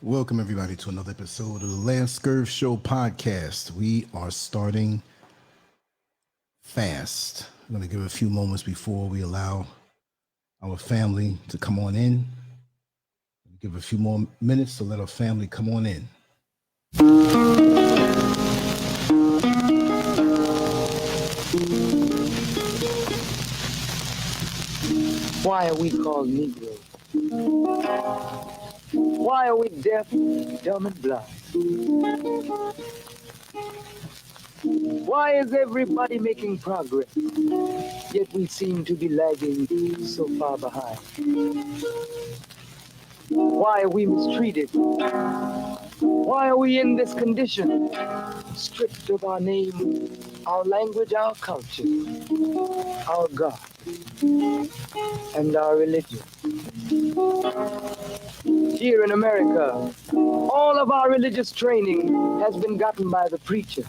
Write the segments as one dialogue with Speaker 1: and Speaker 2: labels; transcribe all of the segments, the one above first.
Speaker 1: Welcome, everybody, to another episode of the LANCESCURV Show podcast. We are starting fast. I'm going to give a few moments before we allow our family to come on in. Give a few more minutes to let our family come on in.
Speaker 2: Why are we called Negroes? Why are we deaf, dumb, and blind? Why is everybody making progress, yet we seem to be lagging so far behind? Why are we mistreated? Why are we in this condition? Stripped of our name, our language, our culture, our God, and our religion. Here in America, all of our religious training has been gotten by the preacher.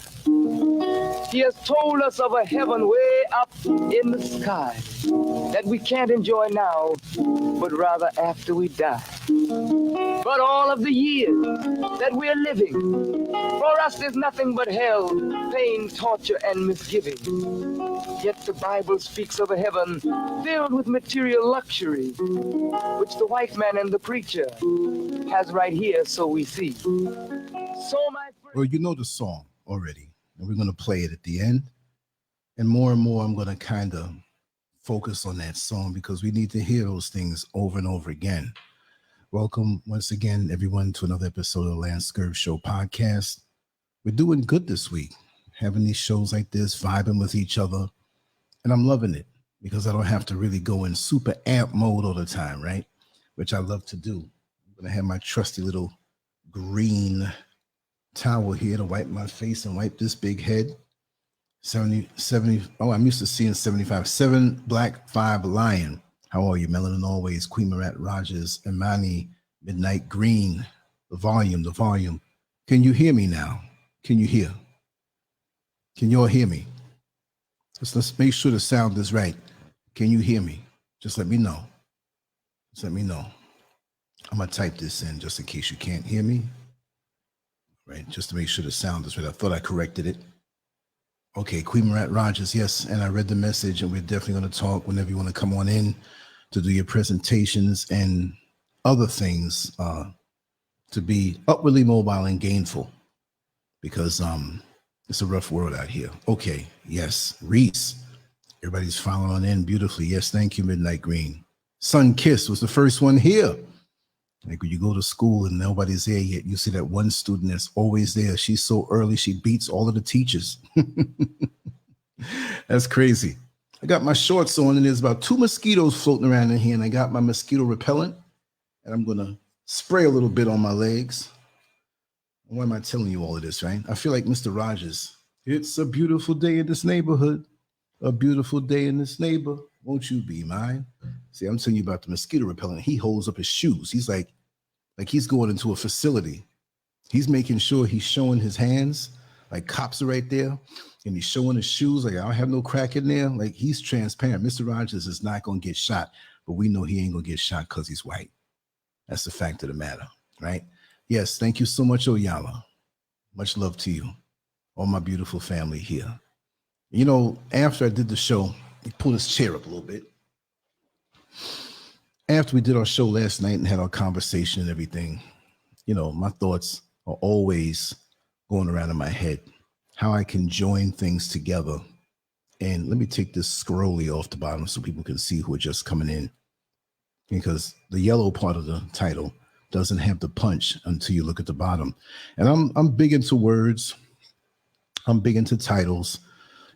Speaker 2: He has told us of a heaven way up in the sky that we can't enjoy now, but rather after we die. But all of the years that we're living, for us there's nothing but hell, pain, torture, and misgiving. Yet the Bible speaks of a heaven filled with material luxury, which the white man and the preacher has right here, so we see.
Speaker 1: Well, you know the song already, and we're going to play it at the end. And more, I'm going to kind of focus on that song because we need to hear those things over and over again. Welcome once again, everyone, to another episode of the LANCESCURV Show podcast. We're doing good this week, having these shows like this, vibing with each other, and I'm loving it because I don't have to really go in super amp mode all the time, right? Which I love to do. I'm going to have my trusty little green towel here to wipe my face and wipe this big head. 70, oh, I'm used to seeing 75. 7 Black, 5 Lion. How are you? Melanin Always, Queen Marat Rogers, Imani, Midnight Green, the volume. Can you hear me now? Can you hear? Can you all hear me? Let's make sure the sound is right. Can you hear me? Just let me know. Just let me know. I'm going to type this in just in case you can't hear me. Right, just to make sure the sound is right. I thought I corrected it. Okay, Queen Marat Rogers, yes, and I read the message, and we're definitely going to talk whenever you want to come on in to do your presentations and other things to be upwardly mobile and gainful because it's a rough world out here. Okay, yes, Reese, everybody's following on in beautifully. Yes, thank you, Midnight Green. Sun Kiss was the first one here. Like when you go to school and nobody's there yet, you see that one student that's always there. She's so early, she beats all of the teachers. That's crazy. I got my shorts on and there's about 2 mosquitoes floating around in here, and I got my mosquito repellent and I'm going to spray a little bit on my legs. Why am I telling you all of this, right? I feel like Mr. Rogers. It's a beautiful day in this neighborhood. A beautiful day in this neighbor. Won't you be mine? See, I'm telling you about the mosquito repellent. He holds up his shoes. He's like he's going into a facility. He's making sure he's showing his hands, like cops are right there, and he's showing his shoes, like I don't have no crack in there. Like he's transparent. Mr. Rogers is not going to get shot, but we know he ain't going to get shot because he's white. That's the fact of the matter, right? Yes, thank you so much, Oyala. Much love to you, all my beautiful family here. You know, after I did the show, he pulled his chair up a little bit. After we did our show last night and had our conversation and everything, you know, my thoughts are always going around in my head, how I can join things together. And let me take this scrolly off the bottom so people can see who are just coming in, because the yellow part of the title doesn't have the punch until you look at the bottom. And I'm big into words. I'm big into titles.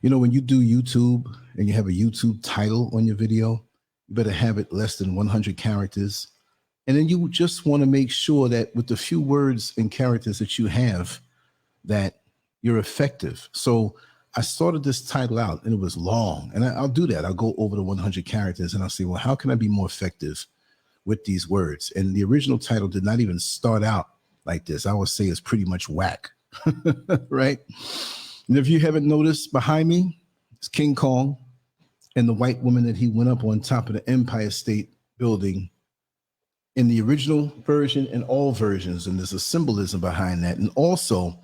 Speaker 1: You know, when you do YouTube and you have a YouTube title on your video, you better have it less than 100 characters. And then you just want to make sure that with the few words and characters that you have, that you're effective. So I started this title out and it was long. And I'll do that. I'll go over the 100 characters and I'll say, well, how can I be more effective with these words? And the original title did not even start out like this. I would say it's pretty much whack, right? And if you haven't noticed, behind me is King Kong and the white woman that he went up on top of the Empire State Building in the original version and all versions, and there's a symbolism behind that. And also,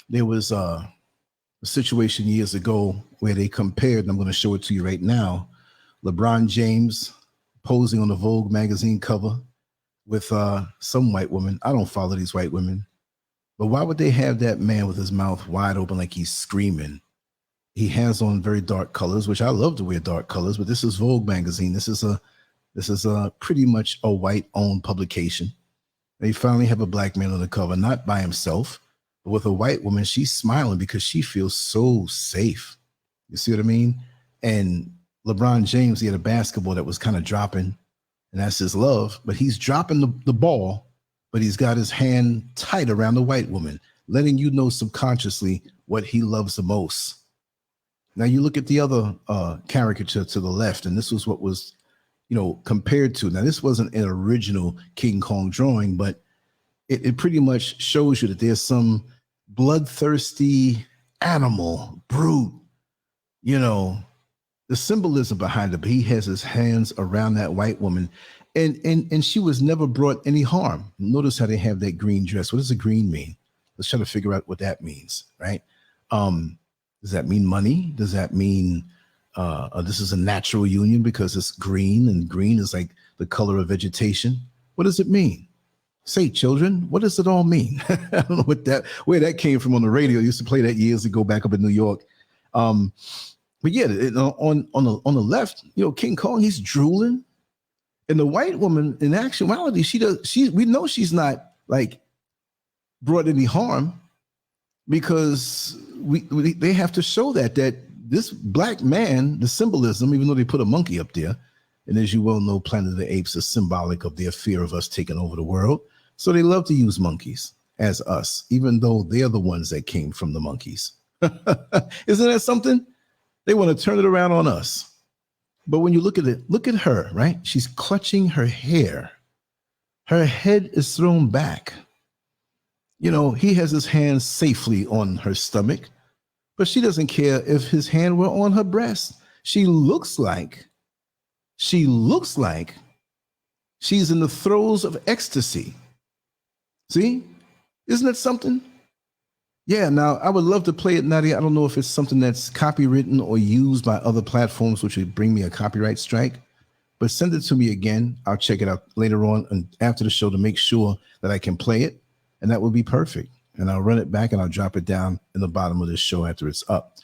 Speaker 1: there was a situation years ago where they compared, and I'm going to show it to you right now, LeBron James posing on the Vogue magazine cover with some white woman. I don't follow these white women, but why would they have that man with his mouth wide open like he's screaming? He has on very dark colors, which I love to wear dark colors, but this is Vogue magazine. This is a pretty much a white-owned publication. They finally have a black man on the cover, not by himself, but with a white woman. She's smiling because she feels so safe. You see what I mean? And LeBron James, he had a basketball that was kind of dropping, and that's his love, but he's dropping the ball, but he's got his hand tight around the white woman, letting you know subconsciously what he loves the most. Now you look at the other caricature to the left, and this was what was, compared to. Now this wasn't an original King Kong drawing, but it pretty much shows you that there's some bloodthirsty animal, brute, the symbolism behind it. But he has his hands around that white woman, and she was never brought any harm. Notice how they have that green dress. What does the green mean? Let's try to figure out what that means, right? Does that mean money? Does that mean this is a natural union because it's green, and green is like the color of vegetation? What does it mean? Say, children, what does it all mean? I don't know where that came from on the radio. I used to play that years ago back up in New York. But yeah, on the left, King Kong, he's drooling, and the white woman, in actuality, we know she's not like brought any harm, because they have to show that this black man, the symbolism, even though they put a monkey up there, and as you well know, Planet of the Apes is symbolic of their fear of us taking over the world. So they love to use monkeys as us, even though they're the ones that came from the monkeys. Isn't that something? They want to turn it around on us. But when you look at it, look at her, right? She's clutching her hair. Her head is thrown back. He has his hand safely on her stomach, but she doesn't care if his hand were on her breast. She looks like she's in the throes of ecstasy. See? Isn't that something? Yeah, now I would love to play it, Nadia. I don't know if it's something that's copywritten or used by other platforms, which would bring me a copyright strike, but send it to me again. I'll check it out later on and after the show to make sure that I can play it, and that would be perfect. And I'll run it back and I'll drop it down in the bottom of this show after it's up.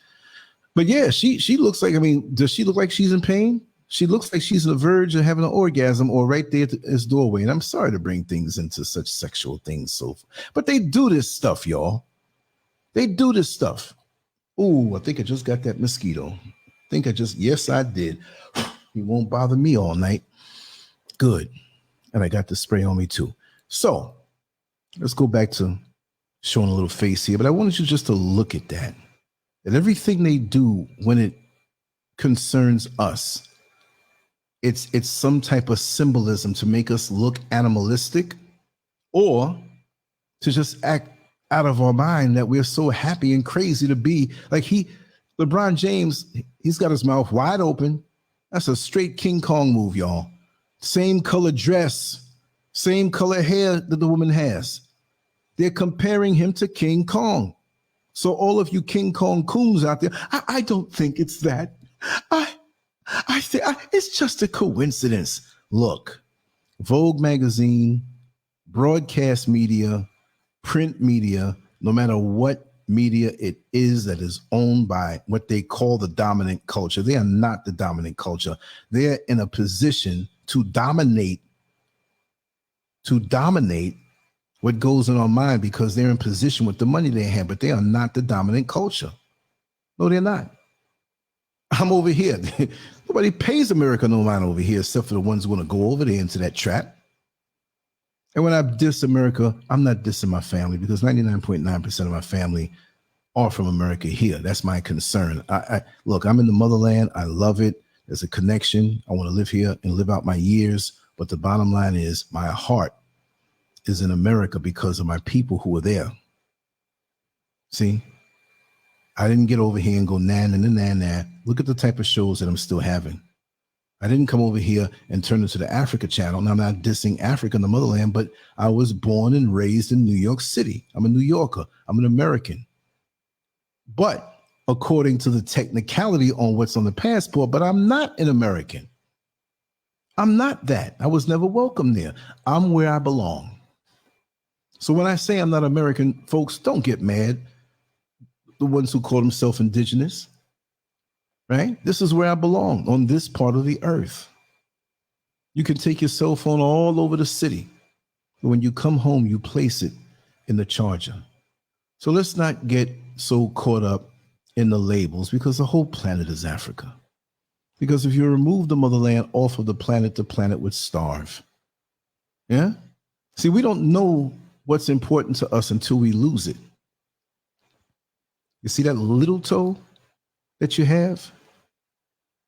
Speaker 1: But yeah, she looks like, does she look like she's in pain? She looks like she's on the verge of having an orgasm or right there at his doorway. And I'm sorry to bring things into such sexual things. But they do this stuff, y'all. They do this stuff. Oh, I think I just got that mosquito. Yes, I did. He won't bother me all night. Good. And I got the spray on me too. So let's go back to showing a little face here. But I wanted you just to look at that. And everything they do when it concerns us, it's some type of symbolism to make us look animalistic, or to just act out of our mind that we're so happy and crazy to be like LeBron James. He's got his mouth wide open. That's a straight King Kong move, y'all. Same color dress, same color hair that the woman has. They're comparing him to King Kong. So all of you King Kong coons out there, I don't think it's that. I think it's just a coincidence. Look, Vogue magazine, broadcast media, print media, no matter what media it is that is owned by what they call the dominant culture, they are not the dominant culture. They're in a position to dominate what goes in our mind because they're in position with the money they have, but they are not the dominant culture. No, they're not. I'm over here. Nobody pays America no mind over here except for the ones who want to go over there into that trap. And when I diss America, I'm not dissing my family because 99.9% of my family are from America here. That's my concern. Look, I'm in the motherland. I love it. There's a connection. I want to live here and live out my years. But the bottom line is my heart is in America because of my people who are there. See? I didn't get over here and go nah. Look at the type of shows that I'm still having. I didn't come over here and turn into the Africa channel. Now, I'm not dissing Africa in the motherland, but I was born and raised in New York City. I'm a New Yorker. I'm an American. But according to the technicality on what's on the passport, but I'm not an American. I'm not that. I was never welcome there. I'm where I belong. So when I say I'm not American, folks, don't get mad. The ones who call themselves indigenous. Right? This is where I belong, on this part of the earth. You can take your cell phone all over the city. But when you come home, you place it in the charger. So let's not get so caught up in the labels, because the whole planet is Africa. Because if you remove the motherland off of the planet would starve. Yeah? See, we don't know what's important to us until we lose it. You see that little toe that you have?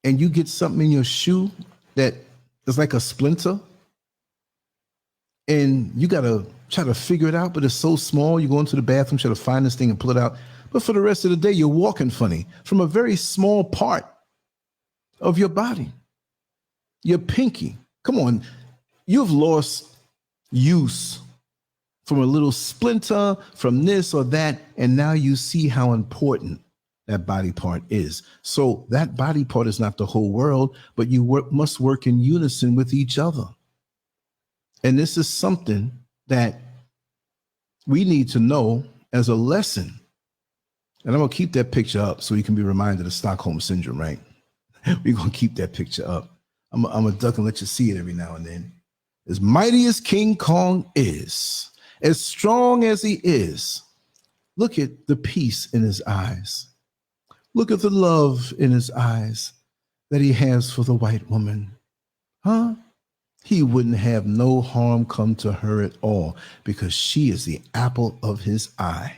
Speaker 1: And you get something in your shoe that is like a splinter, and you got to try to figure it out, but it's so small. You go into the bathroom, try to find this thing and pull it out. But for the rest of the day, you're walking funny from a very small part of your body. Your pinky. Come on. You've lost use from a little splinter, from this or that, and now you see how important that body part is. So that body part is not the whole world, but you must work in unison with each other. And this is something that we need to know as a lesson. And I'm going to keep that picture up so you can be reminded of Stockholm Syndrome, right? We're going to keep that picture up. I'm going to duck and let you see it every now and then. As mighty as King Kong is, as strong as he is, look at the peace in his eyes. Look at the love in his eyes that he has for the white woman. Huh? He wouldn't have no harm come to her at all, because she is the apple of his eye.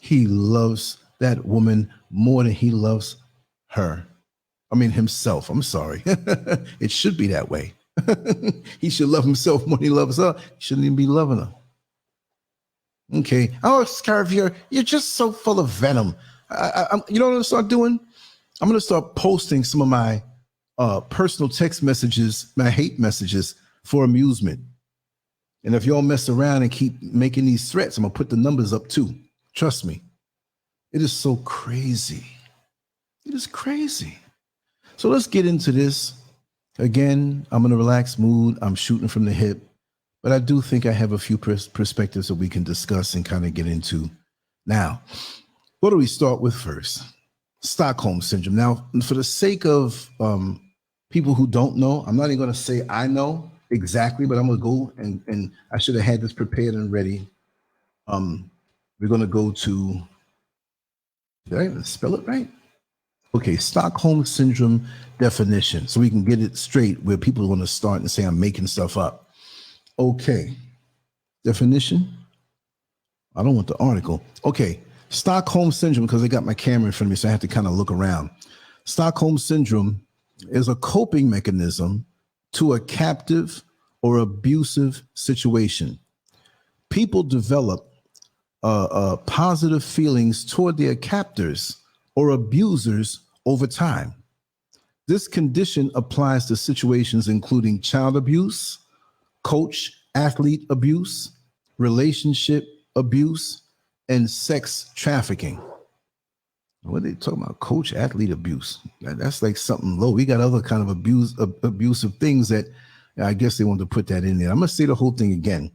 Speaker 1: He loves that woman more than he loves her. I mean, himself. I'm sorry. It should be that way. He should love himself more than he loves her. He shouldn't even be loving her. Okay. Oh, SCURV, you're just so full of venom. You know what I'm going to start doing? I'm going to start posting some of my personal text messages, my hate messages, for amusement. And if y'all mess around and keep making these threats, I'm going to put the numbers up too. Trust me. It is so crazy. It is crazy. So let's get into this. Again, I'm in a relaxed mood. I'm shooting from the hip. But I do think I have a few perspectives that we can discuss and kind of get into. Now, what do we start with first? Stockholm Syndrome. Now, for the sake of people who don't know, I'm not even going to say I know exactly, but I'm going to go and I should have had this prepared and ready. We're going to go to, did I even spell it right? Okay, Stockholm Syndrome definition, so we can get it straight where people want to start and say I'm making stuff up. Okay, definition. I don't want the article. Okay, Stockholm Syndrome, because I got my camera in front of me, so I have to kind of look around. Stockholm Syndrome is a coping mechanism to a captive or abusive situation. People develop positive feelings toward their captors or abusers over time. This condition applies to situations including child abuse, coach-athlete abuse, relationship abuse, and sex trafficking. What are they talking about? Coach-athlete abuse. That's like something low. We got other kind of abusive things that I guess they want to put that in there. I'm going to say the whole thing again.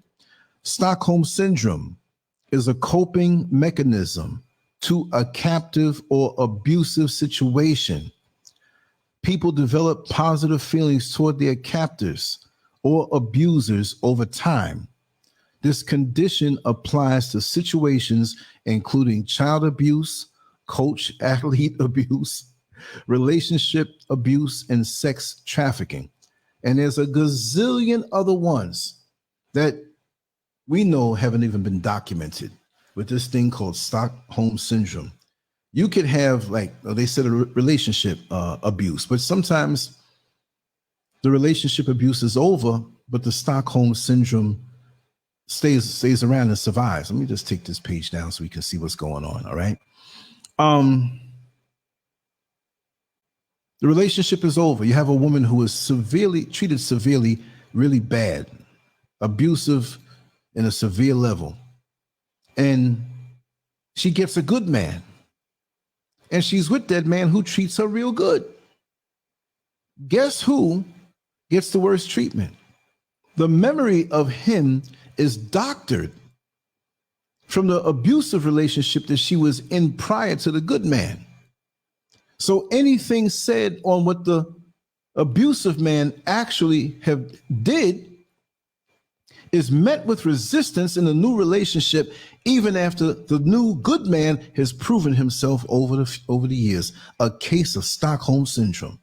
Speaker 1: Stockholm Syndrome is a coping mechanism to a captive or abusive situation. People develop positive feelings toward their captors or abusers over time. This condition applies to situations including child abuse, coach-athlete abuse, relationship abuse, and sex trafficking. And there's a gazillion other ones that we know haven't even been documented with this thing called Stockholm Syndrome. You could have, like they said, a relationship abuse, but sometimes the relationship abuse is over, but the Stockholm Syndrome stays around and survives. Let me just take this page down so we can see what's going on. All right. The relationship is over. You have a woman who is treated severely, really bad, abusive in a severe level. And she gets a good man. And she's with that man who treats her real good. Guess who gets the worst treatment? The memory of him is doctored from the abusive relationship that she was in prior to the good man. So anything said on what the abusive man actually did is met with resistance in the new relationship, even after the new good man has proven himself over the years. A case of Stockholm syndrome.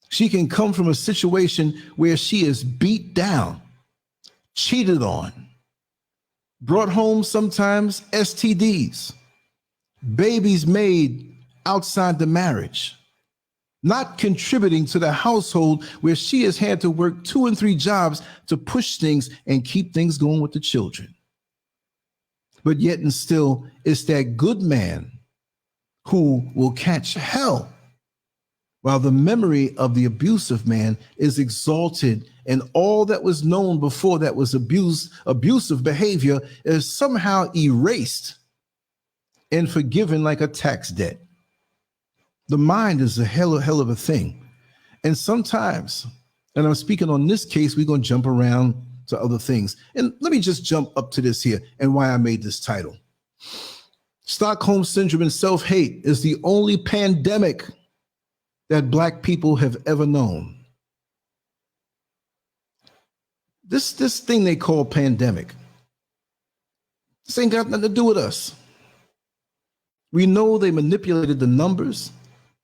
Speaker 1: She can come from a situation where she is beat down, cheated on, brought home sometimes STDs, babies made outside the marriage, not contributing to the household where she has had to work 2 and 3 jobs to push things and keep things going with the children. But yet and still, it's that good man who will catch hell, while the memory of the abusive man is exalted, and all that was known before that was abusive behavior is somehow erased and forgiven like a tax debt. The mind is a hell of a thing. And sometimes, and I'm speaking on this case, we're going to jump around to other things. And let me just jump up to this here and why I made this title. Stockholm Syndrome and self-hate is the only pandemic that Black people have ever known. This thing they call pandemic, this ain't got nothing to do with us. We know they manipulated the numbers.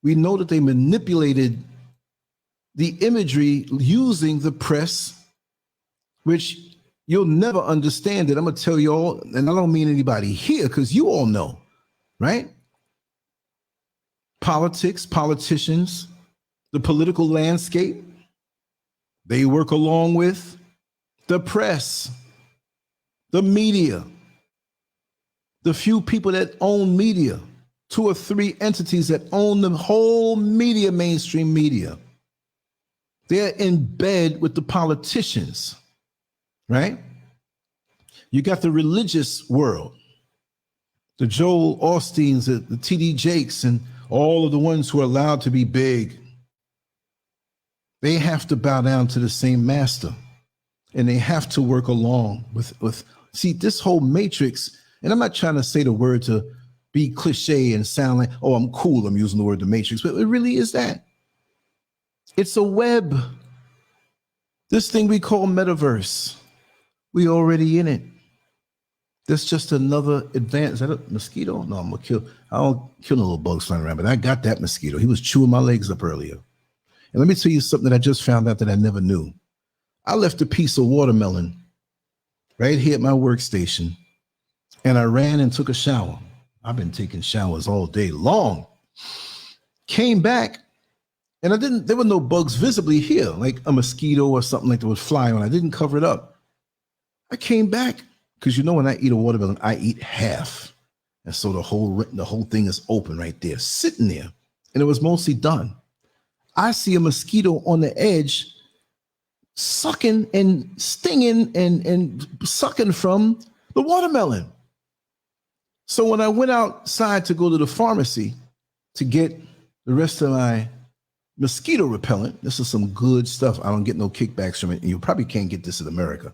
Speaker 1: We know that they manipulated the imagery using the press, which you'll never understand it. I'm going to tell you all, and I don't mean anybody here because you all know, right? Politics, politicians, the political landscape, they work along with the press, the media, the few people that own media, 2 or 3 entities that own the whole media, mainstream media. They're in bed with the politicians, right? You got the religious world, the Joel Austeens, the T.D. Jakes, and all of the ones who are allowed to be big. They have to bow down to the same master, and they have to work along with see, this whole matrix, and I'm not trying to say the word to be cliche and sound like, oh, I'm cool, I'm using the word the matrix, but it really is that. It's a web. This thing we call metaverse, we already in it. That's just another advance. Is that a mosquito? No, I'm gonna kill. I don't kill no little bugs flying around, but I got that mosquito. He was chewing my legs up earlier. And let me tell you something that I just found out that I never knew. I left a piece of watermelon right here at my workstation, and I ran and took a shower. I've been taking showers all day long. Came back, and there were no bugs visibly here, like a mosquito or something like that would fly on. I didn't cover it up. I came back, because you know when I eat a watermelon, I eat half. And so the whole thing is open right there, sitting there. And it was mostly done. I see a mosquito on the edge sucking and stinging and sucking from the watermelon. So when I went outside to go to the pharmacy to get the rest of my mosquito repellent, this is some good stuff. I don't get no kickbacks from it. And you probably can't get this in America.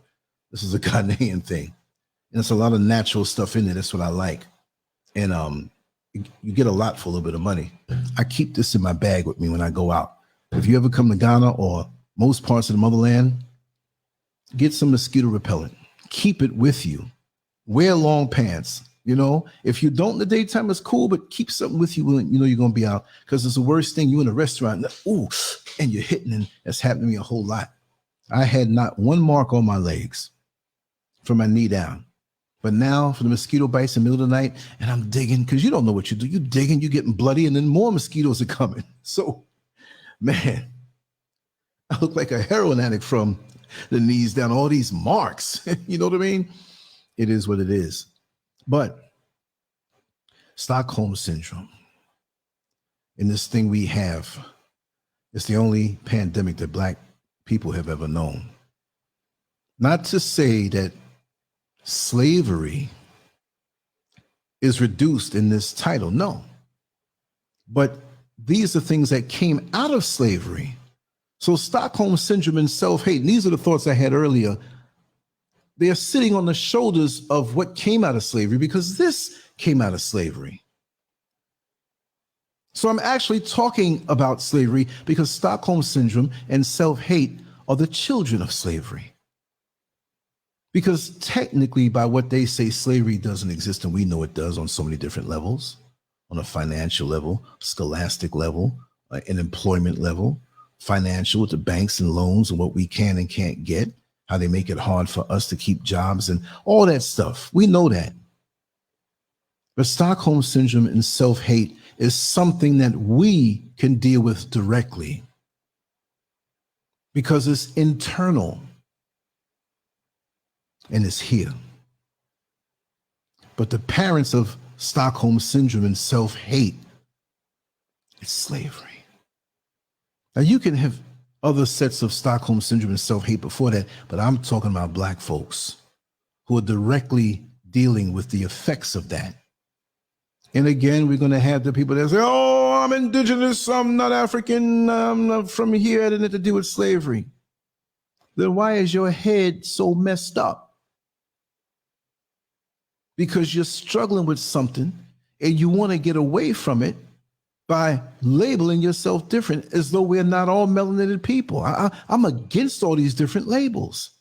Speaker 1: This is a Ghanaian thing. And it's a lot of natural stuff in there. That's what I like. And you get a lot for a little bit of money. I keep this in my bag with me when I go out. If you ever come to Ghana or most parts of the motherland, get some mosquito repellent. Keep it with you. Wear long pants. You know, if you don't in the daytime, it's cool, but keep something with you when you know you're going to be out, because it's the worst thing. You in a restaurant, and you're hitting, and that's happened to me a whole lot. I had not one mark on my legs from my knee down. But now for the mosquito bites in the middle of the night, and I'm digging, because you don't know what you do. You digging, you getting bloody, and then more mosquitoes are coming. So, man, I look like a heroin addict from the knees down, all these marks. You know what I mean? It is what it is. But Stockholm Syndrome. in this thing we have. It's the only pandemic that Black people have ever known. Not to say that slavery is reduced in this title, no. But these are things that came out of slavery. So Stockholm Syndrome and self-hate, and these are the thoughts I had earlier, they are sitting on the shoulders of what came out of slavery, because this came out of slavery. So I'm actually talking about slavery because Stockholm Syndrome and self-hate are the children of slavery. Because technically, by what they say, slavery doesn't exist, and we know it does on so many different levels, on a financial level, scholastic level, an employment level, financial with the banks and loans and what we can and can't get, how they make it hard for us to keep jobs and all that stuff. We know that. But Stockholm Syndrome and self-hate is something that we can deal with directly because it's internal and it's here. But the parents of Stockholm Syndrome and self-hate, it's slavery. Now you can have other sets of Stockholm Syndrome and self-hate before that, but I'm talking about Black folks who are directly dealing with the effects of that. And again, we're going to have the people that say, oh, I'm indigenous, I'm not African, I'm not from here, I didn't have to do with slavery. Then why is your head so messed up? Because you're struggling with something and you want to get away from it by labeling yourself different, as though we're not all melanated people. I'm against all these different labels.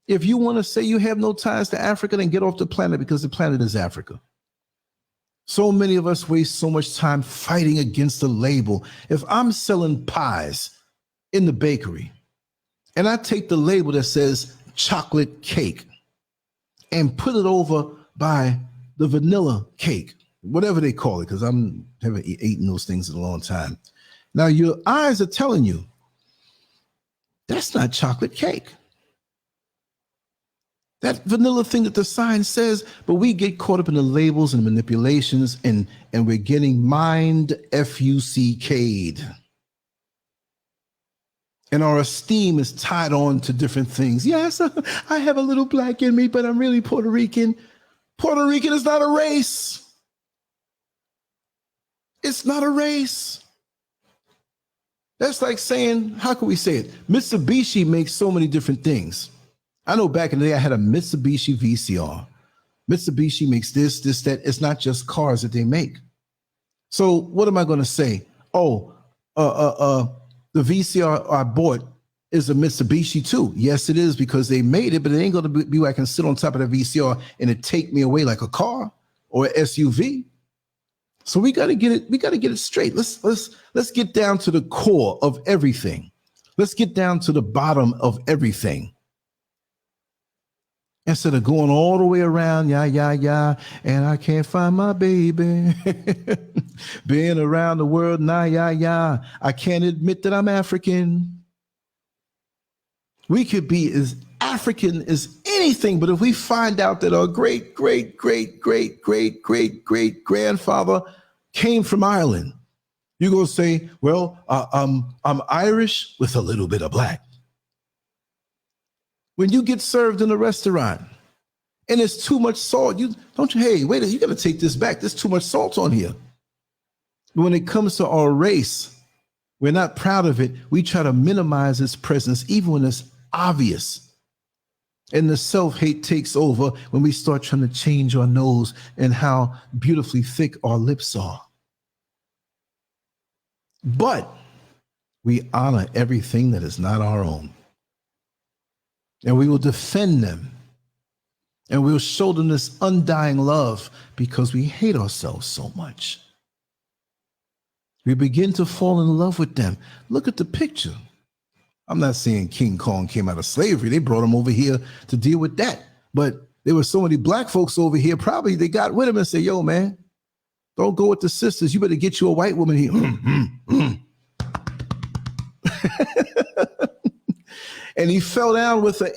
Speaker 1: If you want to say you have no ties to Africa, then get off the planet, because the planet is Africa. So many of us waste so much time fighting against the label. If I'm selling pies in the bakery and I take the label that says chocolate cake and put it over by the vanilla cake, whatever they call it, because I haven't eaten those things in a long time. Now your eyes are telling you that's not chocolate cake. That vanilla thing that the sign says, but we get caught up in the labels and manipulations, and we're getting mind F-U-C-K'd. And our esteem is tied on to different things. Yes, I have a little Black in me, but I'm really Puerto Rican. Puerto Rican is not a race. It's not a race. That's like saying, how can we say it? Mitsubishi makes so many different things. I know back in the day I had a Mitsubishi VCR. Mitsubishi makes this, that. It's not just cars that they make. So what am I going to say? Oh, the VCR I bought is a Mitsubishi too. Yes, it is, because they made it, but it ain't going to be where I can sit on top of the VCR and it take me away like a car or an SUV. So we got to get it. We got to get it straight. Let's get down to the core of everything. Let's get down to the bottom of everything. Instead of going all the way around, yeah, and I can't find my baby. Being around the world, yeah, I can't admit that I'm African. We could be as African as anything, but if we find out that our great grandfather came from Ireland, you're going to say, well, I'm Irish with a little bit of Black. When you get served in a restaurant and it's too much salt, hey, wait, you got to take this back. There's too much salt on here. But when it comes to our race, we're not proud of it. We try to minimize its presence, even when it's obvious. And the self-hate takes over when we start trying to change our nose and how beautifully thick our lips are. But we honor everything that is not our own. And we will defend them. And we'll show them this undying love because we hate ourselves so much. We begin to fall in love with them. Look at the picture. I'm not saying King Kong came out of slavery. They brought him over here to deal with that. But there were so many Black folks over here, probably they got with him and said, yo, man, don't go with the sisters. You better get you a white woman here. And he fell down with her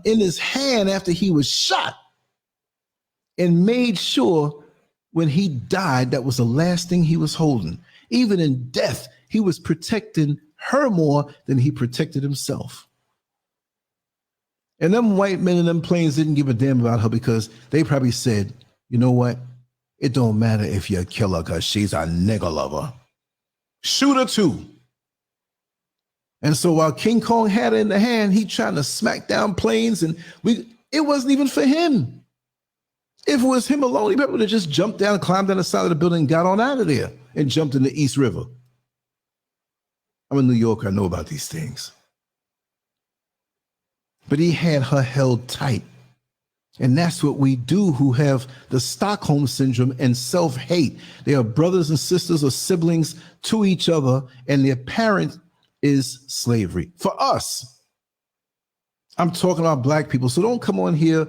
Speaker 1: in his hand after he was shot and made sure when he died, that was the last thing he was holding. Even in death, he was protecting her more than he protected himself. And them white men in them planes didn't give a damn about her because they probably said, you know what? It don't matter if you kill her because she's a nigger lover. Shoot her too. And so while King Kong had it in the hand, he trying to smack down planes, and it wasn't even for him. If it was him alone, he probably would have just jumped down, climbed down the side of the building, and got on out of there and jumped in the East River. I'm a New Yorker. I know about these things. But he had her held tight. And that's what we do who have the Stockholm syndrome and self-hate. They are brothers and sisters or siblings to each other, and their parent is slavery. For us, I'm talking about black people. So don't come on here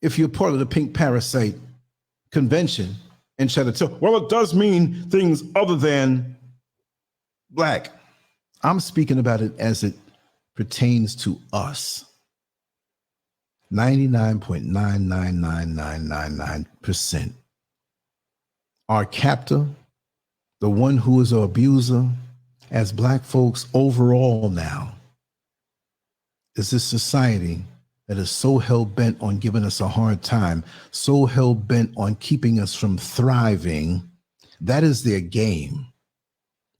Speaker 1: if you're part of the pink parasite convention and try to tell, well, it does mean things other than black. I'm speaking about it as it pertains to us. 99.999999%. Our captor, the one who is our abuser, as black folks overall now, is this society that is so hell-bent on giving us a hard time, so hell-bent on keeping us from thriving. That is their game.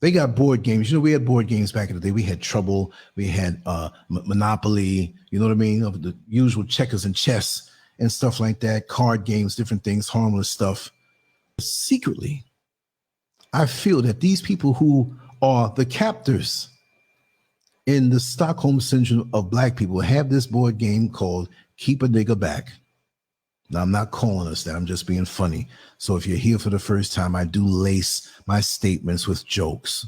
Speaker 1: They got board games. You know, we had board games back in the day. We had Trouble. We had Monopoly. You know what I mean? The usual checkers and chess and stuff like that. Card games, different things, harmless stuff. Secretly, I feel that these people who are the captors in the Stockholm syndrome of black people have this board game called Keep a Nigga Back. Now, I'm not calling us that. I'm just being funny. So if you're here for the first time, I do lace my statements with jokes.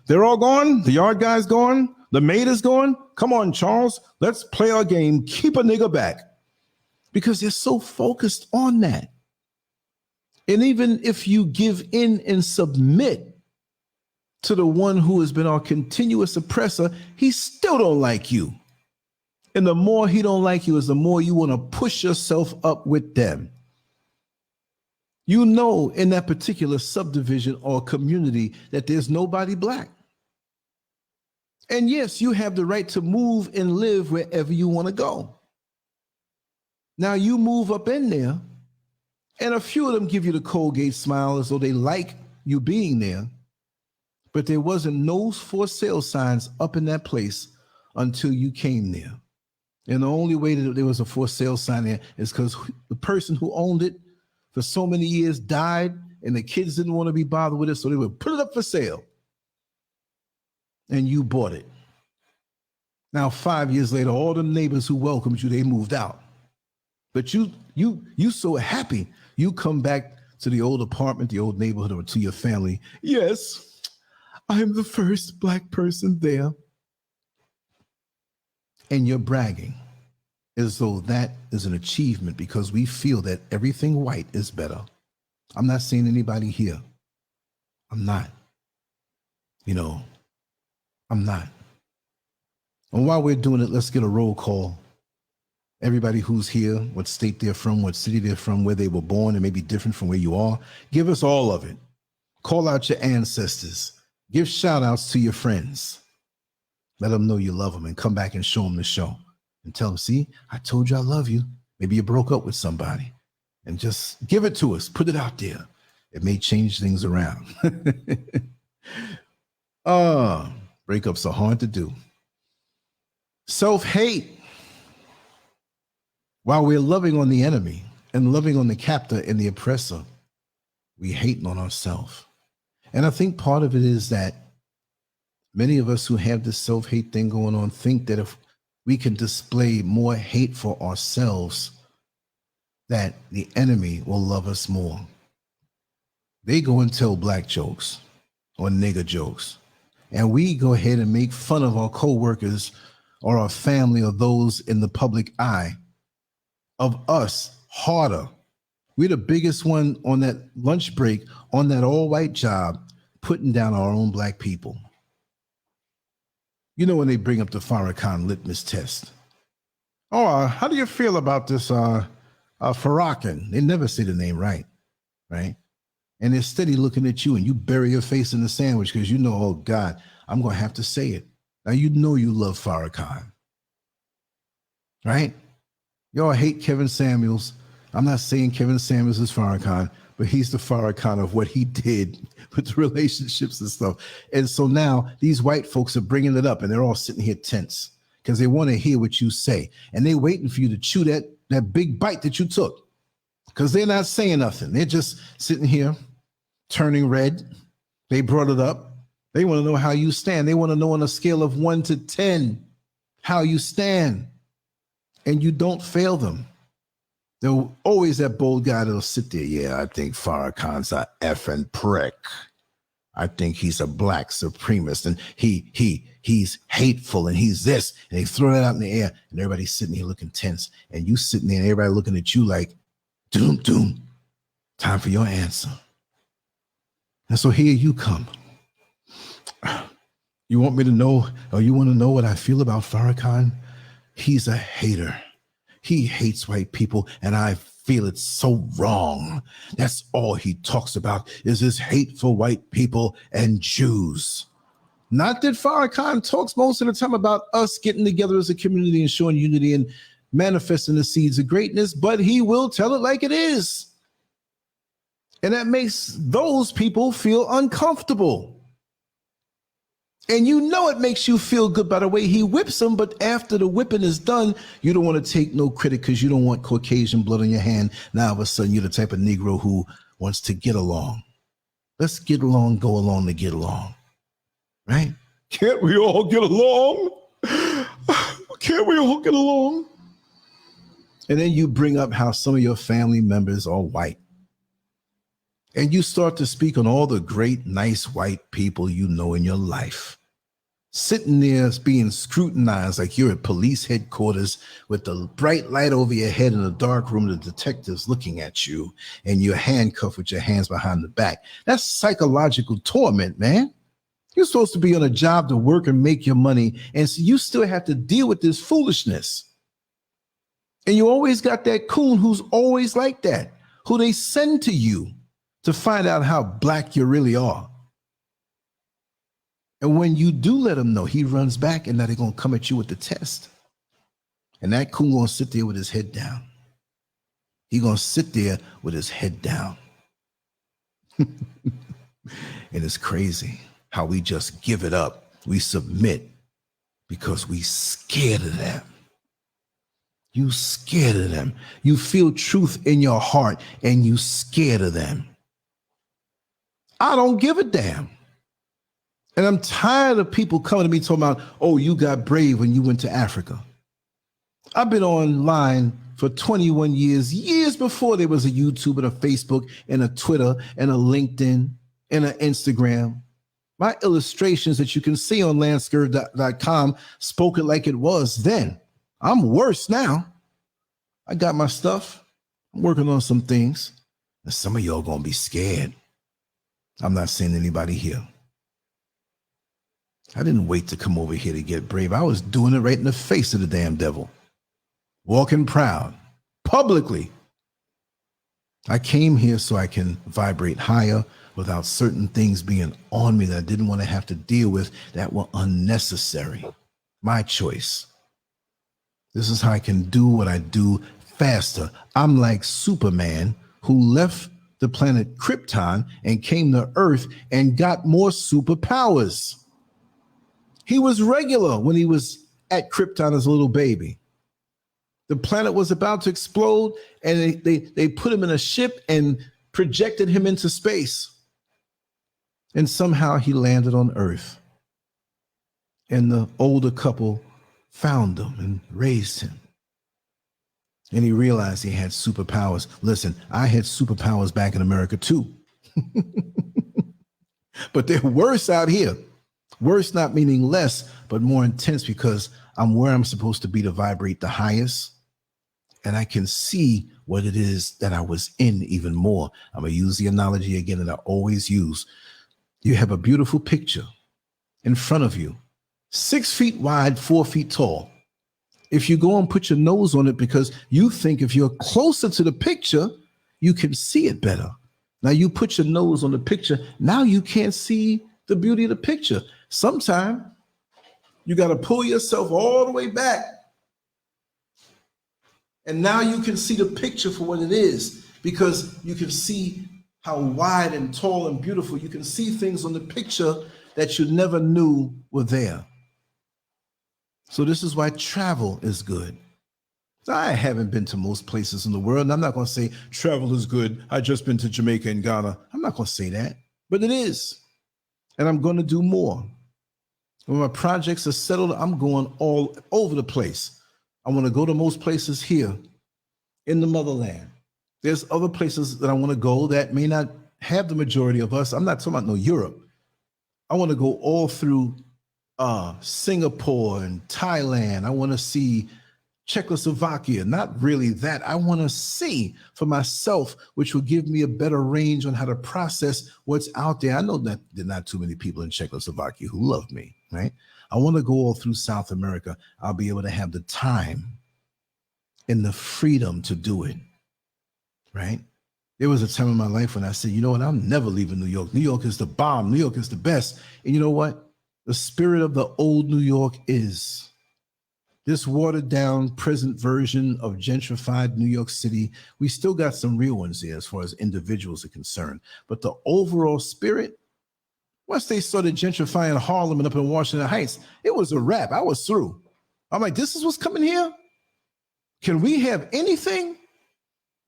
Speaker 1: They're all gone. The yard guy's gone. The maid is gone. Come on, Charles. Let's play our game. Keep a nigga back. Because they're so focused on that. And even if you give in and submit to the one who has been our continuous oppressor, he still don't like you. And the more he don't like you is the more you want to push yourself up with them. You know, in that particular subdivision or community that there's nobody black. And yes, you have the right to move and live wherever you want to go. Now you move up in there, and a few of them give you the Colgate smile as though they like you being there. But there wasn't no for sale signs up in that place until you came there. And the only way that there was a for sale sign there is because the person who owned it for so many years died, and the kids didn't want to be bothered with it, so they would put it up for sale. And you bought it. Now, 5 years later, all the neighbors who welcomed you, they moved out. But you so happy. You come back to the old apartment, the old neighborhood, or to your family. Yes, I am the first black person there. And you're bragging as though that is an achievement because we feel that everything white is better. I'm not saying anybody here. I'm not. You know, I'm not. And while we're doing it, let's get a roll call. Everybody who's here, what state they're from, what city they're from, where they were born, and maybe different from where you are. Give us all of it. Call out your ancestors. Give shout outs to your friends. Let them know you love them and come back and show them the show and tell them, see, I told you I love you. Maybe you broke up with somebody and just give it to us. Put it out there. It may change things around. Breakups are hard to do. Self-hate. While we're loving on the enemy and loving on the captor and the oppressor, we hating on ourselves. And I think part of it is that many of us who have this self-hate thing going on think that if we can display more hate for ourselves, that the enemy will love us more. They go and tell black jokes or nigger jokes, and we go ahead and make fun of our co-workers or our family or those in the public eye of us harder. We're the biggest one on that lunch break on that all-white job, putting down our own black people. You know when they bring up the Farrakhan litmus test. Oh, how do you feel about this Farrakhan? They never say the name right? And they're steady looking at you, and you bury your face in the sandwich because you know, oh God, I'm going to have to say it. Now, you know you love Farrakhan, right? Y'all hate Kevin Samuels. I'm not saying Kevin Samuels is Farrakhan, but he's the Farrakhan of what he did with the relationships and stuff. And so now these white folks are bringing it up, and they're all sitting here tense because they want to hear what you say. And they're waiting for you to chew that big bite that you took, because they're not saying nothing. They're just sitting here turning red. They brought it up. They want to know how you stand. They want to know on a scale of 1 to 10 how you stand. And you don't fail them. There's always that bold guy that'll sit there. Yeah, I think Farrakhan's a effing prick. I think he's a black supremacist, and he's hateful, and he's this. And they throw that out in the air, and everybody's sitting here looking tense. And you sitting there, and everybody looking at you like, doom, doom. Time for your answer. And so here you come. You want me to know, or you want to know what I feel about Farrakhan? He's a hater. He hates white people, and I feel it's so wrong. That's all he talks about is his hate for white people and Jews. Not that Farrakhan talks most of the time about us getting together as a community and showing unity and manifesting the seeds of greatness, but he will tell it like it is. And that makes those people feel uncomfortable. And you know it makes you feel good by the way he whips them, but after the whipping is done, you don't want to take no credit because you don't want Caucasian blood on your hand. Now all of a sudden you're the type of Negro who wants to get along. Let's get along, go along to get along, right? Can't we all get along? Can't we all get along? And then you bring up how some of your family members are white. And you start to speak on all the great, nice white people you know in your life. Sitting there being scrutinized like you're at police headquarters with the bright light over your head in a dark room, the detectives looking at you, and you're handcuffed with your hands behind the back. That's psychological torment, man. You're supposed to be on a job to work and make your money, and so you still have to deal with this foolishness. And you always got that coon who's always like that, who they send to you to find out how black you really are. And when you do let him know, he runs back, and now they're going to come at you with the test. And that coon going to sit there with his head down. He's going to sit there with his head down. And it's crazy how we just give it up. We submit because we scared of them. You scared of them. You feel truth in your heart, and you scared of them. I don't give a damn. And I'm tired of people coming to me talking about, oh, you got brave when you went to Africa. I've been online for 21 years before there was a YouTube and a Facebook and a Twitter and a LinkedIn and an Instagram. My illustrations that you can see on LANCESCURV.com spoke it like it was then. I'm worse now. I got my stuff. I'm working on some things. And some of y'all gonna be scared. I'm not saying anybody here. I didn't wait to come over here to get brave. I was doing it right in the face of the damn devil. Walking proud, publicly. I came here so I can vibrate higher without certain things being on me that I didn't want to have to deal with that were unnecessary. My choice. This is how I can do what I do faster. I'm like Superman who left the planet Krypton and came to Earth and got more superpowers. He was regular when he was at Krypton as a little baby. The planet was about to explode, and they put him in a ship and projected him into space. And somehow he landed on Earth. And the older couple found him and raised him. And he realized he had superpowers. Listen, I had superpowers back in America too. But they're worse out here. Worse not meaning less, but more intense because I'm where I'm supposed to be to vibrate the highest. And I can see what it is that I was in even more. I'm going to use the analogy again that I always use. You have a beautiful picture in front of you, 6 feet wide, 4 feet tall. If you go and put your nose on it because you think if you're closer to the picture, you can see it better. Now you put your nose on the picture. Now you can't see the beauty of the picture. Sometimes you got to pull yourself all the way back. And now you can see the picture for what it is, because you can see how wide and tall and beautiful. You can see things on the picture that you never knew were there. So this is why travel is good. I haven't been to most places in the world, and I'm not going to say travel is good. I just been to Jamaica and Ghana. I'm not going to say that, but it is. And I'm going to do more. When my projects are settled, I'm going all over the place. I want to go to most places here in the motherland. There's other places that I want to go that may not have the majority of us. I'm not talking about no Europe. I want to go all through Singapore and Thailand. I want to see Czechoslovakia. Not really that. I want to see for myself, which will give me a better range on how to process what's out there. I know that there are not too many people in Czechoslovakia who love me, right? I want to go all through South America. I'll be able to have the time and the freedom to do it, right? There was a time in my life when I said, you know what, I'm never leaving New York. New York is the bomb. New York is the best. And you know what? The spirit of the old New York is this watered down present version of gentrified New York City. We still got some real ones here as far as individuals are concerned. But the overall spirit, once they started gentrifying Harlem and up in Washington Heights, it was a wrap. I was through. I'm like, this is what's coming here? Can we have anything?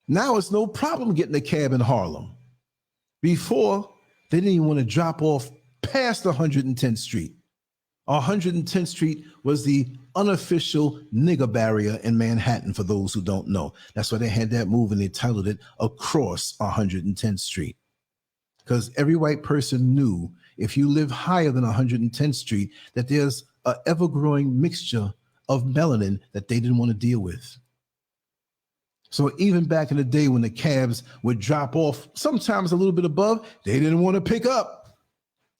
Speaker 1: Now it's no problem getting a cab in Harlem. Before, they didn't even want to drop off past 110th Street. 110th Street was the unofficial nigger barrier in Manhattan, for those who don't know. That's why they had that move and they titled it Across 110th Street. Because every white person knew if you live higher than 110th Street, that there's an ever-growing mixture of melanin that they didn't want to deal with. So even back in the day when the cabs would drop off, sometimes a little bit above, they didn't want to pick up.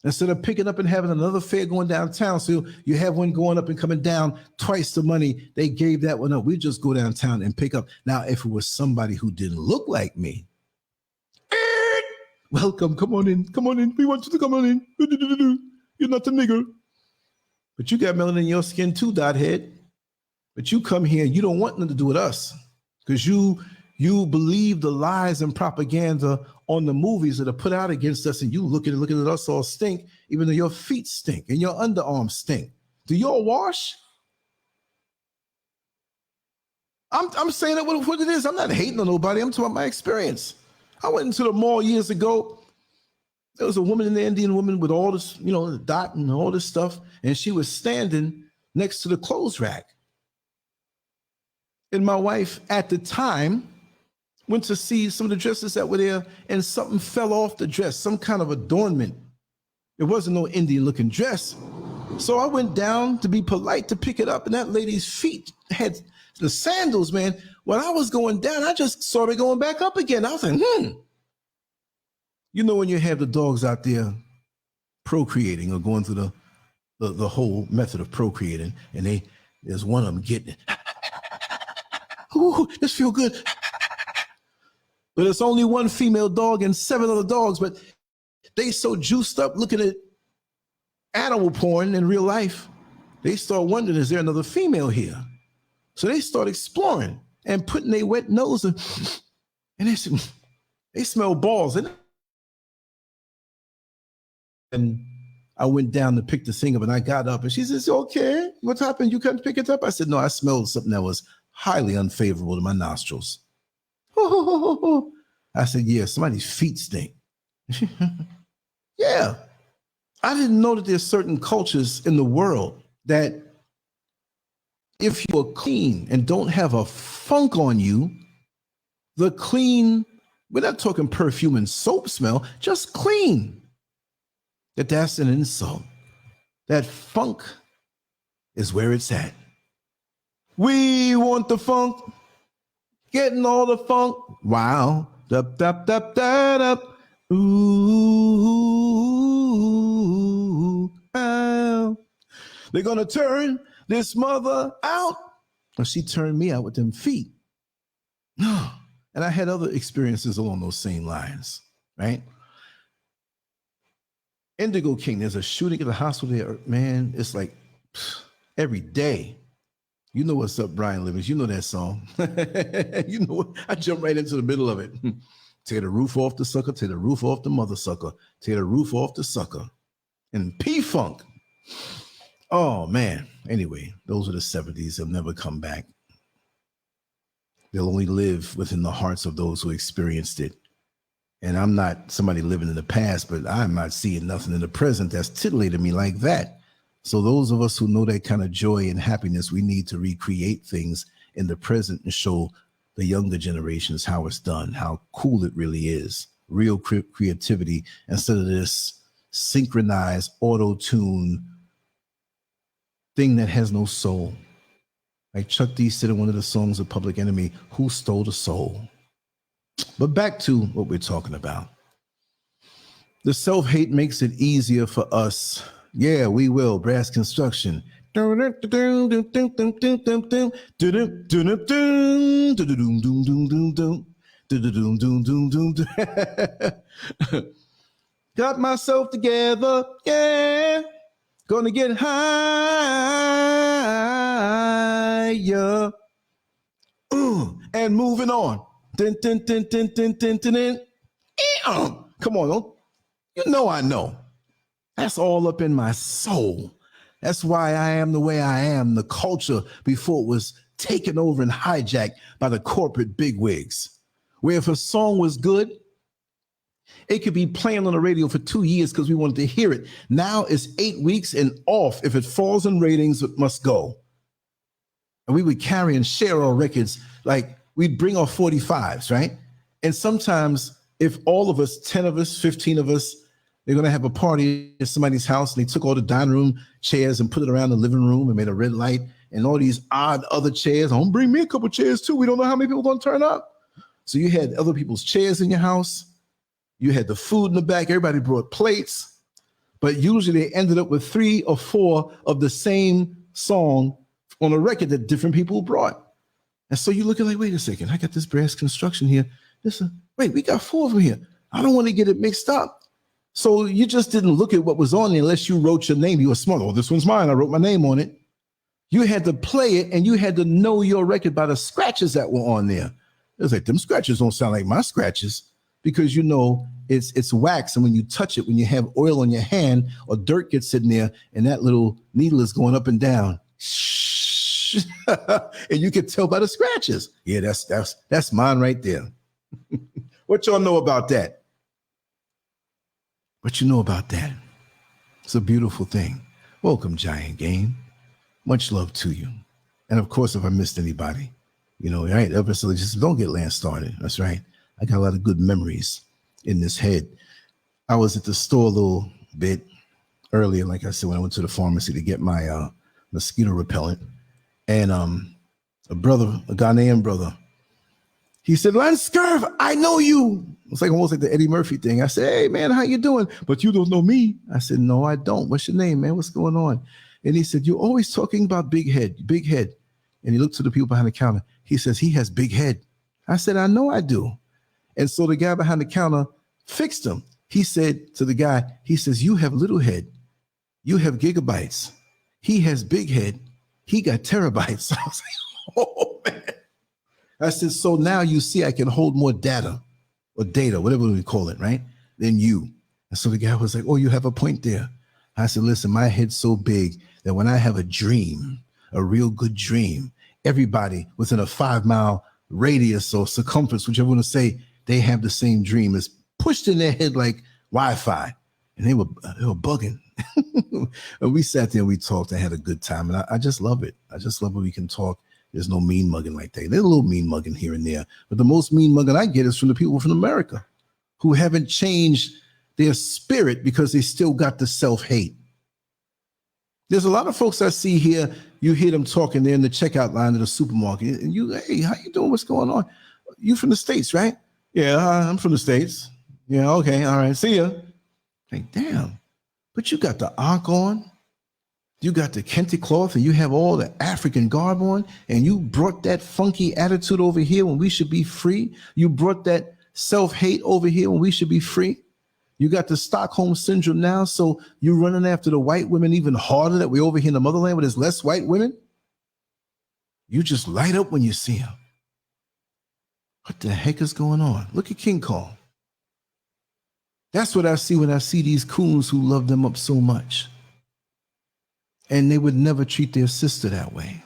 Speaker 1: Instead of picking up and having another fare going downtown, so you have one going up and coming down twice the money, they gave that one up. We just go downtown and pick up. Now, if it was somebody who didn't look like me, welcome, come on in, we want you to come on in. You're not a nigger. But you got melanin in your skin too, dot head. But you come here, you don't want nothing to do with us, because you believe the lies and propaganda on the movies that are put out against us, and you looking at us all stink, even though your feet stink and your underarms stink. Do y'all wash? I'm saying that what it is. I'm not hating on nobody. I'm talking about my experience. I went into the mall years ago. There was a woman in there, Indian woman, with all this, the dot and all this stuff, and she was standing next to the clothes rack. And my wife at the time went to see some of the dresses that were there, and something fell off the dress, some kind of adornment. It wasn't no Indian looking dress. So I went down to be polite to pick it up, and that lady's feet had the sandals, man. When I was going down, I just saw it going back up again. I was like, when you have the dogs out there procreating or going through the whole method of procreating, and there's one of them getting it. Ooh, this feel good. But it's only one female dog and 7 other dogs, but they so juiced up looking at animal porn in real life, they start wondering, is there another female here? So they start exploring and putting their wet nose in, and they smell balls. And I went down to pick the thing up, and I got up, and she says, okay, what happened? You couldn't pick it up? I said, no, I smelled something that was highly unfavorable to my nostrils. I said, yeah, somebody's feet stink. Yeah. I didn't know that there's certain cultures in the world that if you are clean and don't have a funk on you, the clean, we're not talking perfume and soap smell, just clean, that's an insult. That funk is where it's at. We want the funk, getting all the funk. Wow. Dup, dup, dup, dup, dup. Ooh. Ow. They're going to turn this mother out. Well, she turned me out with them feet. And I had other experiences along those same lines, right? Indigo King, there's a shooting at the hospital there, man. It's like every day. You know what's up, Brian Livings. You know that song. You know, I jump right into the middle of it. Tear the roof off the sucker, tear the roof off the mother sucker, tear the roof off the sucker. And P-Funk. Oh, man. Anyway, those are the 70s. They'll never come back. They'll only live within the hearts of those who experienced it. And I'm not somebody living in the past, but I'm not seeing nothing in the present that's titillating me like that. So those of us who know that kind of joy and happiness, we need to recreate things in the present and show the younger generations how it's done, how cool it really is. Real creativity instead of this synchronized auto-tune thing that has no soul. Like Chuck D said in one of the songs of Public Enemy, who stole the soul? But back to what we're talking about. The self-hate makes it easier for us. Yeah, we will. Brass Construction. God, got myself together. Yeah. Gonna get higher. And moving on. Come on. You know I know. That's all up in my soul. That's why I am the way I am. The culture before it was taken over and hijacked by the corporate bigwigs. Where if a song was good, it could be playing on the radio for 2 years because we wanted to hear it. Now it's 8 weeks and off. If it falls in ratings, it must go. And we would carry and share our records like we'd bring our 45s, right? And sometimes if all of us, 10 of us, 15 of us, they're going to have a party at somebody's house and they took all the dining room chairs and put it around the living room and made a red light and all these odd other chairs. Oh, bring me a couple chairs too. We don't know how many people are going to turn up. So you had other people's chairs in your house. You had the food in the back. Everybody brought plates. But usually they ended up with 3 or 4 of the same song on a record that different people brought. And so you're looking like, wait a second, I got this Brass Construction here. Listen, wait, we got 4 of them here. I don't want to get it mixed up. So you just didn't look at what was on there unless you wrote your name. You were smart. Oh, this one's mine. I wrote my name on it. You had to play it and you had to know your record by the scratches that were on there. It was like, them scratches don't sound like my scratches because you know it's wax. And when you touch it, when you have oil on your hand or dirt gets in there and that little needle is going up and down, and you can tell by the scratches. Yeah, that's mine right there. What y'all know about that? What you know about that? It's a beautiful thing. Welcome, Giant Game. Much love to you. And of course, if I missed anybody, you know, right? Episode, just don't get Lance started. That's right. I got a lot of good memories in this head. I was at the store a little bit earlier, like I said, when I went to the pharmacy to get my mosquito repellent. And a Ghanaian brother, he said, LANCESCURV, I know you. It's like almost like the Eddie Murphy thing. I said, hey, man, how you doing? But you don't know me. I said, no, I don't. What's your name, man? What's going on? And he said, you're always talking about big head. And he looked to the people behind the counter. He says, he has big head. I said, I know I do. And so the guy behind the counter fixed him. He said to the guy, he says, you have little head. You have gigabytes. He has big head. He got terabytes. I was like, oh, man. I said, so now you see I can hold more data or data, whatever we call it, right, than you. And so the guy was like, oh, you have a point there. I said, listen, my head's so big that when I have a dream, a real good dream, everybody within a 5-mile radius or circumference, whichever you want to say, they have the same dream. It's pushed in their head like Wi-Fi. And they were bugging. And we sat there and we talked and had a good time. And I just love it. I just love when we can talk. There's no mean mugging like that. There's a little mean mugging here and there. But the most mean mugging I get is from the people from America who haven't changed their spirit because they still got the self-hate. There's a lot of folks I see here. You hear them talking. They're in the checkout line of the supermarket. And you, hey, how you doing? What's going on? You from the States, right? Yeah, I'm from the States. Yeah, okay, all right. See ya. Like, damn. But you got the Ankh on. You got the kente cloth and you have all the African garb on and you brought that funky attitude over here when we should be free. You brought that self-hate over here when we should be free. You got the Stockholm syndrome now, so you're running after the white women even harder that we over here in the motherland where there's less white women. You just light up when you see them. What the heck is going on? Look at King Kong. That's what I see when I see these coons who love them up so much. And they would never treat their sister that way.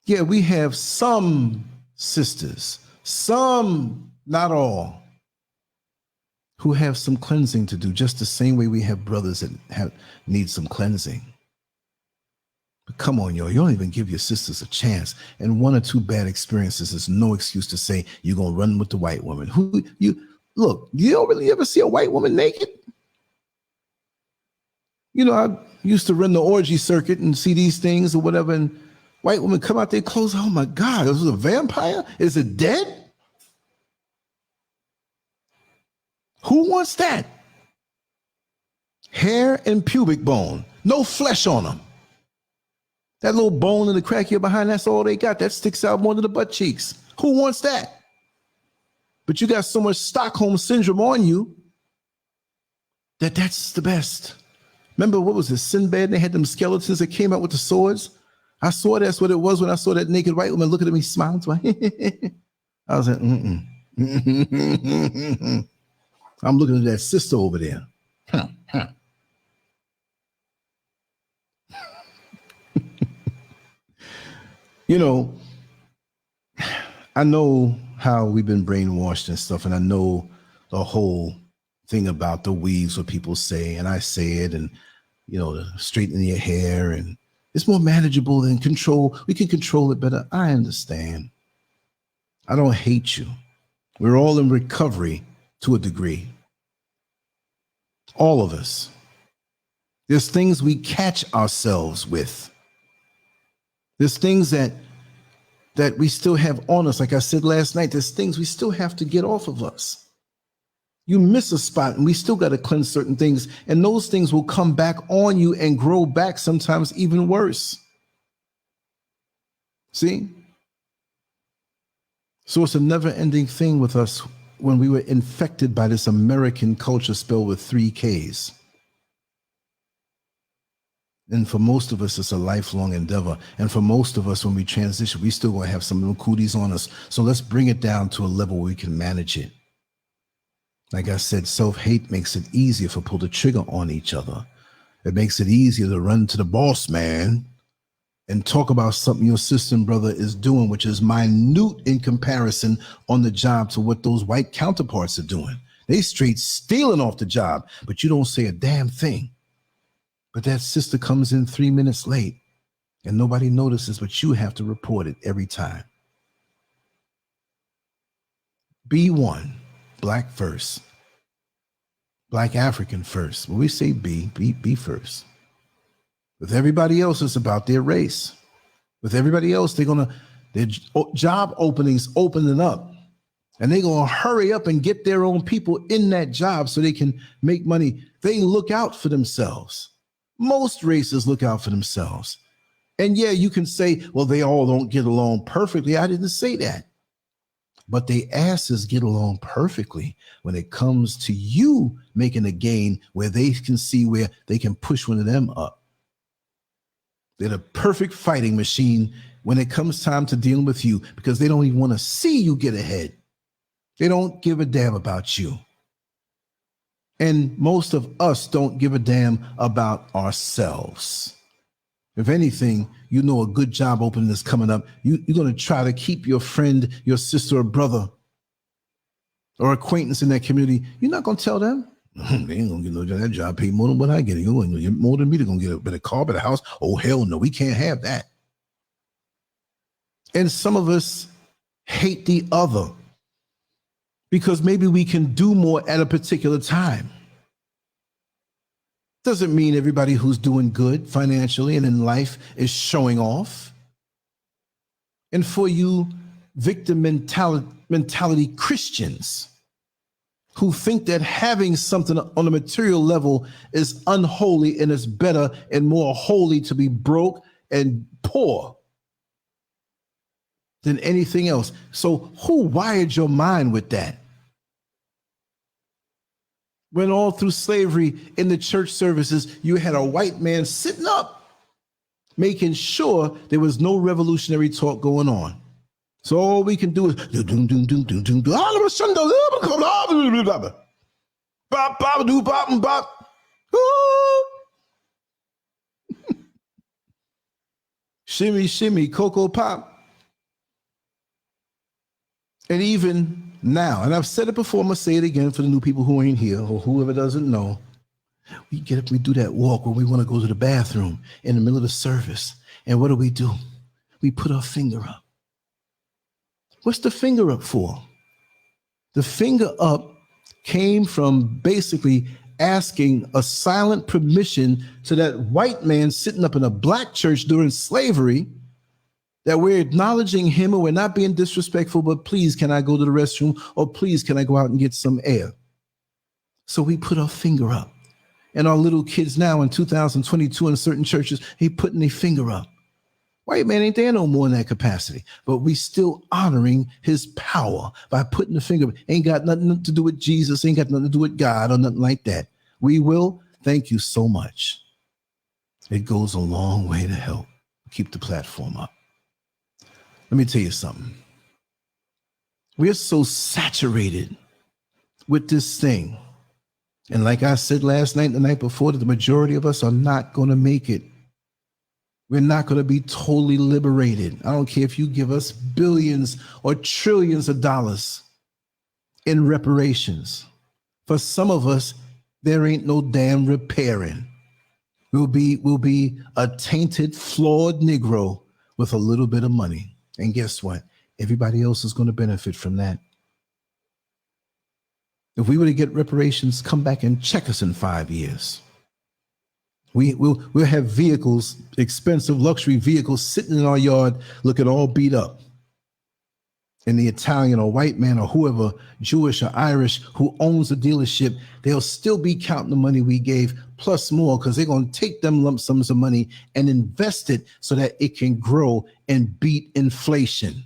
Speaker 1: Yeah, we have some sisters, some, not all, who have some cleansing to do, just the same way we have brothers that need some cleansing. But come on, yo, you don't even give your sisters a chance. And 1 or 2 bad experiences is no excuse to say you're going to run with the white woman. Look, you don't really ever see a white woman naked? You know, I used to run the orgy circuit and see these things or whatever, and white women come out their clothes. Oh my God, this is a vampire? Is it dead? Who wants that? Hair and pubic bone, no flesh on them. That little bone in the crack here behind, that's all they got. That sticks out more than the butt cheeks. Who wants that? But you got so much Stockholm syndrome on you that's the best. Remember, what was it, Sinbad? They had them skeletons that came out with the swords. I saw that's what it was when I saw that naked white woman looking at me smiling. I was like, I'm looking at that sister over there. You know, I know how we've been brainwashed and stuff, and I know the whole thing about the weaves, what people say, and I say it, and, you know, straightening your hair, and it's more manageable than control. We can control it better. I understand. I don't hate you. We're all in recovery to a degree. All of us. There's things we catch ourselves with. There's things that we still have on us. Like I said last night, there's things we still have to get off of us. You miss a spot and we still got to cleanse certain things, and those things will come back on you and grow back, sometimes even worse. See? So it's a never-ending thing with us when we were infected by this American culture spelled with 3 Ks. And for most of us, it's a lifelong endeavor. And for most of us, when we transition, we still going to have some little cooties on us. So let's bring it down to a level where we can manage it. Like I said, self-hate makes it easier for pull the trigger on each other. It makes it easier to run to the boss man and talk about something your sister and brother is doing, which is minute in comparison on the job to what those white counterparts are doing. They straight stealing off the job, but you don't say a damn thing. But that sister comes in 3 minutes late and nobody notices, but you have to report it every time. Be one, black first, black African first. When we say be first. With everybody else, it's about their race. With everybody else, their job openings opening up, and they're going to hurry up and get their own people in that job so they can make money. They look out for themselves. Most races look out for themselves. And yeah, you can say, well, they all don't get along perfectly. I didn't say that. But they asses get along perfectly when it comes to you making a gain where they can see where they can push one of them up. They're the perfect fighting machine when it comes time to dealing with you, because they don't even want to see you get ahead. They don't give a damn about you. And most of us don't give a damn about ourselves. If anything, you know a good job opening is coming up. You're going to try to keep your friend, your sister or brother or acquaintance in that community. You're not going to tell them. They ain't going to get no job. That job paid more than what I get. You're going to get more than me. They're going to get a better car, better house. Oh, hell no, we can't have that. And some of us hate the other because maybe we can do more at a particular time. Doesn't mean everybody who's doing good financially and in life is showing off. And for you victim mentality Christians who think that having something on a material level is unholy and it's better and more holy to be broke and poor, than anything else. So who wired your mind with that? When all through slavery in the church services, you had a white man sitting up, making sure there was no revolutionary talk going on. So all we can do is shimmy, shimmy, cocoa pop. And even now, and I've said it before, I'm going to say it again for the new people who ain't here or whoever doesn't know. We get up, we do that walk when we want to go to the bathroom in the middle of the service. And what do? We put our finger up. What's the finger up for? The finger up came from basically asking a silent permission to that white man sitting up in a black church during slavery, that we're acknowledging him and we're not being disrespectful, but please, can I go to the restroom? Or please, can I go out and get some air? So we put our finger up. And our little kids now in 2022 in certain churches, he putting their finger up. White man ain't there no more in that capacity, but we still honoring his power by putting the finger. Ain't got nothing to do with Jesus, ain't got nothing to do with God or nothing like that. We will. Thank you so much. It goes a long way to help keep the platform up. Let me tell you something. We're so saturated with this thing. And like I said last night, the night before, that the majority of us are not going to make it. We're not going to be totally liberated. I don't care if you give us billions or trillions of dollars in reparations. For some of us, there ain't no damn repairing. We'll be a tainted, flawed Negro with a little bit of money. And guess what? Everybody else is going to benefit from that. If we were to get reparations, come back and check us in 5 years. We'll have vehicles, expensive luxury vehicles sitting in our yard looking all beat up. And the Italian or white man or whoever, Jewish or Irish, who owns the dealership, they'll still be counting the money we gave plus more, because they're going to take them lump sums of money and invest it so that it can grow and beat inflation.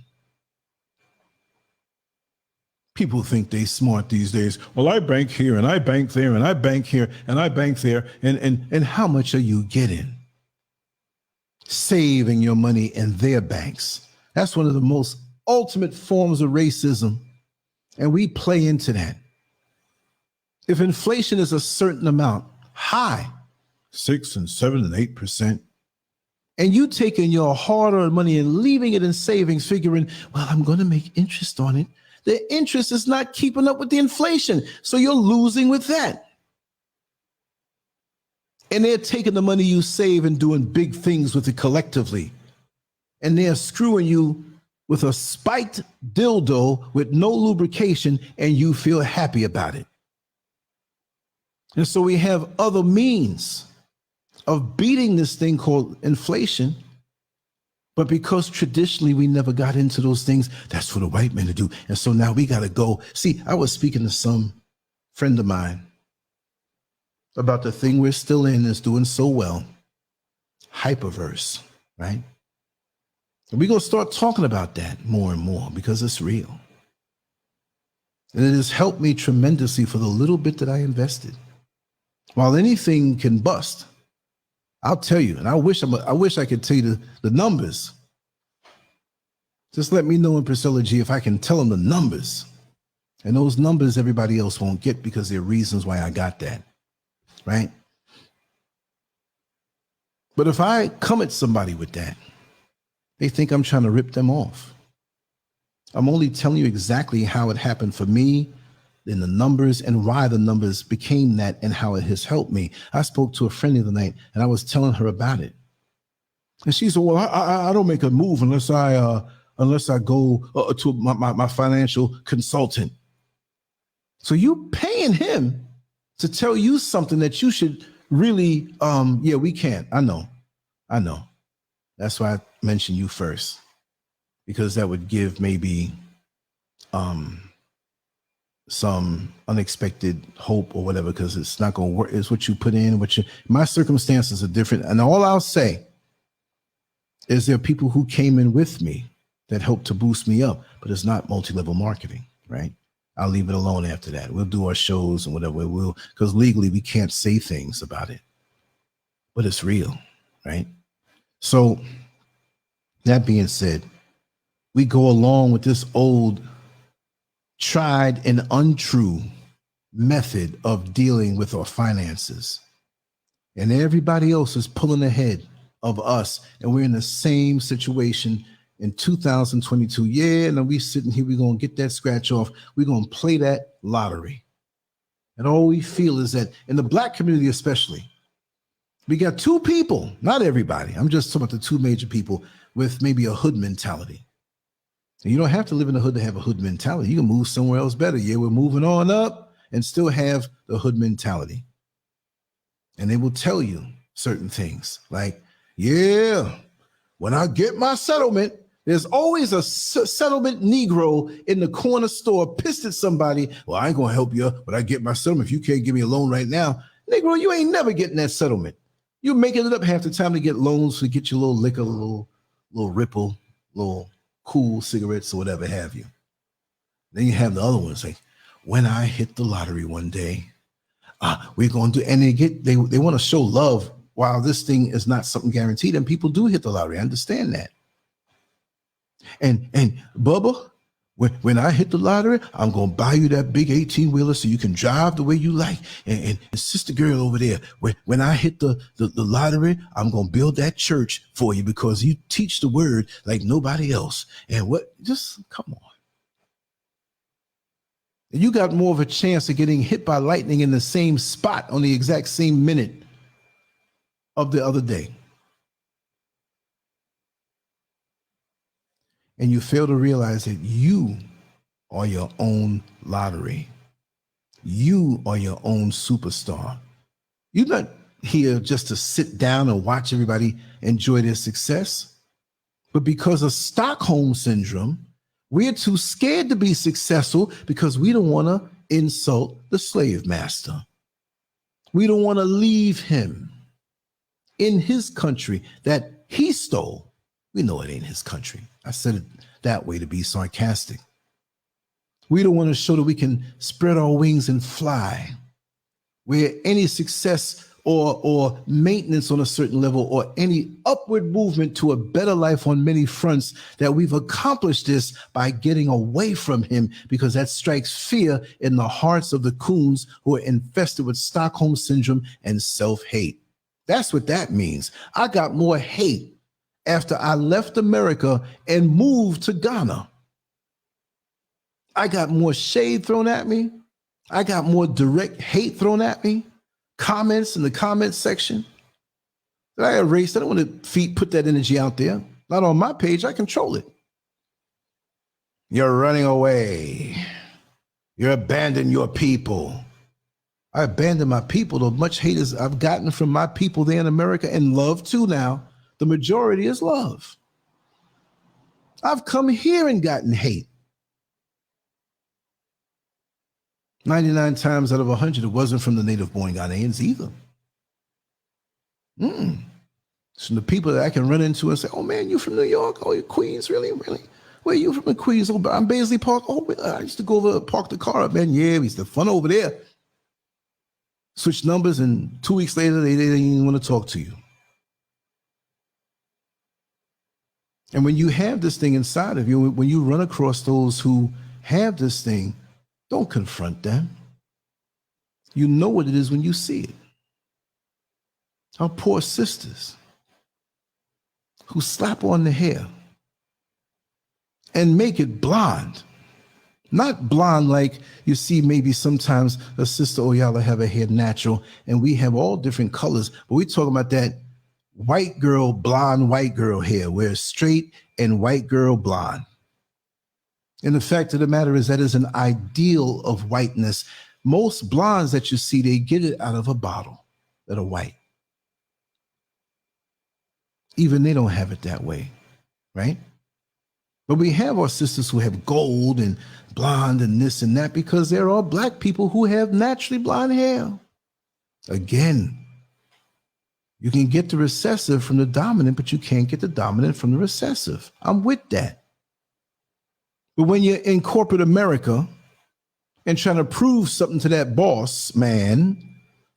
Speaker 1: People think they smart these days. Well, I bank here and I bank there and I bank here and I bank there. And how much are you getting? Saving your money in their banks. That's one of the most ultimate forms of racism. And we play into that. If inflation is a certain amount, high, 6 and 7 and 8%, and you taking your hard-earned money and leaving it in savings, figuring, well, I'm going to make interest on it. The interest is not keeping up with the inflation. So you're losing with that. And they're taking the money you save and doing big things with it collectively. And they're screwing you with a spiked dildo with no lubrication, and you feel happy about it. And so we have other means of beating this thing called inflation. But because traditionally we never got into those things, that's for the white men to do. And so now we got to go. See, I was speaking to some friend of mine about the thing we're still in that's doing so well, hyperverse, right? And we're going to start talking about that more and more because it's real. And it has helped me tremendously for the little bit that I invested. While anything can bust, I'll tell you, and I wish I could tell you the numbers. Just let me know in Priscilla G if I can tell them the numbers. And those numbers everybody else won't get because there are reasons why I got that, right? But if I come at somebody with that, they think I'm trying to rip them off. I'm only telling you exactly how it happened for me, in the numbers, and why the numbers became that and how it has helped me. I spoke to a friend the other night and I was telling her about it. And she said, well, I don't make a move unless I go to my financial consultant. So you paying him to tell you something that you should really, yeah, we can't. I know. That's why I mentioned you first, because that would give maybe, some unexpected hope or whatever, because it's not going to work. It's what you put in, my circumstances are different. And all I'll say is there are people who came in with me that help to boost me up, but it's not multi-level marketing, right? I'll leave it alone after that. We'll do our shows and whatever we will, because legally we can't say things about it, but it's real, right? So that being said, we go along with this old tried and untrue method of dealing with our finances. And everybody else is pulling ahead of us. And we're in the same situation in 2022. Yeah, and we sitting here, we're going to get that scratch off. We're going to play that lottery. And all we feel is that in the Black community, especially, we got two people, not everybody. I'm just talking about the two major people with maybe a hood mentality. And you don't have to live in the hood to have a hood mentality. You can move somewhere else better. Yeah, we're moving on up and still have the hood mentality. And they will tell you certain things like, yeah, when I get my settlement, there's always a settlement Negro in the corner store pissed at somebody. Well, I ain't going to help you when I get my settlement. If you can't give me a loan right now, Negro, you ain't never getting that settlement. You're making it up half the time to get loans to get your little liquor, little Ripple, little cool cigarettes or whatever have you. Then you have the other ones like, when I hit the lottery one day, we're going to, and they want to show love while this thing is not something guaranteed. And people do hit the lottery. I understand that. And Bubba, when I hit the lottery, I'm going to buy you that big 18-wheeler so you can drive the way you like. And sister girl over there, when I hit the lottery, I'm going to build that church for you because you teach the word like nobody else. And what, just come on. And you got more of a chance of getting hit by lightning in the same spot on the exact same minute of the other day. And you fail to realize that you are your own lottery. You are your own superstar. You're not here just to sit down and watch everybody enjoy their success. But because of Stockholm syndrome, we're too scared to be successful because we don't want to insult the slave master. We don't want to leave him in his country that he stole. We know it ain't his country. I said it that way to be sarcastic. We don't want to show that we can spread our wings and fly, where any success or maintenance on a certain level or any upward movement to a better life on many fronts, that we've accomplished this by getting away from him, because that strikes fear in the hearts of the coons who are infested with Stockholm syndrome and self-hate. That's what that means. I got more hate after I left America and moved to Ghana. I got more shade thrown at me. I got more direct hate thrown at me. Comments in the comment section that I erased. I don't want to put that energy out there. Not on my page. I control it. You're running away. You abandon your people. I abandoned my people, though much hate as I've gotten from my people there in America, and love too now. The majority is love. I've come here and gotten hate. 99 times out of 100, it wasn't from the native-born Ghanaians either. It's from the people that I can run into and say, oh, man, you from New York? Oh, you're Queens? Really? Where are you from in Queens? Oh, I'm Baisley Park. Oh, I used to go over, park the car up, man. Yeah, we used to have fun over there. Switch numbers, and 2 weeks later, they didn't even want to talk to you. And when you have this thing inside of you, when you run across those who have this thing, don't confront them. You know what it is when you see it. Our poor sisters who slap on the hair and make it blonde. Not blonde like you see maybe sometimes a sister Oyala have her hair natural, and we have all different colors, but we talking about that white girl, blonde white girl hair, where it's straight and white girl blonde. And the fact of the matter is that is an ideal of whiteness. Most blondes that you see, they get it out of a bottle that are white. Even they don't have it that way, right? But we have our sisters who have gold and blonde and this and that because there are Black people who have naturally blonde hair. Again, you can get the recessive from the dominant, but you can't get the dominant from the recessive. I'm with that. But when you're in corporate America and trying to prove something to that boss man,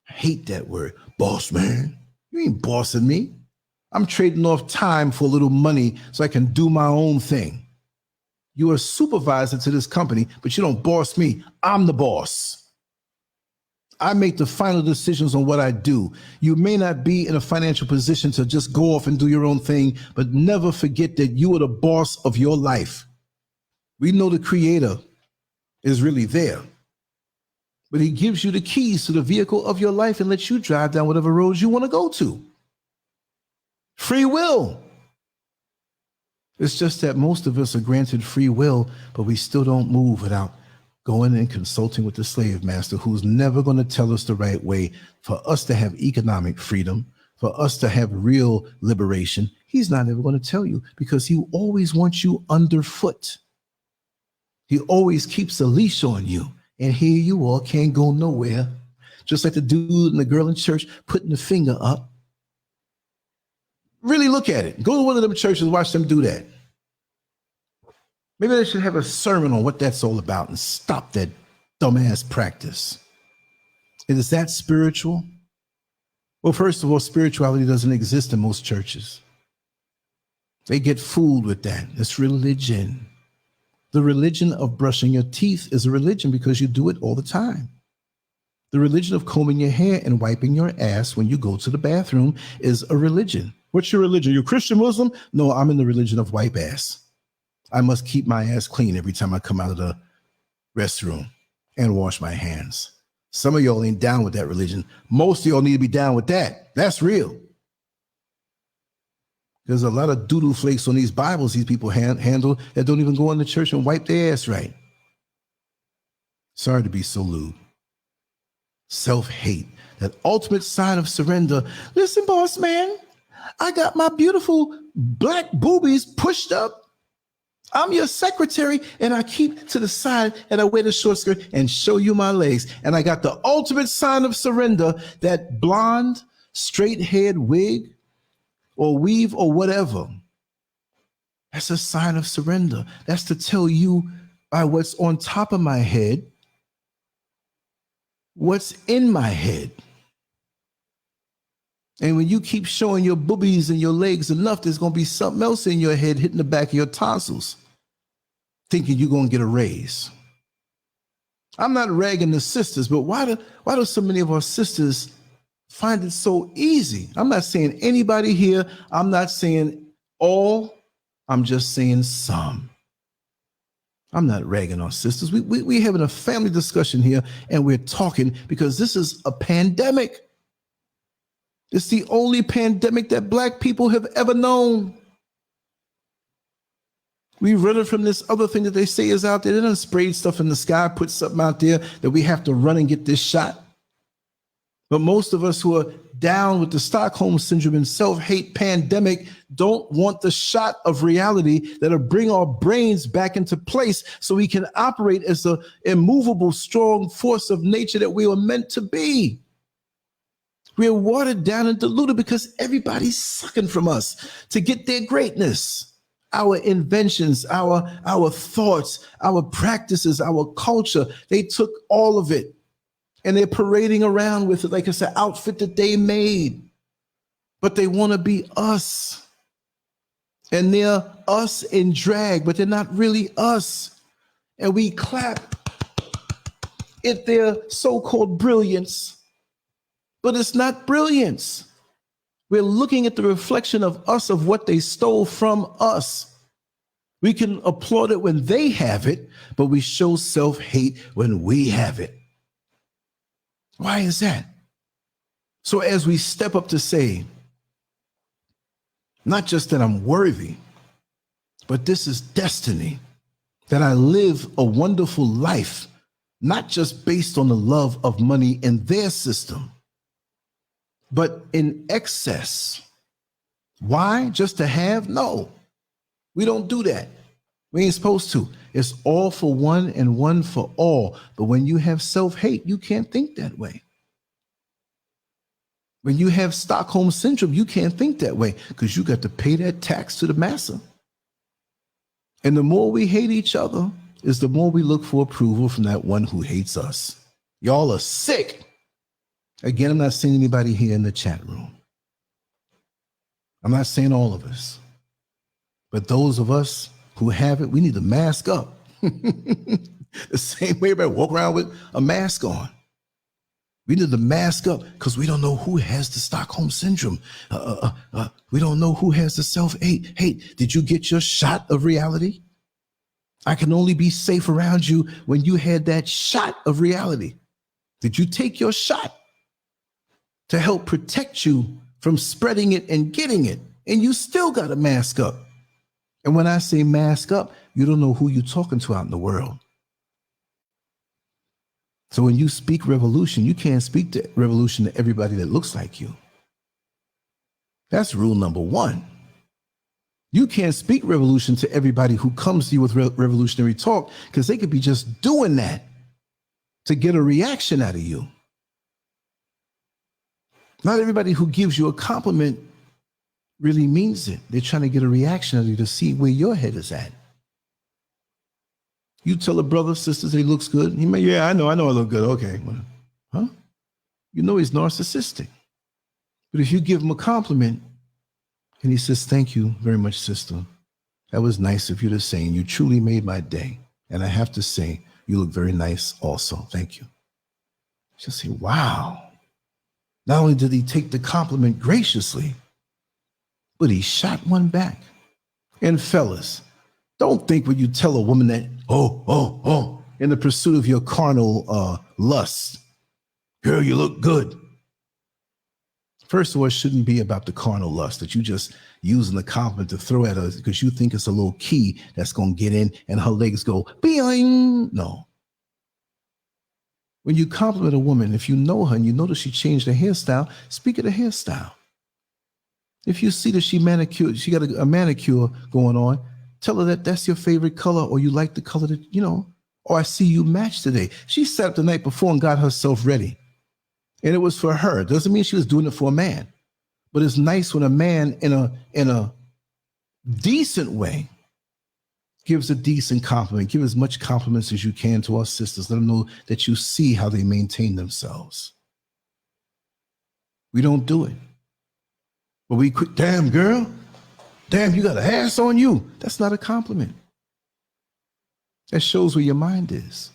Speaker 1: I hate that word, boss man. You ain't bossing me. I'm trading off time for a little money so I can do my own thing. You're a supervisor to this company, but you don't boss me. I'm the boss. I make the final decisions on what I do. You may not be in a financial position to just go off and do your own thing, but never forget that you are the boss of your life. We know the creator is really there, but he gives you the keys to the vehicle of your life and lets you drive down whatever roads you want to go to. Free will. It's just that most of us are granted free will, but we still don't move without going and consulting with the slave master, who's never going to tell us the right way for us to have economic freedom, for us to have real liberation. He's not ever going to tell you because he always wants you underfoot. He always keeps a leash on you. And here you all can't go nowhere. Just like the dude and the girl in church putting the finger up. Really look at it. Go to one of them churches and watch them do that. Maybe they should have a sermon on what that's all about and stop that dumbass practice. Is that spiritual? Well, first of all, spirituality doesn't exist in most churches. They get fooled with that. It's religion. The religion of brushing your teeth is a religion because you do it all the time. The religion of combing your hair and wiping your ass when you go to the bathroom is a religion. What's your religion? You Christian, Muslim? No, I'm in the religion of wipe ass. I must keep my ass clean every time I come out of the restroom and wash my hands. Some of y'all ain't down with that religion. Most of y'all need to be down with that. That's real. There's a lot of doodle flakes on these Bibles these people handle that don't even go in the church and wipe their ass right. Sorry to be so lewd. Self-hate, that ultimate sign of surrender. Listen, boss man, I got my beautiful black boobies pushed up. I'm your secretary, and I keep to the side, and I wear the short skirt and show you my legs. And I got the ultimate sign of surrender, that blonde, straight-haired wig or weave or whatever. That's a sign of surrender. That's to tell you by what's on top of my head, what's in my head. And when you keep showing your boobies and your legs enough, there's going to be something else in your head hitting the back of your tonsils, thinking you're going to get a raise. I'm not ragging the sisters, but why do so many of our sisters find it so easy? I'm not saying anybody here. I'm not saying all. I'm just saying some. I'm not ragging our sisters. We're having a family discussion here, and we're talking because this is a pandemic. It's the only pandemic that Black people have ever known. We run it from this other thing that they say is out there. They done sprayed stuff in the sky, put something out there that we have to run and get this shot. But most of us who are down with the Stockholm syndrome and self-hate pandemic don't want the shot of reality that'll bring our brains back into place so we can operate as the immovable, strong force of nature that we were meant to be. We're watered down and diluted because everybody's sucking from us to get their greatness. Our inventions, our thoughts, our practices, our culture, they took all of it and they're parading around with it like it's an outfit that they made. But they want to be us. And they're us in drag, but they're not really us. And we clap at their so-called brilliance. But it's not brilliance. We're looking at the reflection of us, of what they stole from us. We can applaud it when they have it, but we show self-hate when we have it. Why is that? So as we step up to say, not just that I'm worthy, but this is destiny, that I live a wonderful life, not just based on the love of money in their system, but in excess. Why? Just to have? No, we don't do that. We ain't supposed to. It's all for one and one for all. But when you have self-hate, you can't think that way. When you have Stockholm syndrome, you can't think that way because you got to pay that tax to the massa. And the more we hate each other is the more we look for approval from that one who hates us. Y'all are sick. Again, I'm not saying anybody here in the chat room. I'm not saying all of us. But those of us who have it, we need to mask up. The same way everybody walk around with a mask on. We need to mask up because we don't know who has the Stockholm syndrome. We don't know who has the self-hate. Hey, did you get your shot of reality? I can only be safe around you when you had that shot of reality. Did you take your shot to help protect you from spreading it and getting it? And you still got to mask up. And when I say mask up, you don't know who you're talking to out in the world. So when you speak revolution, you can't speak to revolution to everybody that looks like you. That's rule number one. You can't speak revolution to everybody who comes to you with revolutionary talk because they could be just doing that to get a reaction out of you. Not everybody who gives you a compliment really means it. They're trying to get a reaction out of you to see where your head is at. You tell a brother, sister, he looks good. He may, yeah, I know I look good. Okay. Huh? You know he's narcissistic. But if you give him a compliment and he says, thank you very much, sister. That was nice of you to say, and you truly made my day. And I have to say, you look very nice also. Thank you. She'll say, wow. Not only did he take the compliment graciously, but he shot one back. And fellas, don't think when you tell a woman that, in the pursuit of your carnal lust, girl, you look good. First of all, it shouldn't be about the carnal lust that you just using the compliment to throw at her because you think it's a little key that's going to get in and her legs go, boing. No. When you compliment a woman, if you know her and you notice she changed her hairstyle, speak of the hairstyle. If you see that she got a manicure going on, tell her that that's your favorite color or you like the color that, or I see you match today. She sat up the night before and got herself ready. And it was for her. It doesn't mean she was doing it for a man. But it's nice when a man in a decent way gives a decent compliment. Give as much compliments as you can to our sisters. Let them know that you see how they maintain themselves. We don't do it. But we quit, damn girl, damn, you got an ass on you. That's not a compliment. That shows where your mind is.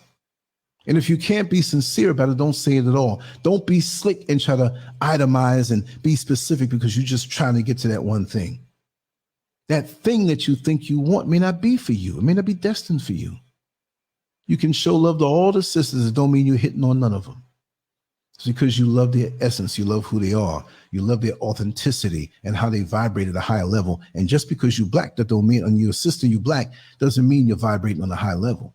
Speaker 1: And if you can't be sincere about it, don't say it at all. Don't be slick and try to itemize and be specific because you're just trying to get to that one thing. That thing that you think you want may not be for you. It may not be destined for you. You can show love to all the sisters. It don't mean you're hitting on none of them. It's because you love their essence. You love who they are. You love their authenticity and how they vibrate at a higher level. And just because you black, that don't mean, and your sister you black, doesn't mean you're vibrating on a high level.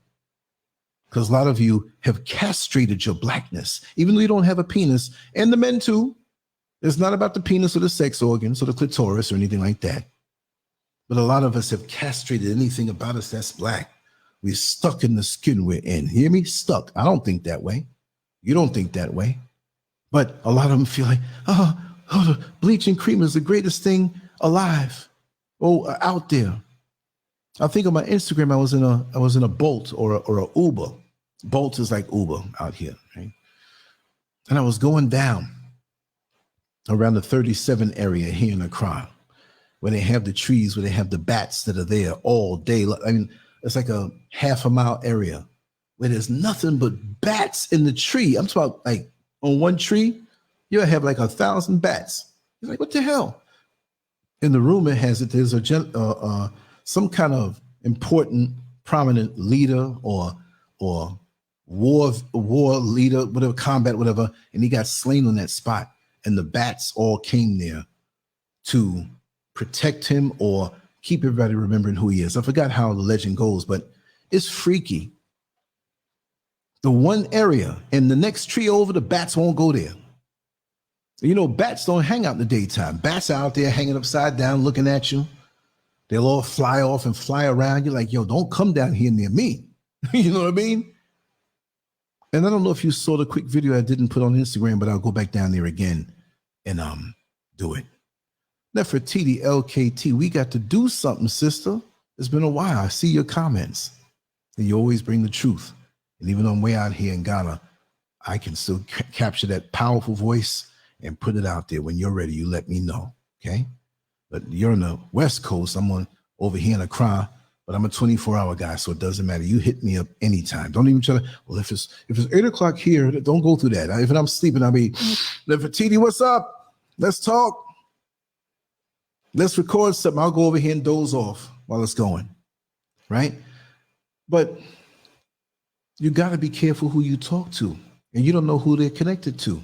Speaker 1: Because a lot of you have castrated your blackness, even though you don't have a penis, and the men too. It's not about the penis or the sex organs or the clitoris or anything like that. But a lot of us have castrated anything about us that's black. We're stuck in the skin we're in. Hear me? Stuck. I don't think that way. You don't think that way. But a lot of them feel like, the bleaching cream is the greatest thing alive. Out there. I think on my Instagram, I was in a Bolt or a Uber. Bolt is like Uber out here, right? And I was going down around the 37 area here in Accra, where they have the trees, where they have the bats that are there all day. I mean, it's like a half a mile area where there's nothing but bats in the tree. I'm talking about like on one tree, you'll have like 1,000 bats. You're like, what the hell? And the rumor has it there's some kind of important, prominent leader or war leader, whatever, combat, whatever, and he got slain on that spot. And the bats all came there to protect him or keep everybody remembering who he is. I forgot how the legend goes, but it's freaky. The one area and the next tree over, the bats won't go there. You know, bats don't hang out in the daytime. Bats are out there hanging upside down, looking at you. They'll all fly off and fly around. You're like, yo, don't come down here near me. You know what I mean? And I don't know if you saw the quick video I didn't put on Instagram, but I'll go back down there again and do it. Nefertiti LKT, we got to do something, sister. It's been a while. I see your comments, and you always bring the truth. And even on way out here in Ghana, I can still capture that powerful voice and put it out there. When you're ready, you let me know, okay? But you're on the West Coast. I'm over here in Accra, but I'm a 24-hour guy, so it doesn't matter. You hit me up anytime. Don't even try to, well, if it's 8 o'clock here, don't go through that. If I'm sleeping, I'll be, Nefertiti, what's up? Let's talk. Let's record something. I'll go over here and doze off while it's going, right? But you got to be careful who you talk to, and you don't know who they're connected to.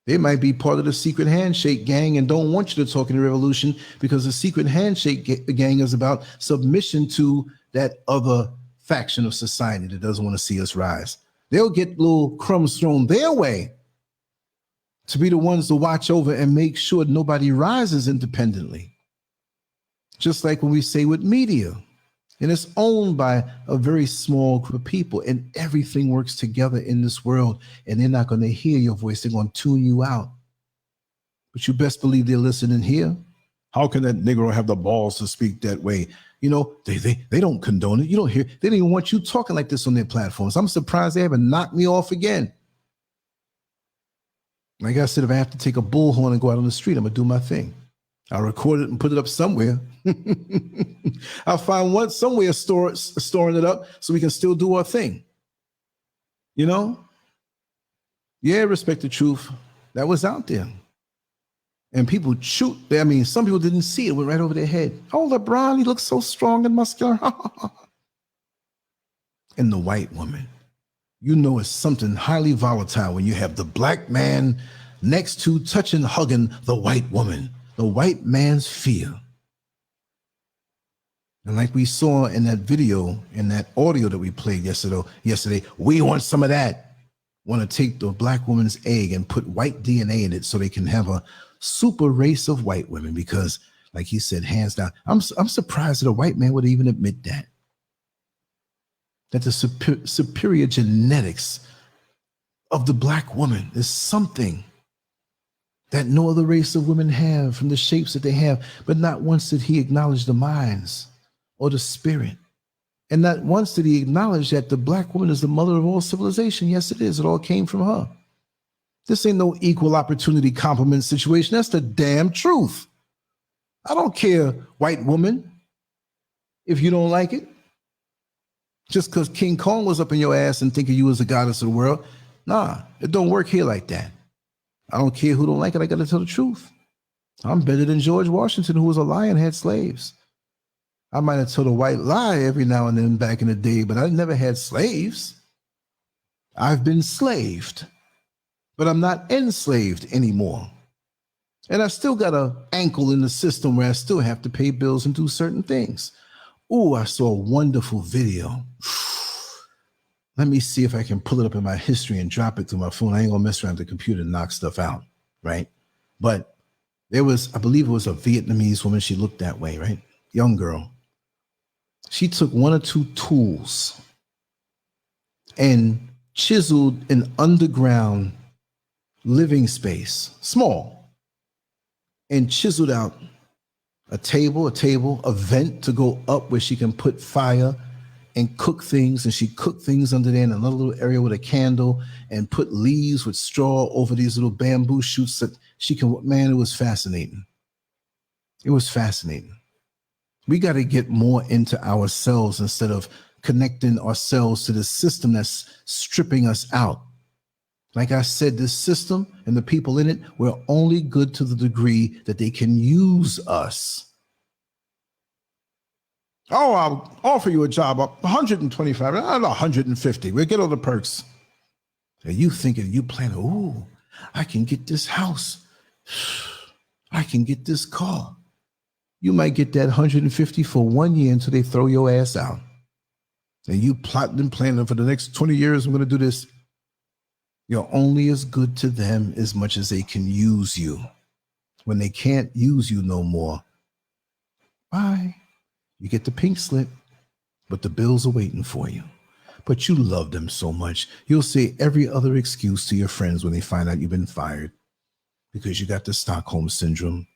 Speaker 1: They might be part of the secret handshake gang and don't want you to talk in the revolution, because the secret handshake gang is about submission to that other faction of society that doesn't want to see us rise. They'll get little crumbs thrown their way to be the ones to watch over and make sure nobody rises independently. Just like when we say with media, and it's owned by a very small group of people, and everything works together in this world, and they're not going to hear your voice. They're going to tune you out. But you best believe they're listening here. How can that Negro have the balls to speak that way? You know, they don't condone it. You don't hear. They don't even want you talking like this on their platforms. I'm surprised they haven't knocked me off again. Like I said, if I have to take a bullhorn and go out on the street, I'm going to do my thing. I'll record it and put it up somewhere. I'll find one somewhere storing it up so we can still do our thing. You know? Yeah, respect the truth. That was out there. And people shoot. I mean, some people didn't see it. It went right over their head. Oh, LeBron, he looks so strong and muscular. And the white woman. You know it's something highly volatile when you have the black man next to touching, hugging the white woman. The white man's fear. And like we saw in that video, in that audio that we played yesterday, we want some of that. Want to take the black woman's egg and put white DNA in it so they can have a super race of white women, because like he said, hands down, I'm surprised that a white man would even admit that. That the superior genetics of the black woman is something that no other race of women have, from the shapes that they have. But not once did he acknowledge the minds or the spirit. And not once did he acknowledge that the black woman is the mother of all civilization. Yes, it is. It all came from her. This ain't no equal opportunity compliment situation. That's the damn truth. I don't care, white woman, if you don't like it. Just because King Kong was up in your ass and thinking you was the goddess of the world. Nah, it don't work here like that. I don't care who don't like it. I got to tell the truth. I'm better than George Washington, who was a lion, had slaves. I might have told a white lie every now and then back in the day, but I never had slaves. I've been slaved, but I'm not enslaved anymore. And I still got an ankle in the system where I still have to pay bills and do certain things. Ooh, I saw a wonderful video. Let me see if I can pull it up in my history and drop it through my phone. I ain't gonna mess around with the computer and knock stuff out, right? But there was, I believe it was a Vietnamese woman. She looked that way, right? Young girl. She took one or two tools and chiseled an underground living space, small, and chiseled out a table, a vent to go up where she can put fire and cook things. And she cooked things under there in another little area with a candle, and put leaves with straw over these little bamboo shoots that she can, man, it was fascinating. It was fascinating. We got to get more into ourselves instead of connecting ourselves to the system that's stripping us out. Like I said, this system and the people in it, we're only good to the degree that they can use us. Oh, I'll offer you a job, $125, not $150. We'll get all the perks. And you thinking, you plan, ooh, I can get this house. I can get this car. You might get that $150 for 1 year until they throw your ass out. And you plotting and planning for the next 20 years, I'm going to do this. You're only as good to them as much as they can use you. When they can't use you no more, bye. You get the pink slip, but the bills are waiting for you. But you love them so much, you'll say every other excuse to your friends when they find out you've been fired, because you got the Stockholm syndrome.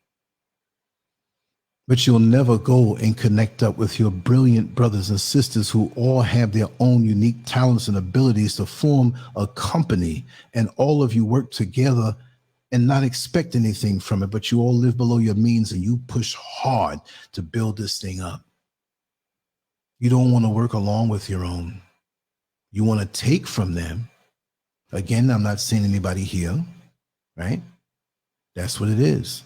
Speaker 1: But you'll never go and connect up with your brilliant brothers and sisters who all have their own unique talents and abilities to form a company, and all of you work together and not expect anything from it, but you all live below your means and you push hard to build this thing up. You don't want to work along with your own. You want to take from them. Again, I'm not saying anybody here, right? That's what it is.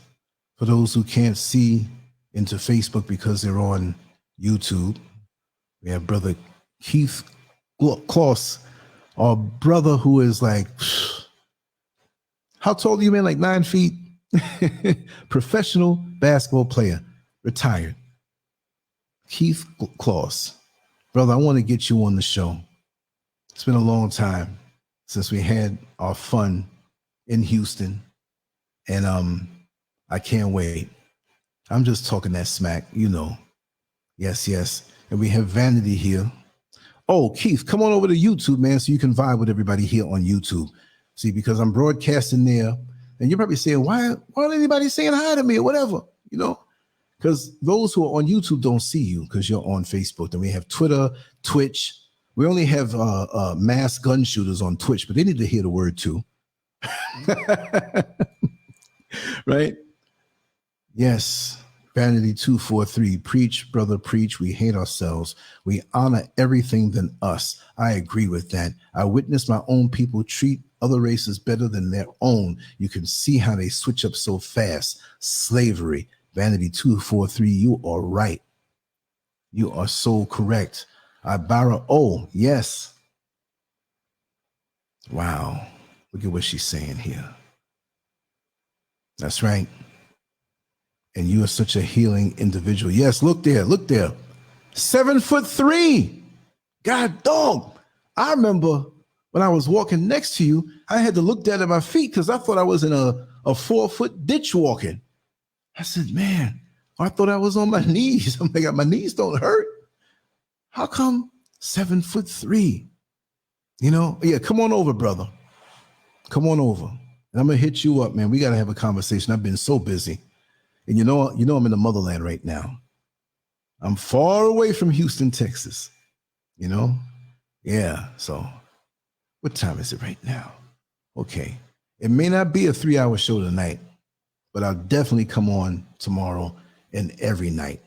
Speaker 1: For those who can't see into Facebook because they're on YouTube, we have Brother Keith Kloss, our brother who is like, how tall are you, man? Like 9 feet? Professional basketball player, retired. Keith Kloss. Brother, I want to get you on the show. It's been a long time since we had our fun in Houston, and I can't wait. I'm just talking that smack, you know. Yes, yes. And we have Vanity here. Oh, Keith, come on over to YouTube, man, so you can vibe with everybody here on YouTube. See, because I'm broadcasting there, and you're probably saying, why aren't anybody saying hi to me or whatever, you know? Because those who are on YouTube don't see you because you're on Facebook. Then we have Twitter, Twitch. We only have mass gun shooters on Twitch, but they need to hear the word too. Right? Yes. Vanity 243. Preach, brother, preach. We hate ourselves. We honor everything than us. I agree with that. I witnessed my own people treat other races better than their own. You can see how they switch up so fast. Slavery. Vanity 243. You are right. You are so correct. Ibarra. Oh, yes. Wow. Look at what she's saying here. That's right. And you are such a healing individual. Yes, look there, look there. 7'3". God dog. I remember when I was walking next to you, I had to look down at my feet because I thought I was in a 4-foot ditch walking. I said, man, I thought I was on my knees. I'm like, my knees don't hurt. How come 7'3"? You know, yeah, come on over, brother. Come on over. And I'm going to hit you up, man. We got to have a conversation. I've been so busy. And you know, I'm in the motherland right now. I'm far away from Houston, Texas. You know? Yeah. So what time is it right now? Okay. It may not be a 3-hour show tonight, but I'll definitely come on tomorrow and every night.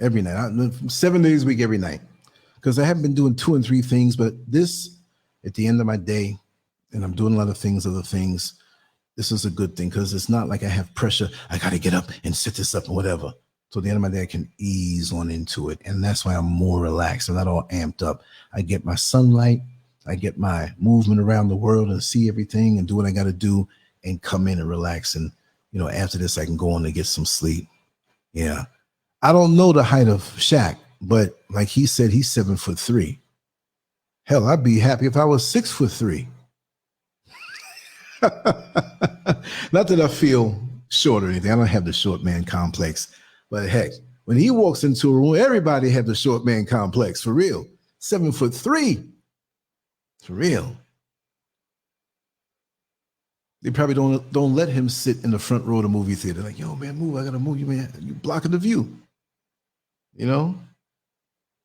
Speaker 1: Every night. 7 days a week, every night. Because I haven't been doing 2 and 3 things, but this, at the end of my day, and I'm doing a lot of things, other things, this is a good thing because it's not like I have pressure. I got to get up and set this up and whatever. So at the end of my day, I can ease on into it. And that's why I'm more relaxed. I'm not all amped up. I get my sunlight. I get my movement around the world and see everything and do what I got to do and come in and relax. And, you know, after this, I can go on and get some sleep. Yeah. I don't know the height of Shaq, but like he said, he's 7'3". Hell, I'd be happy if I was 6'3". Not that I feel short or anything. I don't have the short man complex. But heck, when he walks into a room, everybody have the short man complex, for real. 7'3". For real. They probably don't let him sit in the front row of the movie theater. Like, yo, man, move. I gotta move you, man. You blocking the view. You know?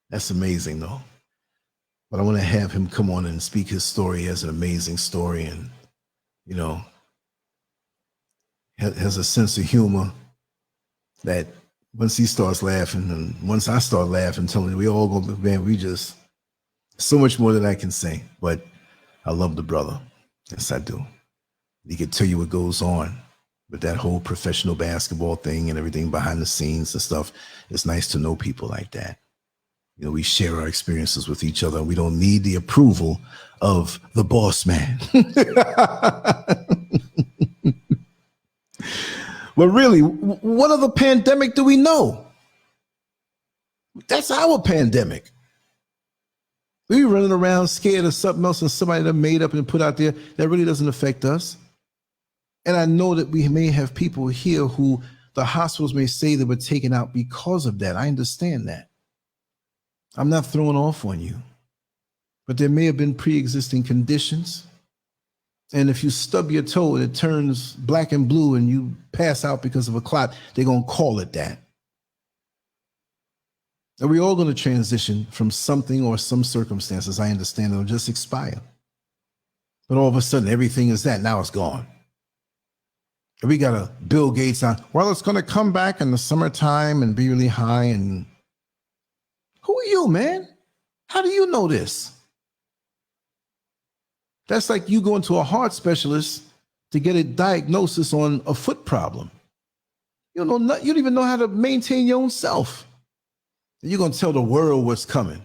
Speaker 1: That's amazing, though. But I want to have him come on and speak his story. He has an amazing story, and you know, has a sense of humor that once he starts laughing and once I start laughing, telling we all go, man, we just, so much more than I can say. But I love the brother. Yes, I do. He can tell you what goes on with that whole professional basketball thing and everything behind the scenes and stuff. It's nice to know people like that. You know, we share our experiences with each other. We don't need the approval of the boss man. But really, what other pandemic do we know? That's our pandemic. We running around scared of something else and somebody that made up and put out there that really doesn't affect us. And I know that we may have people here who the hospitals may say they were taken out because of that. I understand that. I'm not throwing off on you, but there may have been pre-existing conditions. And if you stub your toe and it turns black and blue and you pass out because of a clot, they're going to call it that. And we're all going to transition from something or some circumstances. I understand it'll just expire. But all of a sudden, everything is that. Now it's gone. And we got a Bill Gates on, well, it's going to come back in the summertime and be really high. And who are you, man? How do you know this? That's like you going to a heart specialist to get a diagnosis on a foot problem. You don't even know how to maintain your own self. You're going to tell the world what's coming.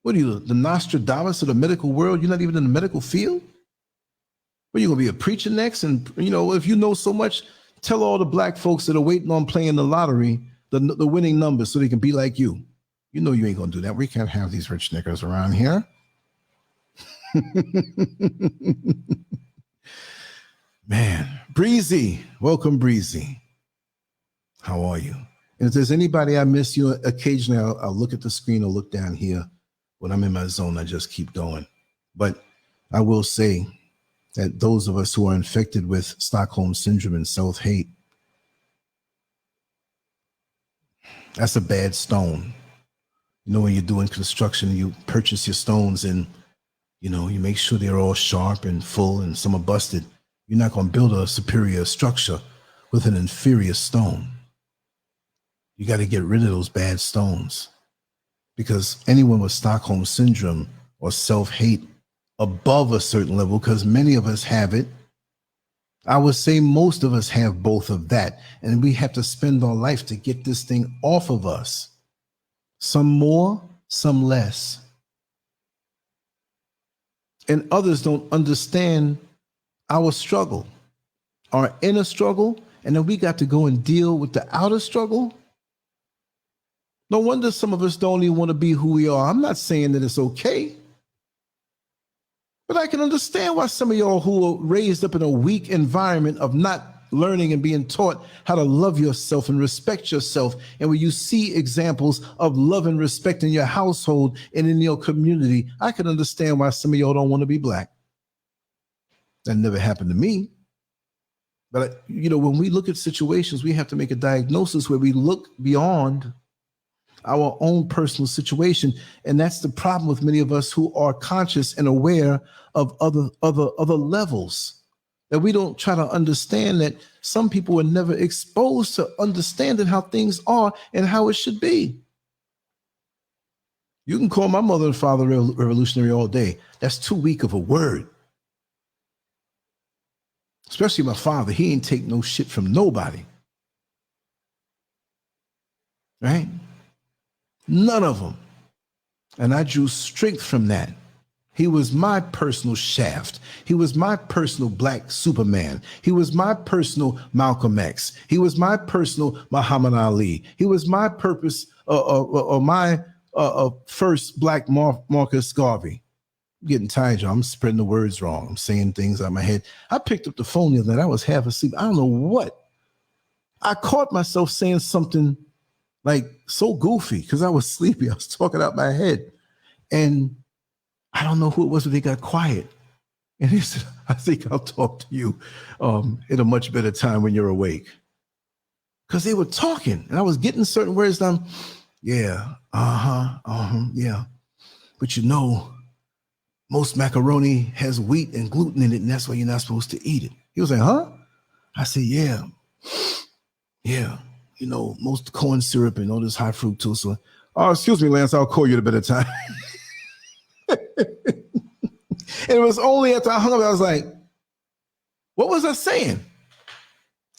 Speaker 1: What are you, the Nostradamus of the medical world? You're not even in the medical field? Well, you're going to be a preacher next? And, if you know so much, tell all the black folks that are waiting on playing the lottery, the winning numbers so they can be like you. You know you ain't going to do that. We can't have these rich niggas around here. Man, Breezy. Welcome, Breezy. How are you? And if there's anybody I miss, you occasionally I'll look at the screen or look down here. When I'm in my zone, I just keep going. But I will say that those of us who are infected with Stockholm syndrome and self-hate, that's a bad stone. When you're doing construction, you purchase your stones and, you make sure they're all sharp and full and some are busted. You're not going to build a superior structure with an inferior stone. You got to get rid of those bad stones, because anyone with Stockholm syndrome or self-hate above a certain level, because many of us have it, I would say most of us have both of that, and we have to spend our life to get this thing off of us. Some more, some less. And others don't understand our struggle, our inner struggle, and then we got to go and deal with the outer struggle. No wonder some of us don't even want to be who we are. I'm not saying that it's okay, but I can understand why some of y'all who are raised up in a weak environment of not learning and being taught how to love yourself and respect yourself, and when you see examples of love and respect in your household and in your community, I can understand why some of y'all don't want to be black. That never happened to me. But, when we look at situations, we have to make a diagnosis where we look beyond our own personal situation. And that's the problem with many of us who are conscious and aware of other levels, that we don't try to understand that some people were never exposed to understanding how things are and how it should be. You can call my mother and father revolutionary all day. That's too weak of a word. Especially my father. He ain't take no shit from nobody. Right? None of them. And I drew strength from that. He was my personal Shaft. He was my personal Black Superman. He was my personal Malcolm X. He was my personal Muhammad Ali. He was my first Black Marcus Garvey. I'm getting tired, y'all. I'm spreading the words wrong. I'm saying things out of my head. I picked up the phone the other night. I was half asleep. I don't know what. I caught myself saying something like so goofy because I was sleepy. I was talking out my head. And I don't know who it was, but they got quiet. And he said, I think I'll talk to you at a much better time when you're awake. Because they were talking and I was getting certain words down. Yeah, yeah. But most macaroni has wheat and gluten in it, and that's why you're not supposed to eat it. He was like, huh? I said, yeah. Most corn syrup and all this high fructose. So, oh, excuse me, Lance, I'll call you at a better time. And it was only after I hung up, I was like, what was I saying?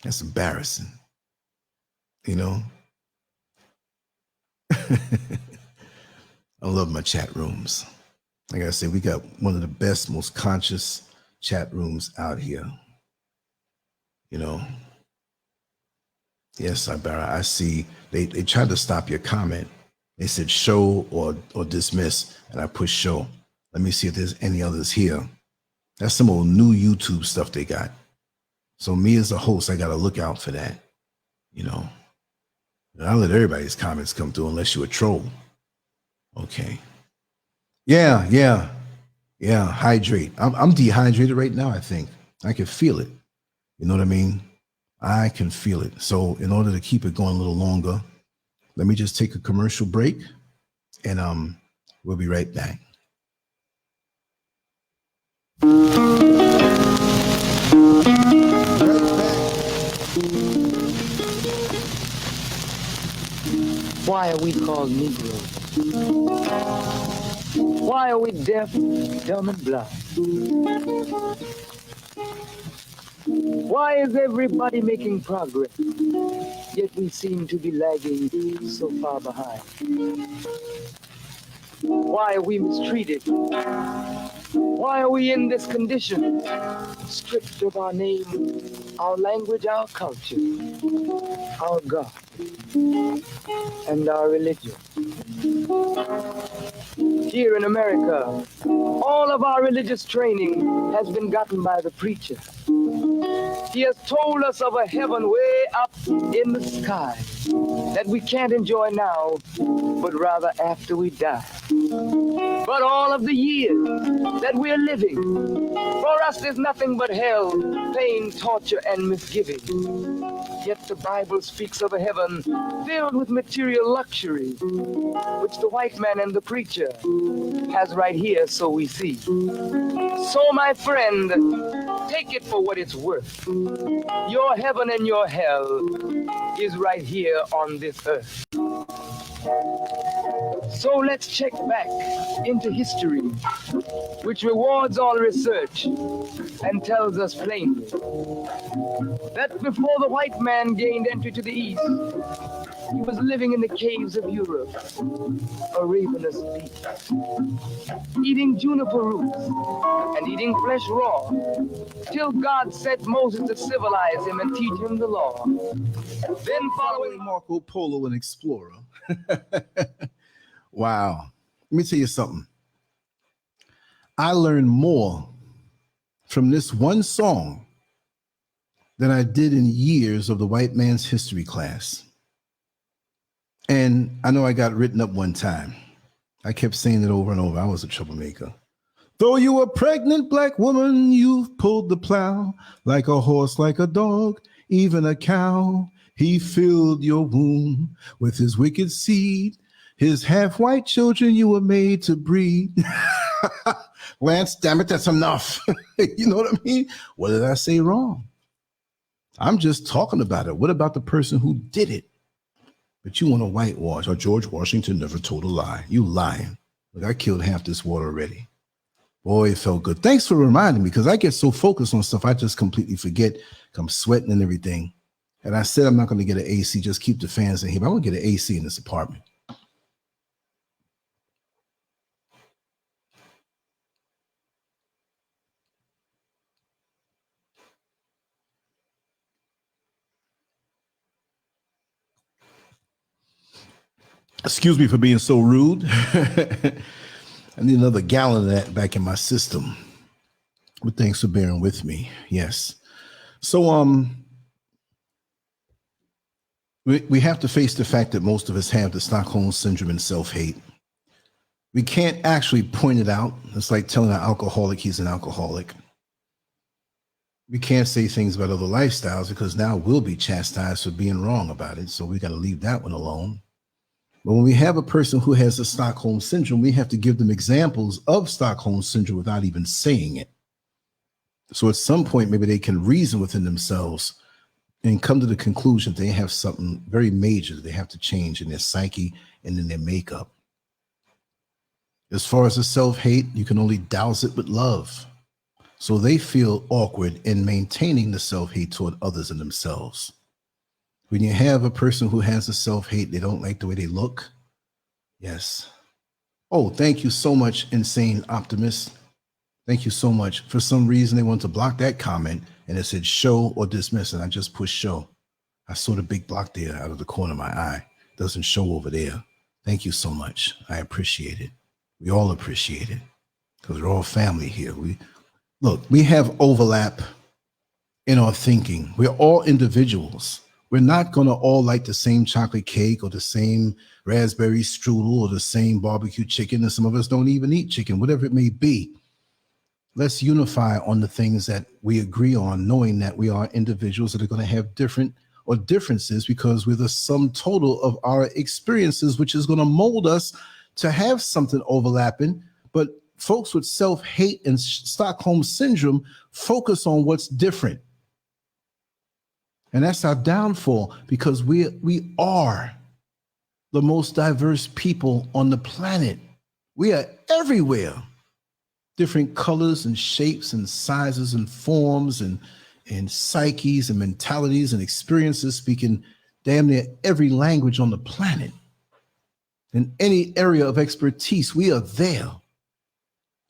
Speaker 1: That's embarrassing. I love my chat rooms. Like I said, we got one of the best, most conscious chat rooms out here. Yes, I see. They tried to stop your comment. They said show or dismiss, and I pushed show. Let me see if there's any others here. That's some old new YouTube stuff they got. So me as a host, I got to look out for that. I'll let everybody's comments come through unless you're a troll. Okay. Yeah. Hydrate. I'm dehydrated right now, I think. I can feel it. You know what I mean? I can feel it. So in order to keep it going a little longer, Let me just take a commercial break, and we'll be right back.
Speaker 2: Why are we called Negroes? Why are we deaf, dumb, and blind? Why is everybody making progress, yet we seem to be lagging so far behind? Why are we mistreated? Why are we in this condition? Stripped of our name, our language, our culture, our God, and our religion. Here in America, all of our religious training has been gotten by the preacher. He has told us of a heaven way up in the sky that we can't enjoy now, but rather after we die. But all of the years that we're living, for us there's nothing but hell, pain, torture, and misgiving. Yet the Bible speaks of a heaven filled with material luxury, which the white man and the preacher has right here, so we see. So my friend, take it for what it's worth. Your heaven and your hell is right here on this earth. So let's check back into history, which rewards all research and tells us plainly that before the white man gained entry to the East, he was living in the caves of Europe, a ravenous beast, eating juniper roots and eating flesh raw, till God sent Moses to civilize him and teach him the law. Then following
Speaker 1: Marco Polo, an explorer. Wow. Let me tell you something. I learned more from this one song than I did in years of the white man's history class. And I know I got written up one time. I kept saying it over and over. I was a troublemaker. Though you a pregnant black woman, you've pulled the plow like a horse, like a dog, even a cow. He filled your womb with his wicked seed. His half-white children you were made to breed. Lance, damn it, that's enough. You know what I mean? What did I say wrong? I'm just talking about it. What about the person who did it? But you want to whitewash, or George Washington never told a lie. You lying. Look, I killed half this water already. Boy, it felt good. Thanks for reminding me, because I get so focused on stuff, I just completely forget. I'm sweating and everything. And I said I'm not going to get an AC, just keep the fans in here. But I want to get an AC in this apartment. Excuse me for being so rude. I need another gallon of that back in my system. But thanks for bearing with me. Yes. So we have to face the fact that most of us have the Stockholm syndrome and self-hate. We can't actually point it out. It's like telling an alcoholic he's an alcoholic. We can't say things about other lifestyles because now we'll be chastised for being wrong about it. So we got to leave that one alone. But when we have a person who has the Stockholm syndrome, we have to give them examples of Stockholm syndrome without even saying it. So at some point, maybe they can reason within themselves and come to the conclusion they have something very major that they have to change in their psyche and in their makeup. As far as the self-hate, you can only douse it with love. So they feel awkward in maintaining the self-hate toward others and themselves. When you have a person who has a self-hate, they don't like the way they look. Yes. Oh, thank you so much, Insane Optimist. Thank you so much. For some reason, they want to block that comment, and it said show or dismiss, and I just pushed show. I saw the big block there out of the corner of my eye. It doesn't show over there. Thank you so much. I appreciate it. We all appreciate it because we're all family here. We have overlap in our thinking. We're all individuals. We're not going to all like the same chocolate cake or the same raspberry strudel or the same barbecue chicken, and some of us don't even eat chicken, whatever it may be. Let's unify on the things that we agree on, knowing that we are individuals that are going to have different or differences because we're the sum total of our experiences, which is going to mold us to have something overlapping. But folks with self-hate and Stockholm syndrome focus on what's different. And that's our downfall, because we are the most diverse people on the planet. We are everywhere. Different colors and shapes and sizes and forms and psyches and mentalities and experiences, speaking damn near every language on the planet. In any area of expertise, we are there.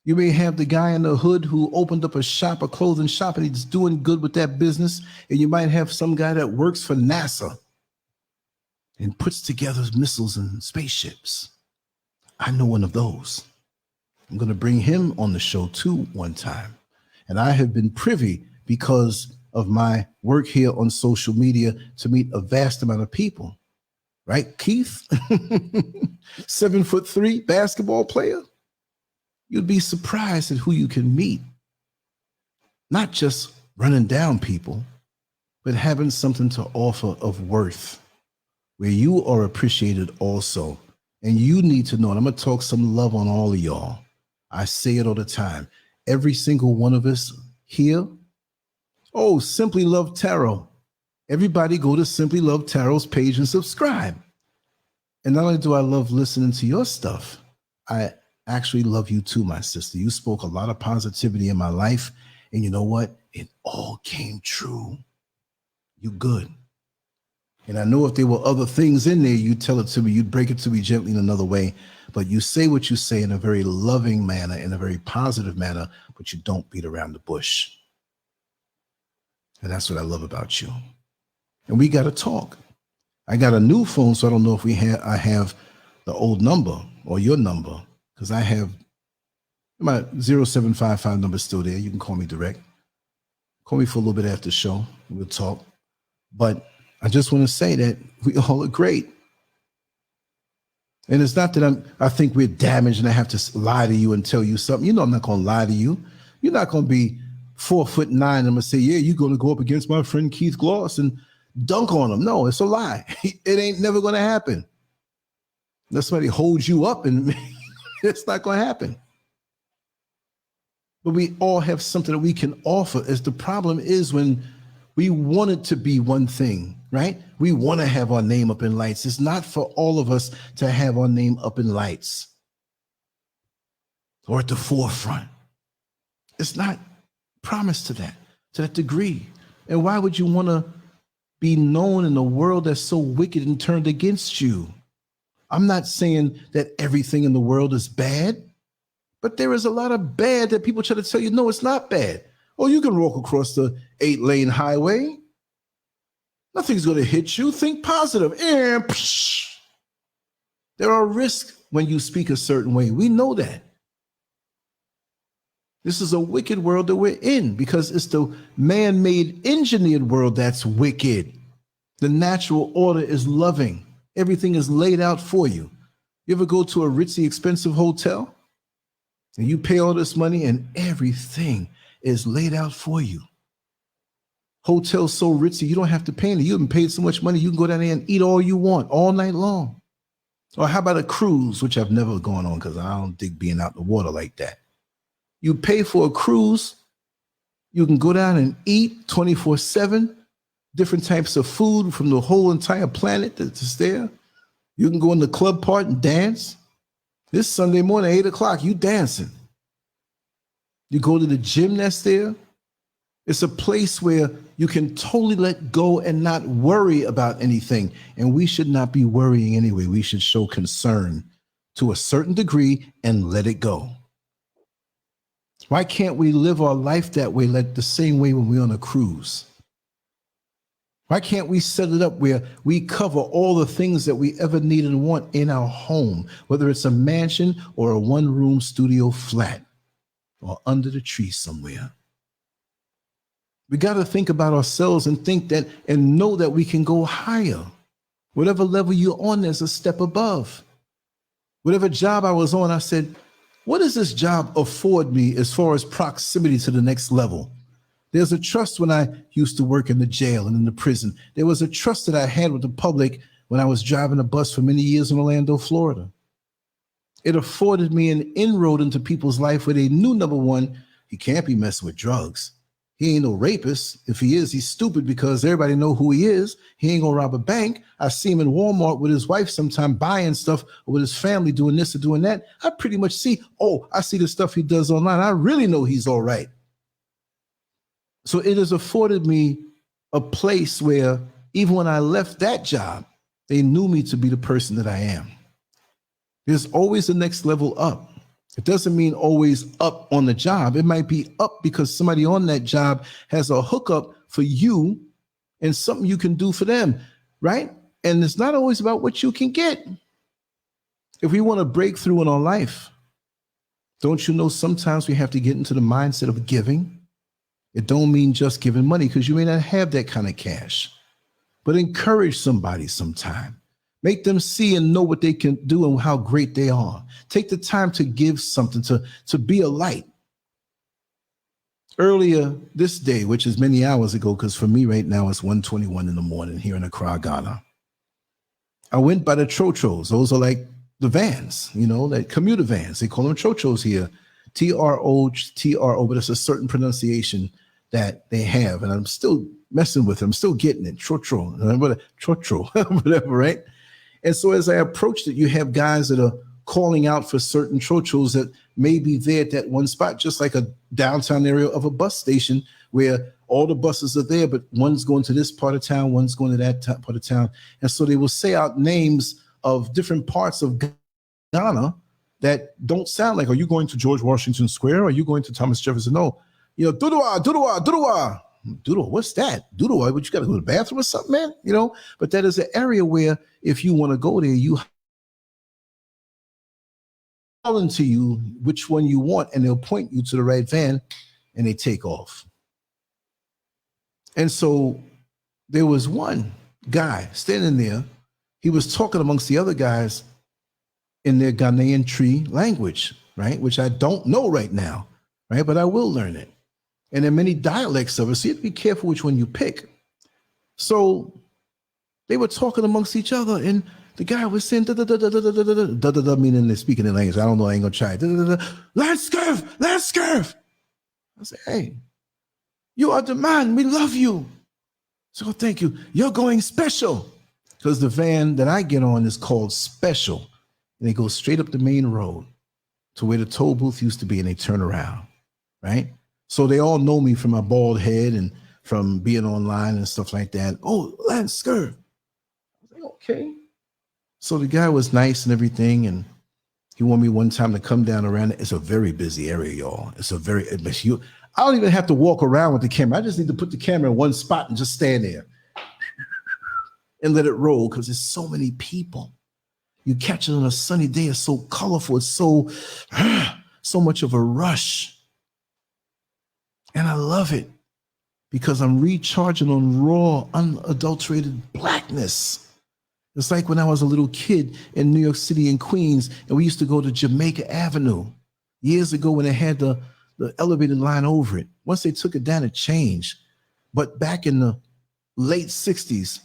Speaker 1: You may have the guy in the hood who opened up a clothing shop, and he's doing good with that business. And you might have some guy that works for NASA and puts together missiles and spaceships. I know one of those. I'm going to bring him on the show too one time. And I have been privy, because of my work here on social media, to meet a vast amount of people. Right, Keith? 7'3" basketball player. You'd be surprised at who you can meet. Not just running down people, but having something to offer of worth, where you are appreciated also. And you need to know, and I'm going to talk some love on all of y'all. I say it all the time. Every single one of us here. Oh, Simply Love Tarot. Everybody go to Simply Love Tarot's page and subscribe. And not only do I love listening to your stuff, I actually love you too, my sister. You spoke a lot of positivity in my life. And you know what? It all came true. You good. And I know if there were other things in there, you'd tell it to me, you'd break it to me gently in another way. But you say what you say in a very loving manner, in a very positive manner, but you don't beat around the bush. And that's what I love about you. And we got to talk. I got a new phone, so I don't know if I have the old number or your number, because I have my 0755 number still there. You can call me direct. Call me for a little bit after the show. We'll talk. But I just want to say that we all are great. And it's not that I think we're damaged and I have to lie to you and tell you something. You know I'm not going to lie to you. You're not going to be 4'9". I'm going to say, yeah, you're going to go up against my friend Keith Gloss and dunk on him. No, it's a lie. It ain't never going to happen. Unless somebody holds you up, and it's not going to happen. But we all have something that we can offer. As the problem is when we want it to be one thing, right? We want to have our name up in lights. It's not for all of us to have our name up in lights or at the forefront. It's not promised to that degree. And why would you want to be known in a world that's so wicked and turned against you? I'm not saying that everything in the world is bad, but there is a lot of bad that people try to tell you, no, it's not bad. Oh, you can walk across the 8-lane highway. Nothing's going to hit you. Think positive. And there are risks when you speak a certain way. We know that. This is a wicked world that we're in, because it's the man-made engineered world that's wicked. The natural order is loving. Everything is laid out for you. You ever go to a ritzy, expensive hotel and you pay all this money and everything is laid out for you? Hotels so ritzy, you don't have to pay anything. You haven't paid so much money, you can go down there and eat all you want all night long. Or how about a cruise, which I've never gone on because I don't dig being out in the water like that. You pay for a cruise, you can go down and eat 24/7, different types of food from the whole entire planet that's there. You can go in the club part and dance. This Sunday morning, 8 o'clock, you dancing. You go to the gym that's there. It's a place where you can totally let go and not worry about anything. And we should not be worrying anyway. We should show concern to a certain degree and let it go. Why can't we live our life that way, like the same way when we're on a cruise? Why can't we set it up where we cover all the things that we ever need and want in our home, whether it's a mansion or a one-room studio flat or under the tree somewhere? We got to think about ourselves and think that and know that we can go higher. Whatever level you're on, there's a step above. Whatever job I was on, I said, what does this job afford me as far as proximity to the next level? There's a trust when I used to work in the jail and in the prison. There was a trust that I had with the public when I was driving a bus for many years in Orlando, Florida. It afforded me an inroad into people's life where they knew, number one, he can't be messing with drugs. He ain't no rapist. If he is, he's stupid because everybody know who he is. He ain't gonna rob a bank. I see him in Walmart with his wife sometime buying stuff, or with his family doing this or doing that. I pretty much see, oh, I see the stuff he does online. I really know he's all right. So it has afforded me a place where even when I left that job, they knew me to be the person that I am. There's always the next level up. It doesn't mean always up on the job. It might be up because somebody on that job has a hookup for you and something you can do for them, right? And it's not always about what you can get. If we want to break through in our life, don't you know sometimes we have to get into the mindset of giving? It don't mean just giving money because you may not have that kind of cash, but encourage somebody sometime. Make them see and know what they can do and how great they are. Take the time to give something, to be a light. Earlier this day, which is many hours ago, because for me right now it's 1:21 in the morning here in Accra, Ghana, I went by the Trochos. Those are like the vans, you know, like commuter vans. They call them Trochos here. T-R-O, but it's a certain pronunciation that they have. And I'm still messing with it. I'm still getting it. Trocho, whatever, right? And so as I approached it, you have guys that are calling out for certain Trochos that may be there at that one spot, just like a downtown area of a bus station where all the buses are there, but one's going to this part of town, one's going to that part of town. And so they will say out names of different parts of Ghana that don't sound like, are you going to George Washington Square? Are you going to Thomas Jefferson? No, you know, Dudua. Doodle, what's that? Doodle, what, you got to go to the bathroom or something, man? You know, but that is an area where if you want to go there, you call into you which one you want, and they'll point you to the right van, and they take off. And so there was one guy standing there. He was talking amongst the other guys in their Ghanaian tree language, right? Which I don't know right now, right? But I will learn it. And there are many dialects of it, so you have to be careful which one you pick. So they were talking amongst each other, and the guy was saying, da-da-da-da-da-da-da-da-da, meaning they're speaking in language. I don't know, I ain't gonna try it. LANCESCURV, LANCESCURV. I said, hey, you are the man, we love you. So thank you, you're going special. Because the van that I get on is called Special. And they go straight up the main road to where the toll booth used to be, and they turn around, right? So they all know me from my bald head and from being online and stuff like that. Oh, LANCESCURV. I was like, okay. So the guy was nice and everything, and he wanted me one time to come down around it. It's a very busy area, y'all. It's a very, I don't even have to walk around with the camera. I just need to put the camera in one spot and just stand there and let it roll because there's so many people. You catch it on a sunny day. It's so colorful. It's so much of a rush. And I love it because I'm recharging on raw, unadulterated blackness. It's like when I was a little kid in New York City in Queens, and we used to go to Jamaica Avenue years ago when they had the elevated line over it. Once they took it down, it changed. But back in the late 60s,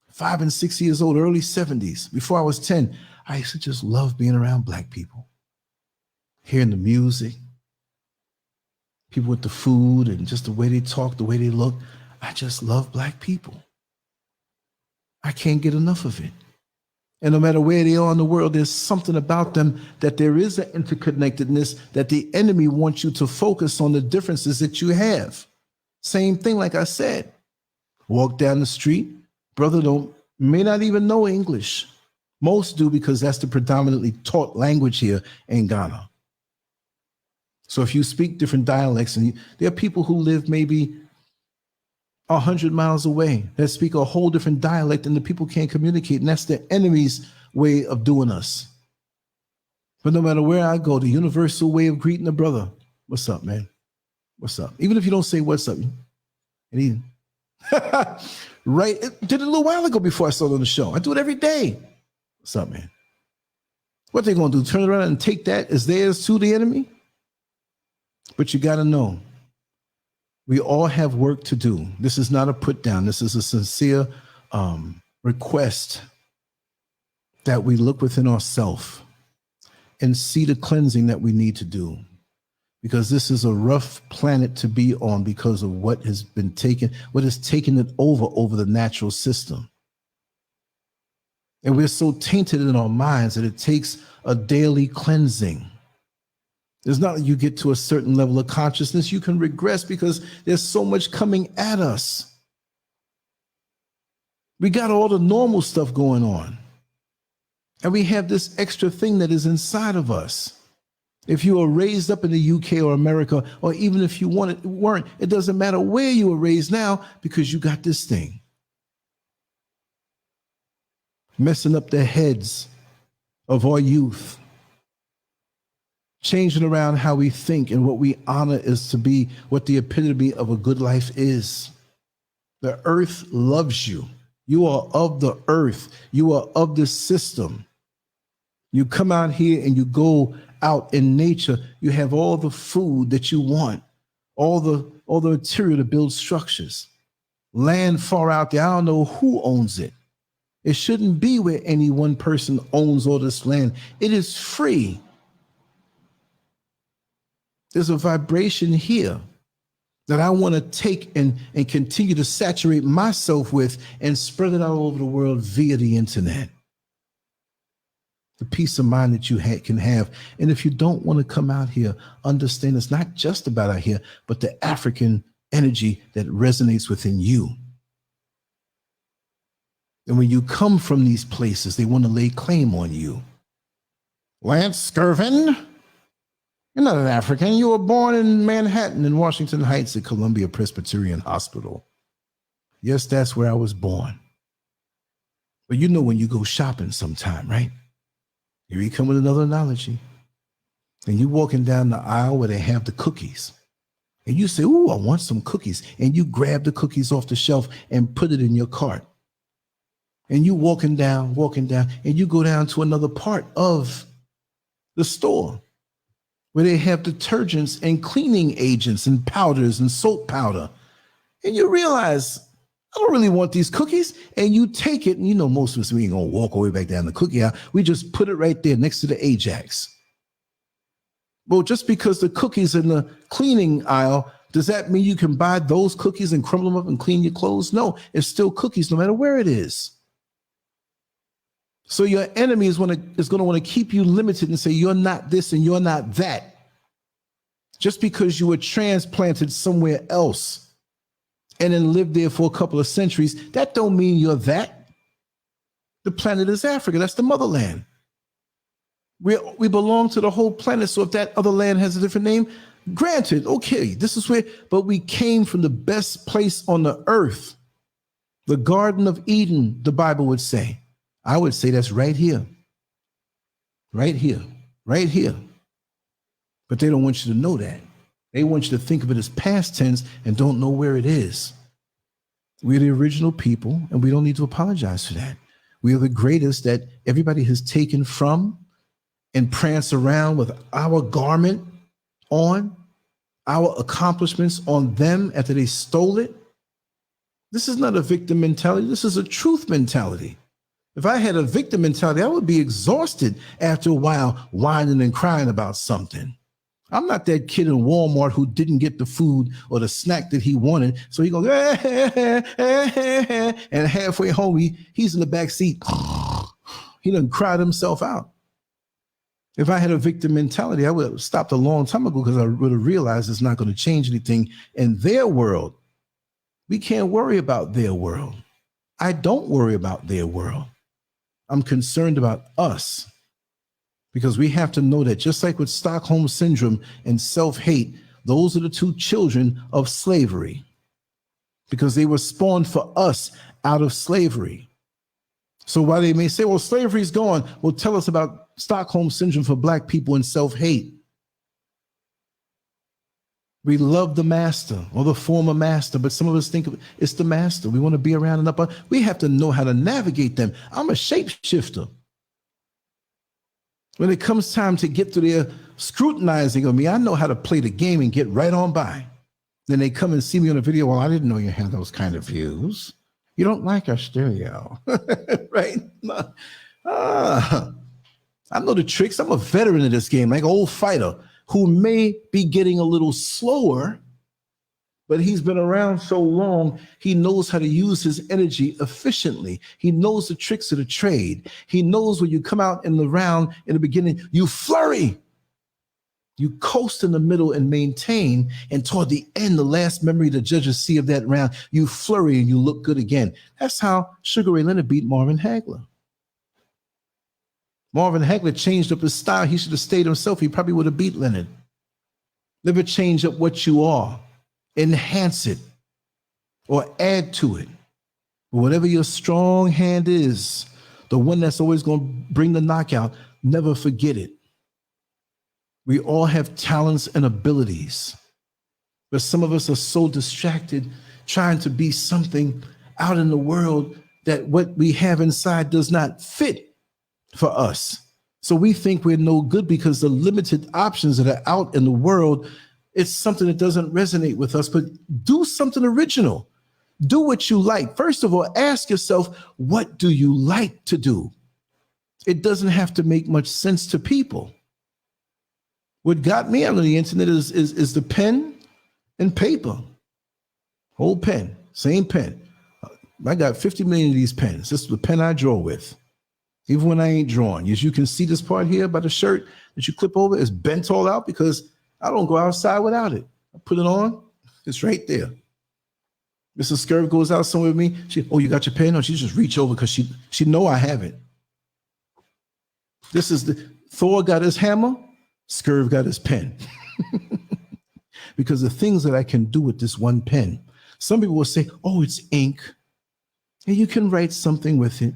Speaker 1: 5 and 6 years old, early 70s, before I was 10, I used to just love being around black people, hearing the music, people with the food and just the way they talk, the way they look. I just love black people. I can't get enough of it. And no matter where they are in the world, there's something about them that there is an interconnectedness that the enemy wants you to focus on the differences that you have. Same thing, like I said, walk down the street, brother may not even know English. Most do because that's the predominantly taught language here in Ghana. So if you speak different dialects, and there are people who live maybe 100 miles away that speak a whole different dialect and the people can't communicate, and that's the enemy's way of doing us. But no matter where I go, the universal way of greeting a brother, what's up, man? What's up? Even if you don't say what's up, and he, right? Did it a little while ago before I started on the show. I do it every day. What's up, man? What they gonna do? Turn around and take that as theirs to the enemy? But you got to know, We all have work to do. This is not a put down. This is a sincere request that we look within ourselves and see the cleansing that we need to do. Because this is a rough planet to be on because of what has been taken, what has taken it over the natural system. And we're so tainted in our minds that it takes a daily cleansing. It's not that you get to a certain level of consciousness, you can regress because there's so much coming at us. We got all the normal stuff going on. And we have this extra thing that is inside of us. If you were raised up in the UK or America, or even if you weren't, it doesn't matter where you were raised now because you got this thing. Messing up the heads of our youth. Changing around how we think and what we honor is to be what the epitome of a good life is. The earth loves you. You are of the earth. You are of this system. You come out here and you go out in nature, you have all the food that you want, all the material to build structures. Land far out there, I don't know who owns it. It shouldn't be where any one person owns all this land. It is free. There's a vibration here that I want to take and continue to saturate myself with and spread it out all over the world via the internet. The peace of mind that you can have. And if you don't want to come out here, understand it's not just about out here, but the African energy that resonates within you. And when you come from these places, they want to lay claim on you. LANCESCURV, you're not an African. You were born in Manhattan in Washington Heights at Columbia Presbyterian Hospital. Yes, that's where I was born. But you know when you go shopping sometime, right? Here you come with another analogy. And you're walking down the aisle where they have the cookies. And you say, ooh, I want some cookies. And you grab the cookies off the shelf and put it in your cart. And you walking down, and you go down to another part of the store where they have detergents and cleaning agents and powders and soap powder. And you realize, I don't really want these cookies. And you take it, and you know most of us, we ain't gonna walk all the way back down the cookie aisle. We just put it right there next to the Ajax. Well, just because the cookies in the cleaning aisle, does that mean you can buy those cookies and crumble them up and clean your clothes? No, it's still cookies no matter where it is. So your enemy is going to want to keep you limited and say, you're not this and you're not that. Just because you were transplanted somewhere else and then lived there for a couple of centuries, that don't mean you're that. The planet is Africa. That's the motherland. We belong to the whole planet. So if that other land has a different name, granted, okay, this is where, but we came from the best place on the earth. The Garden of Eden, the Bible would say. I would say that's right here. Right here. Right here. But they don't want you to know that. They want you to think of it as past tense and don't know where it is. We're the original people, and we don't need to apologize for that. We are the greatest that everybody has taken from and prance around with our garment on, our accomplishments on them after they stole it. This is not a victim mentality. This is a truth mentality. If I had a victim mentality, I would be exhausted after a while whining and crying about something. I'm not that kid in Walmart who didn't get the food or the snack that he wanted. So he goes, and halfway home, he's in the back seat. He done cried himself out. If I had a victim mentality, I would have stopped a long time ago because I would have realized it's not going to change anything in their world. We can't worry about their world. I don't worry about their world. I'm concerned about us. Because we have to know that just like with Stockholm syndrome and self-hate, those are the two children of slavery. Because they were spawned for us out of slavery. So while they may say, well, slavery's gone, well, tell us about Stockholm syndrome for Black people and self-hate. We love the master or the former master, but some of us think it's the master. We want to be around and up. We have to know how to navigate them. I'm a shapeshifter. When it comes time to get to their scrutinizing of me, I know how to play the game and get right on by. Then they come and see me on a video. Well, I didn't know you had those kind of views. You don't like our stereo, right? I know the tricks. I'm a veteran of this game, like an old fighter who may be getting a little slower, but he's been around so long, he knows how to use his energy efficiently. He knows the tricks of the trade. He knows when you come out in the round in the beginning, you flurry. You coast in the middle and maintain, and toward the end, the last memory the judges see of that round, you flurry and you look good again. That's how Sugar Ray Leonard beat Marvin Hagler. Marvin Hagler changed up his style. He should have stayed himself. He probably would have beat Leonard. Never change up what you are. Enhance it or add to it. Whatever your strong hand is, the one that's always going to bring the knockout, never forget it. We all have talents and abilities, but some of us are so distracted trying to be something out in the world that what we have inside does not fit for us. So we think we're no good because the limited options that are out in the world, it's something that doesn't resonate with us. But do something original. Do what you like. First of all, ask yourself, what do you like to do? It doesn't have to make much sense to people. What got me on the internet is the pen and paper. Whole pen, same pen. I got 50 million of these pens. This is the pen I draw with. Even when I ain't drawing. As you can see this part here by the shirt that you clip over, it's bent all out because I don't go outside without it. I put it on, it's right there. Mrs. Scurv goes out somewhere with me. Oh, you got your pen? Or she just reach over because she know I have it. This is Thor got his hammer. Scurv got his pen. Because the things that I can do with this one pen. Some people will say, oh, it's ink. And you can write something with it.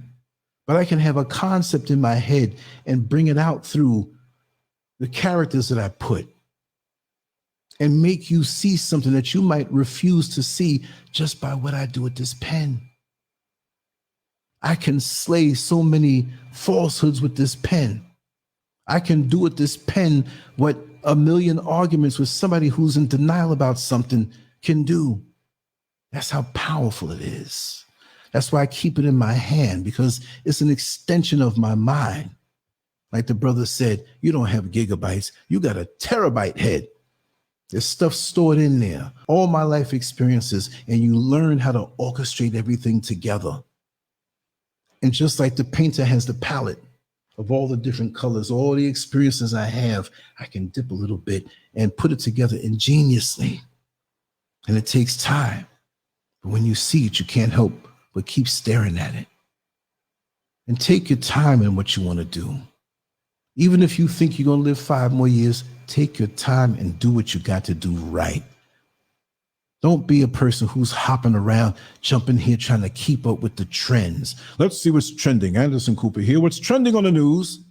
Speaker 1: But I can have a concept in my head and bring it out through the characters that I put and make you see something that you might refuse to see just by what I do with this pen. I can slay so many falsehoods with this pen. I can do with this pen what a million arguments with somebody who's in denial about something can do. That's how powerful it is. That's why I keep it in my hand, because it's an extension of my mind. Like the brother said, you don't have gigabytes, you got a terabyte head. There's stuff stored in there, all my life experiences, and you learn how to orchestrate everything together. And just like the painter has the palette of all the different colors, all the experiences I have, I can dip a little bit and put it together ingeniously. And it takes time. But when you see it, you can't help but keep staring at it. And take your time in what you want to do. Even if you think you're going to live 5 more years, take your time and do what you got to do right. Don't be a person who's hopping around, jumping here, trying to keep up with the trends. Let's see what's trending. Anderson Cooper here. What's trending on the news?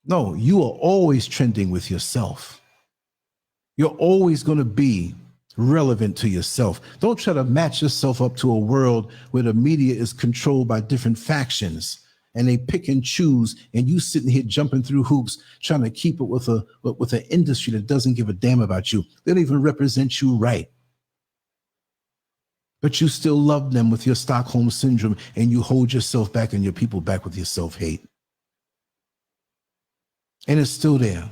Speaker 1: No, you are always trending with yourself. You're always going to be relevant to yourself. Don't try to match yourself up to a world where the media is controlled by different factions and they pick and choose, and you sitting here jumping through hoops trying to keep it with an industry that doesn't give a damn about you. They don't even represent you right. But you still love them with your Stockholm syndrome, and you hold yourself back and your people back with your self-hate. And it's still there.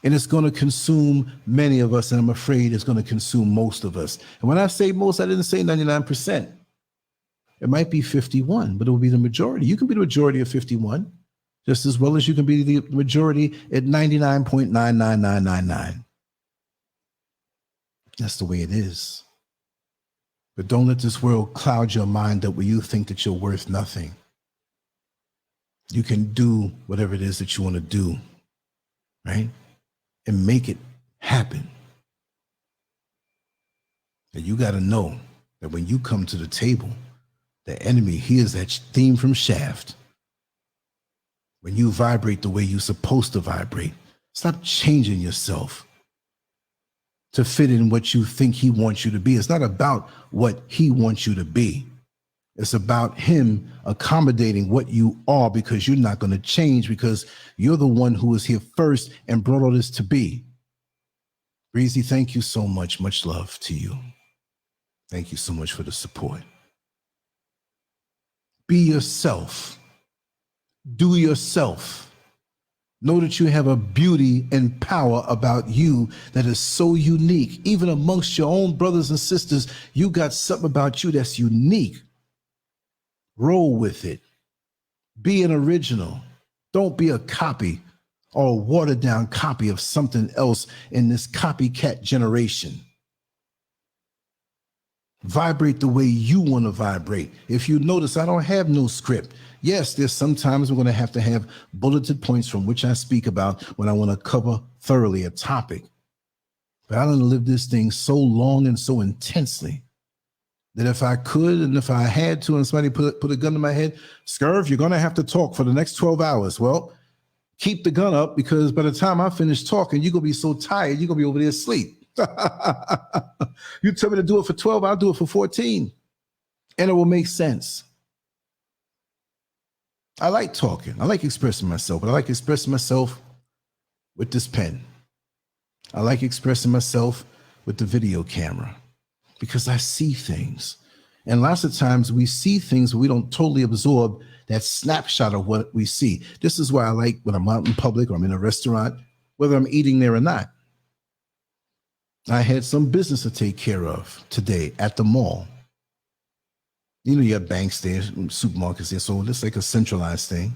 Speaker 1: And it's going to consume many of us, and I'm afraid it's going to consume most of us. And when I say most, I didn't say 99%. It might be 51, but it will be the majority. You can be the majority of 51, just as well as you can be the majority at 99.99999. That's the way it is. But don't let this world cloud your mind up where you think that you're worth nothing. You can do whatever it is that you want to do, right? And make it happen. And you got to know that when you come to the table, the enemy hears that theme from Shaft. When you vibrate the way you're supposed to vibrate, stop changing yourself to fit in what you think he wants you to be. It's not about what he wants you to be. It's about him accommodating what you are, because you're not going to change, because you're the one who was here first and brought all this to be. Breezy, thank you so much. Much love to you. Thank you so much for the support. Be yourself. Do yourself. Know that you have a beauty and power about you that is so unique. Even amongst your own brothers and sisters, you got something about you that's unique. Roll with it. Be an original. Don't be a copy or a watered down copy of something else in this copycat generation. Vibrate the way you want to vibrate. If you notice, I don't have no script. Yes, there's sometimes we're going to have bulleted points from which I speak about when I want to cover thoroughly a topic. But I don't live this thing so long and so intensely that if I could and if I had to and somebody put a gun to my head, Scurv, you're going to have to talk for the next 12 hours. Well, keep the gun up, because by the time I finish talking, you're going to be so tired, you're going to be over there asleep. You tell me to do it for 12, I'll do it for 14. And it will make sense. I like talking. I like expressing myself, but I like expressing myself with this pen. I like expressing myself with the video camera because I see things. And lots of times we see things, but we don't totally absorb that snapshot of what we see. This is why I like when I'm out in public or I'm in a restaurant, whether I'm eating there or not. I had some business to take care of today at the mall. You know, you have banks there, supermarkets there, so it's like a centralized thing.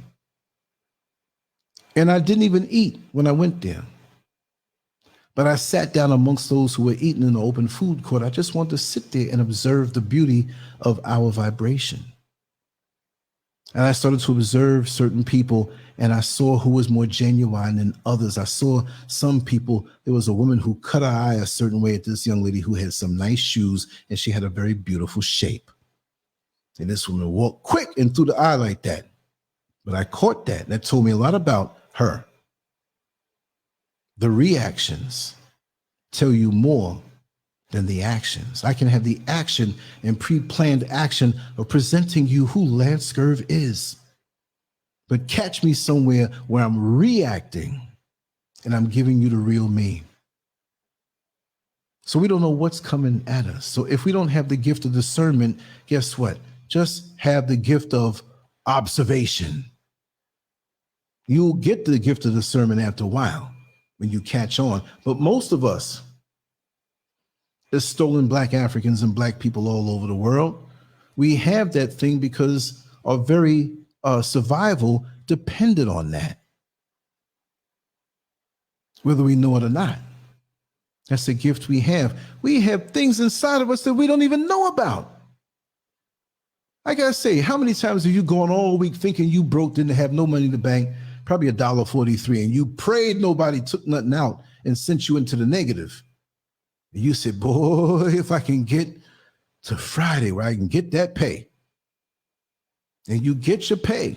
Speaker 1: And I didn't even eat when I went there. But I sat down amongst those who were eating in the open food court. I just wanted to sit there and observe the beauty of our vibration. And I started to observe certain people, and I saw who was more genuine than others. I saw some people, there was a woman who cut her eye a certain way at this young lady who had some nice shoes, and she had a very beautiful shape. And this woman walked quick and through the eye like that. But I caught that. That told me a lot about her. The reactions tell you more than the actions. I can have the action and pre-planned action of presenting you who LANCESCURV is. But catch me somewhere where I'm reacting and I'm giving you the real me. So we don't know what's coming at us. So if we don't have the gift of discernment, guess what? Just have the gift of observation. You'll get the gift of discernment after a while when you catch on. But most of us, as stolen Black Africans and Black people all over the world, we have that thing because our very survival depended on that, whether we know it or not. That's the gift we have. We have things inside of us that we don't even know about. I gotta say, how many times have you gone all week thinking you broke, didn't have no money in the bank, probably $1.43, and you prayed nobody took nothing out and sent you into the negative? And you said, boy, if I can get to Friday where I can get that pay. And you get your pay.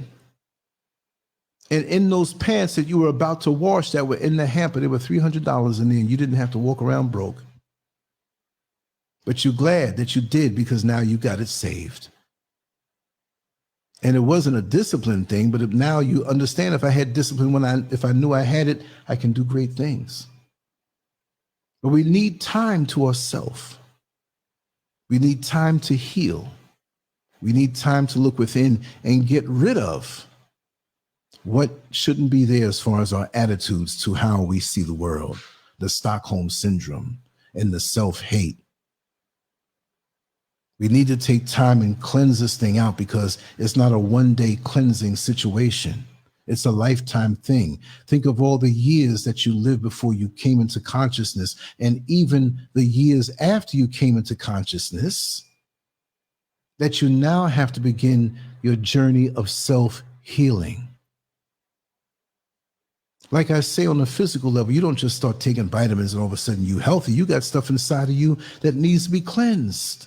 Speaker 1: And in those pants that you were about to wash that were in the hamper, there were $300 in there, and you didn't have to walk around broke. But you're glad that you did, because now you got it saved. And it wasn't a discipline thing, but now you understand, if I had discipline if I knew I had it, I can do great things. But we need time to ourselves. We need time to heal. We need time to look within and get rid of what shouldn't be there as far as our attitudes to how we see the world, the Stockholm syndrome and the self-hate. We need to take time and cleanse this thing out, because it's not a one-day cleansing situation. It's a lifetime thing. Think of all the years that you lived before you came into consciousness, and even the years after you came into consciousness, that you now have to begin your journey of self-healing. Like I say, on a physical level, you don't just start taking vitamins and all of a sudden you're healthy. You got stuff inside of you that needs to be cleansed.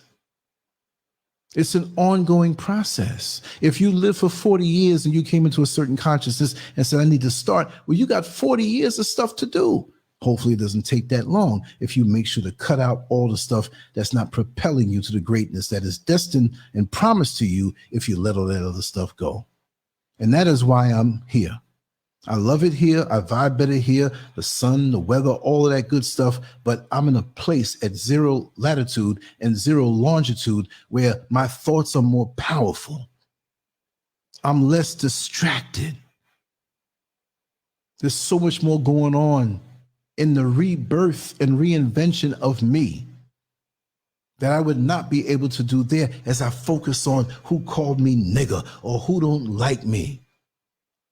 Speaker 1: It's an ongoing process. If you live for 40 years and you came into a certain consciousness and said, I need to start, well, you got 40 years of stuff to do. Hopefully it doesn't take that long if you make sure to cut out all the stuff that's not propelling you to the greatness that is destined and promised to you if you let all that other stuff go. And that is why I'm here. I love it here. I vibe better here. The sun, the weather, all of that good stuff. But I'm in a place at 0 latitude and 0 longitude where my thoughts are more powerful. I'm less distracted. There's so much more going on in the rebirth and reinvention of me that I would not be able to do there as I focus on who called me nigger or who don't like me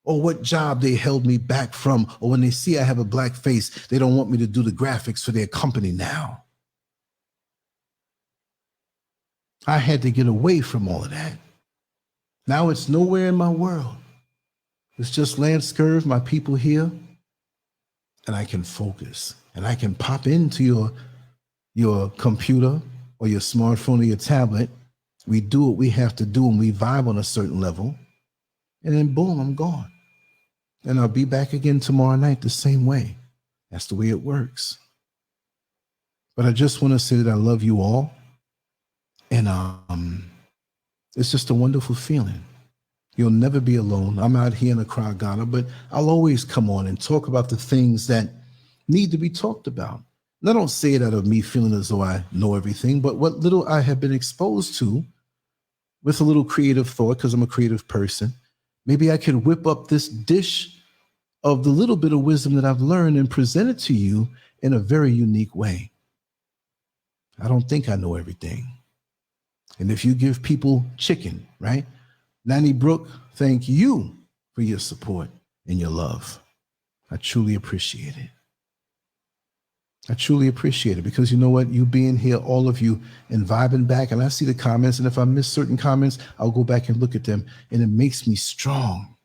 Speaker 1: or what job they held me back from, or when they see I have a black face, they don't want me to do the graphics for their company now. I had to get away from all of that. Now it's nowhere in my world. It's just LANCESCURV, my people here, and I can focus and I can pop into your computer or your smartphone or your tablet. We do what we have to do and we vibe on a certain level, and then boom, I'm gone. And I'll be back again tomorrow night the same way. That's the way it works. But I just want to say that I love you all. And it's just a wonderful feeling. You'll never be alone. I'm out here in Accra, Ghana, but I'll always come on and talk about the things that need to be talked about. And I don't say it out of me feeling as though I know everything, but what little I have been exposed to with a little creative thought, because I'm a creative person, maybe I could whip up this dish of the little bit of wisdom that I've learned and present it to you in a very unique way. I don't think I know everything. And if you give people chicken, right? Nanny Brooke, thank you for your support and your love. I truly appreciate it. I truly appreciate it because you know what? You being here, all of you, and vibing back, and I see the comments, and if I miss certain comments, I'll go back and look at them, and it makes me strong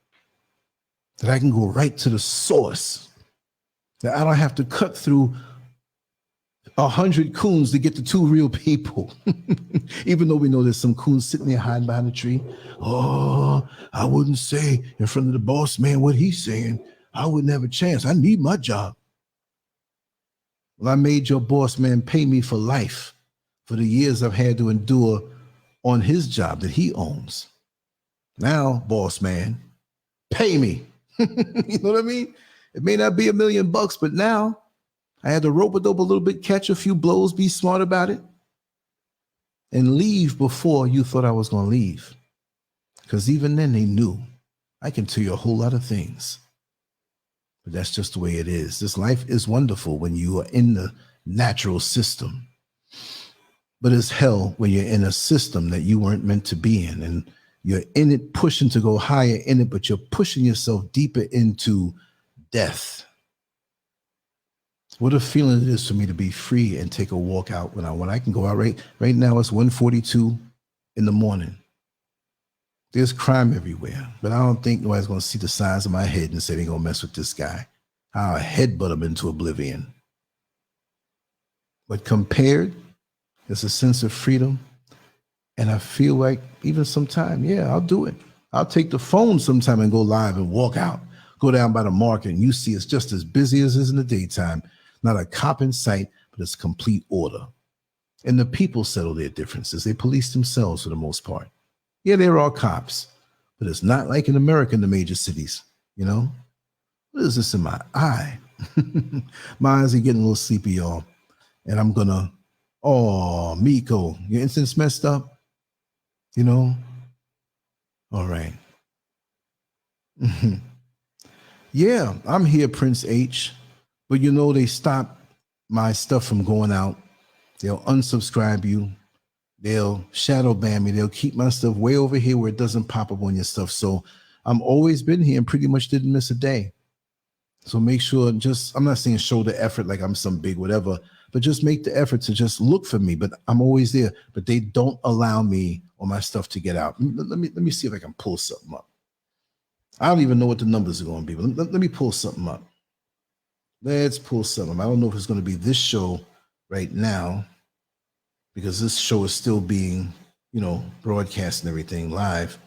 Speaker 1: that I can go right to the source, that I don't have to cut through 100 coons to get to 2 real people. Even though we know there's some coons sitting there hiding behind a tree. Oh, I wouldn't say in front of the boss man what he's saying. I wouldn't have a chance. I need my job. Well, I made your boss man pay me for life for the years I've had to endure on his job that he owns. Now, boss man, pay me. You know what I mean? It may not be $1 million, but now I had to rope-a-dope a little bit, catch a few blows, be smart about it, and leave before you thought I was going to leave. Because even then they knew I can tell you a whole lot of things. But that's just the way it is. This life is wonderful when you are in the natural system. But it's hell when you're in a system that you weren't meant to be in. And you're in it, pushing to go higher in it, but you're pushing yourself deeper into death. What a feeling it is for me to be free and take a walk out when I can go out right now. It's 1:42 in the morning. There's crime everywhere, but I don't think nobody's going to see the size of my head and say they're going to mess with this guy. I'll headbutt him into oblivion. But compared, there's a sense of freedom. And I feel like even sometime, yeah, I'll do it. I'll take the phone sometime and go live and walk out, go down by the market, and you see it's just as busy as it is in the daytime. Not a cop in sight, but it's complete order. And the people settle their differences. They police themselves for the most part. Yeah, they're all cops, but it's not like in America in the major cities, you know? What is this in my eye? My eyes are getting a little sleepy, y'all. And I'm gonna, oh, Miko, your incense messed up? You know? All right. Yeah, I'm here, Prince H. But you know, they stop my stuff from going out. They'll unsubscribe you. They'll shadow ban me. They'll keep my stuff way over here where it doesn't pop up on your stuff. So I'm always been here and pretty much didn't miss a day. So make sure, I'm not saying show the effort like I'm some big whatever, but just make the effort to just look for me. But I'm always there. But they don't allow me or my stuff to get out. Let me see if I can pull something up. I don't even know what the numbers are going to be. But let me pull something up. Let's pull something. I don't know if it's going to be this show right now, because this show is still being, broadcast and everything live.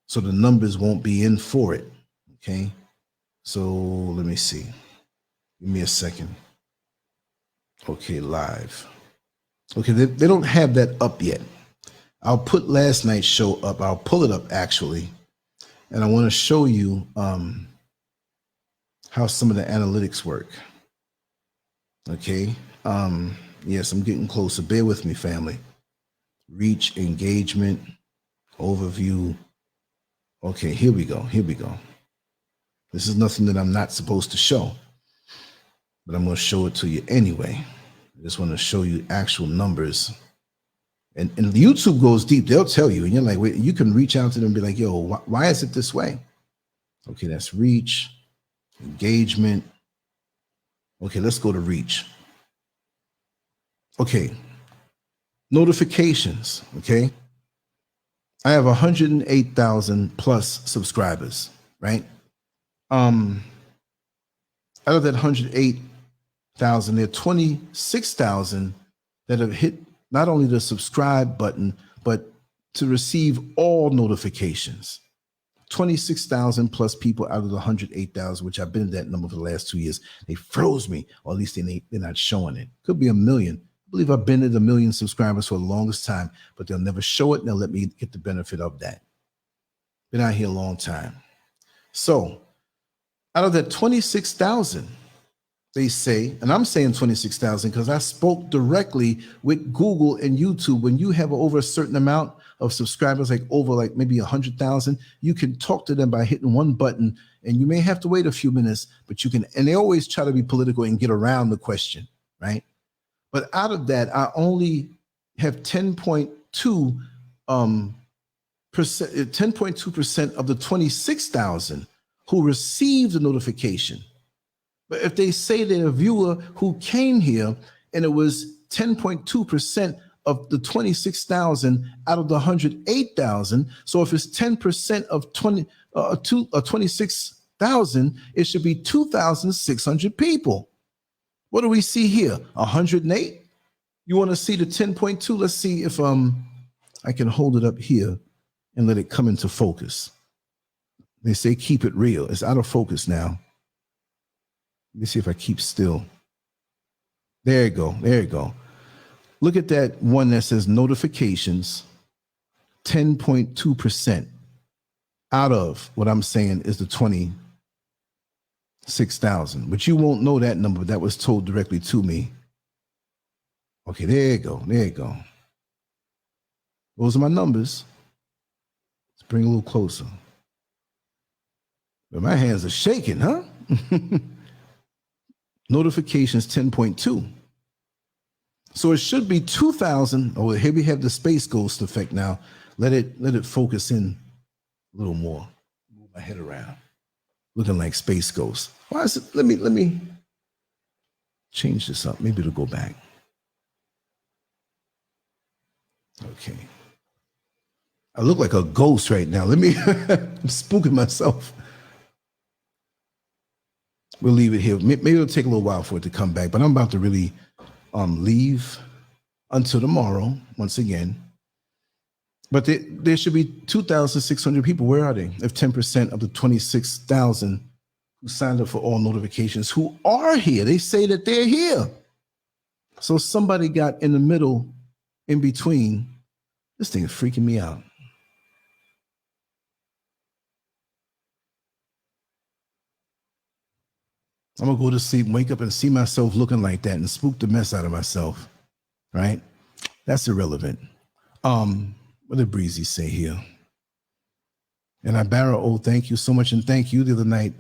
Speaker 1: So the numbers won't be in for it. Okay. So let me see. Give me a second. Okay, live. Okay, they don't have that up yet. I'll put last night's show up. I'll pull it up actually. And I want to show you how some of the analytics work. Okay. Yes, I'm getting closer. Bear with me, family. Reach, engagement, overview. Okay, here we go. Here we go. This is nothing that I'm not supposed to show, but I'm going to show it to you anyway. I just want to show you actual numbers. And YouTube goes deep. They'll tell you, and you're like, wait, you can reach out to them and be like, yo, why is it this way? Okay, that's reach, engagement. Okay, let's go to reach. Okay, notifications, okay? I have 108,000 plus subscribers, right? Out of that 108,000, there are 26,000 that have hit not only the subscribe button, but to receive all notifications. 26,000 plus people out of the 108,000, which I've been at that number for the last 2 years. They froze me, or at least they're not showing it. Could be 1 million. I believe I've been at 1 million subscribers for the longest time, but they'll never show it and they'll let me get the benefit of that. Been out here a long time. So out of that 26,000, they say, and I'm saying 26,000 because I spoke directly with Google and YouTube. When you have over a certain amount of subscribers, like over like maybe 100,000, you can talk to them by hitting one button, and you may have to wait a few minutes, but you can, and they always try to be political and get around the question, right? But out of that, I only have 10.2% of the 26,000 who received the notification. But if they say they're a viewer who came here and it was 10.2% of the 26,000 out of the 108,000, so if it's 10% of 26,000, it should be 2,600 people. What do we see here? 108? You want to see the 10.2? Let's see if I can hold it up here and let it come into focus. They say keep it real. It's out of focus now. Let me see if I keep still. There you go. There you go. Look at that one that says notifications, 10.2% out of what I'm saying is the 26,000. But you won't know that number. That was told directly to me. Okay, there you go. There you go. Those are my numbers. Let's bring it a little closer. But my hands are shaking, huh? Notifications 10.2. So it should be 2,000. Oh, here we have the space ghost effect now. Let it focus in a little more. Move my head around. Looking like space ghost. Why is it? Let me change this up. Maybe it'll go back. Okay. I look like a ghost right now. I'm spooking myself. We'll leave it here. Maybe it'll take a little while for it to come back, but I'm about to really leave until tomorrow once again. But there should be 2,600 people. Where are they? If 10% of the 26,000 who signed up for all notifications who are here, they say that they're here. So somebody got in the middle, in between. This thing is freaking me out. I'm gonna go to sleep, wake up and see myself looking like that and spook the mess out of myself, right? That's irrelevant. What did Breezy say here? And Ibarra, thank you so much. And thank you the other night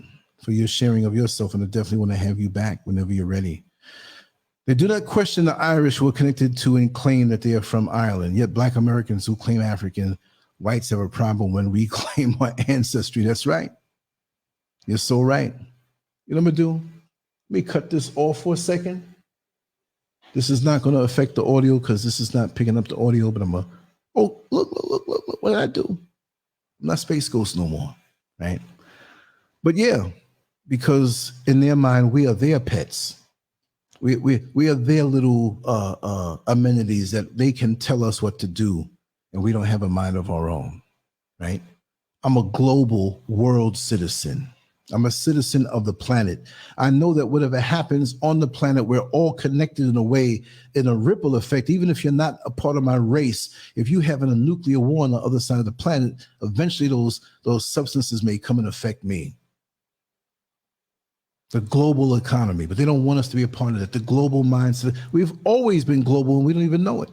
Speaker 1: for your sharing of yourself. And I definitely want to have you back whenever you're ready. They do not question the Irish who are connected to and claim that they are from Ireland. Yet Black Americans who claim African whites have a problem when we claim our ancestry. That's right. You're so right. You know what I'm gonna do? Let me cut this off for a second. This is not gonna affect the audio because this is not picking up the audio, but I'm gonna, look, what did I do? I'm not Space Ghost no more, right? But yeah, because in their mind, we are their pets. We are their little amenities that they can tell us what to do, and we don't have a mind of our own, right? I'm a global world citizen. I'm a citizen of the planet. I know that whatever happens on the planet, we're all connected in a way, in a ripple effect. Even if you're not a part of my race, if you having a nuclear war on the other side of the planet, eventually those substances may come and affect me. the global economy, but they don't want us to be a part of it. The global mindset. We've always been global and we don't even know it.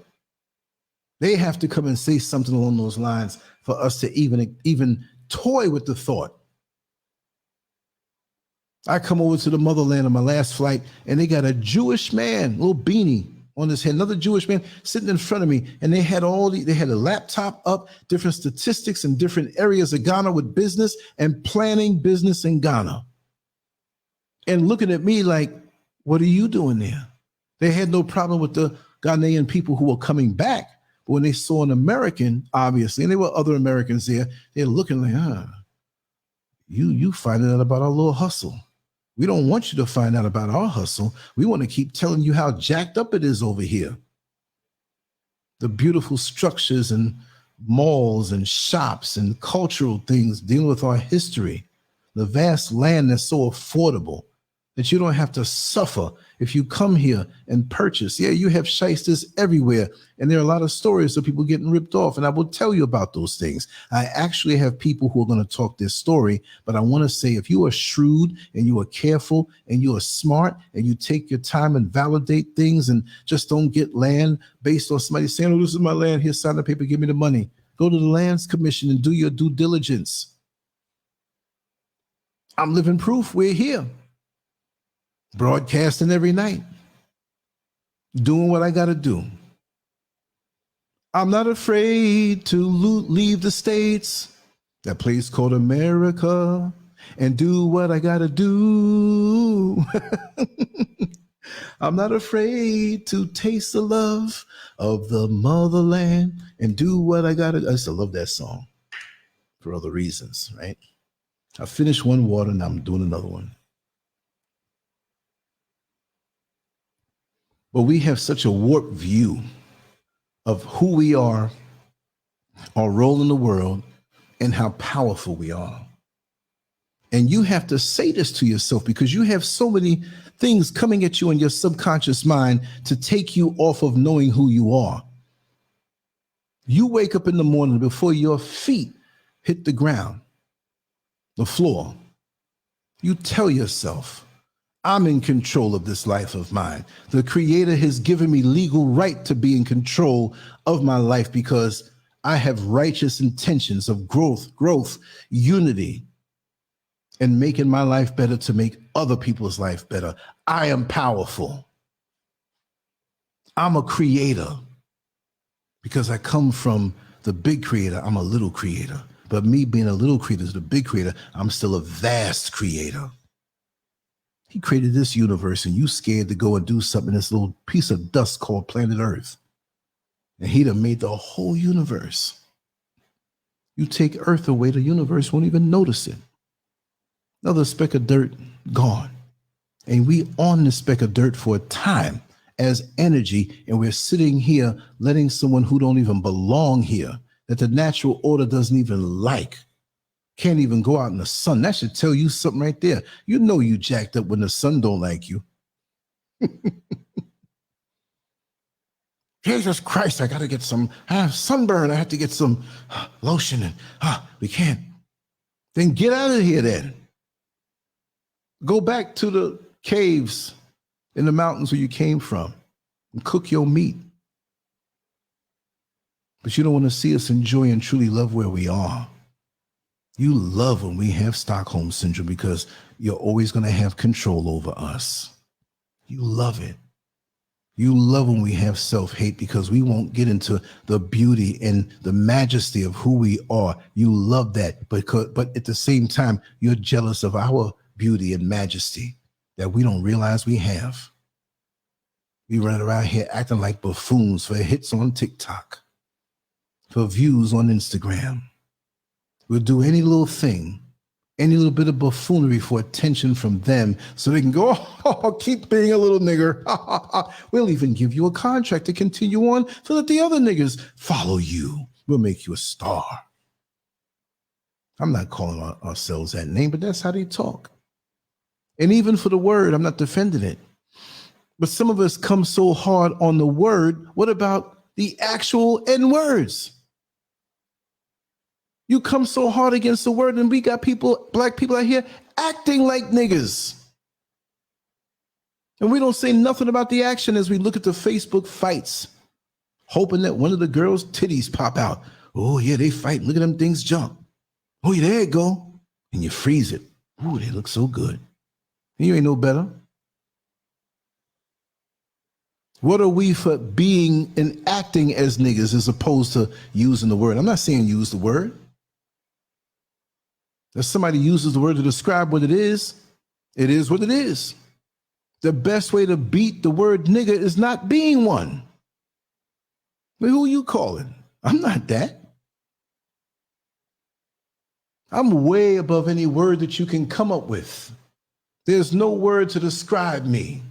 Speaker 1: They have to come and say something along those lines for us to even toy with the thought. I come over to the motherland on my last flight and they got a Jewish man, little beanie on his head, another Jewish man sitting in front of me. And they had they had a laptop up, different statistics in different areas of Ghana with business and planning business in Ghana. And looking at me like, what are you doing there? They had no problem with the Ghanaian people who were coming back. But when they saw an American, obviously, and there were other Americans there, they're looking like, you finding out about our little hustle. We don't want you to find out about our hustle. We want to keep telling you how jacked up it is over here. The beautiful structures and malls and shops and cultural things dealing with our history. The vast land that's so affordable that you don't have to suffer if you come here and purchase. Yeah, you have shysters everywhere, and there are a lot of stories of people getting ripped off, and I will tell you about those things. I actually have people who are going to talk this story, but I want to say if you are shrewd and you are careful and you are smart and you take your time and validate things and just don't get land based on somebody saying, oh, this is my land, here, sign the paper, give me the money. Go to the Lands Commission and do your due diligence. I'm living proof. We're here. Broadcasting every night, doing what I got to do. I'm not afraid to leave the States, that place called America, and do what I got to do. I'm not afraid to taste the love of the motherland and do what I got to do. I used to love that song for other reasons, right? I finished one water and I'm doing another one. But we have such a warped view of who we are, our role in the world, and how powerful we are. And you have to say this to yourself because you have so many things coming at you in your subconscious mind to take you off of knowing who you are. You wake up in the morning before your feet hit the ground, the floor. You tell yourself, I'm in control of this life of mine. The Creator has given me legal right to be in control of my life because I have righteous intentions of growth, unity, and making my life better to make other people's life better. I am powerful. I'm a creator because I come from the big creator. I'm a little creator. But me being a little creator is the big creator. I'm still a vast creator. He created this universe and you scared to go and do something in this little piece of dust called planet Earth. And he'd have made the whole universe. You take Earth away, the universe won't even notice it. Another speck of dirt gone. And we on this speck of dirt for a time as energy, and we're sitting here letting someone who don't even belong here, that the natural order doesn't even like, can't even go out in the sun. That should tell you something right there. You know you jacked up when the sun don't like you. Jesus Christ, I got to get some, I have sunburn. I have to get some lotion and we can't. Then get out of here then. Go back to the caves in the mountains where you came from and cook your meat. But you don't want to see us enjoy and truly love where we are. You love when we have Stockholm syndrome because you're always going to have control over us. You love it. You love when we have self-hate because we won't get into the beauty and the majesty of who we are. You love that, but at the same time, you're jealous of our beauty and majesty that we don't realize we have. We run around here acting like buffoons for hits on TikTok, for views on Instagram. We'll do any little thing, any little bit of buffoonery for attention from them so they can go, keep being a little nigger. We'll even give you a contract to continue on so that the other niggers follow you. We'll make you a star. I'm not calling ourselves that name, but that's how they talk. And even for the word, I'm not defending it. But some of us come so hard on the word. What about the actual N words? You come so hard against the word, and we got people, black people out here acting like niggas. And we don't say nothing about the action as we look at the Facebook fights, hoping that one of the girls' titties pop out. Oh, yeah, they fight. Look at them things jump. Oh, yeah, there you go. And you freeze it. Ooh, they look so good. You ain't no better. What are we for being and acting as niggas as opposed to using the word? I'm not saying use the word. If somebody uses the word to describe what it is what it is. The best way to beat the word nigga is not being one. But who you calling? I'm not that. I'm way above any word that you can come up with. There's no word to describe me.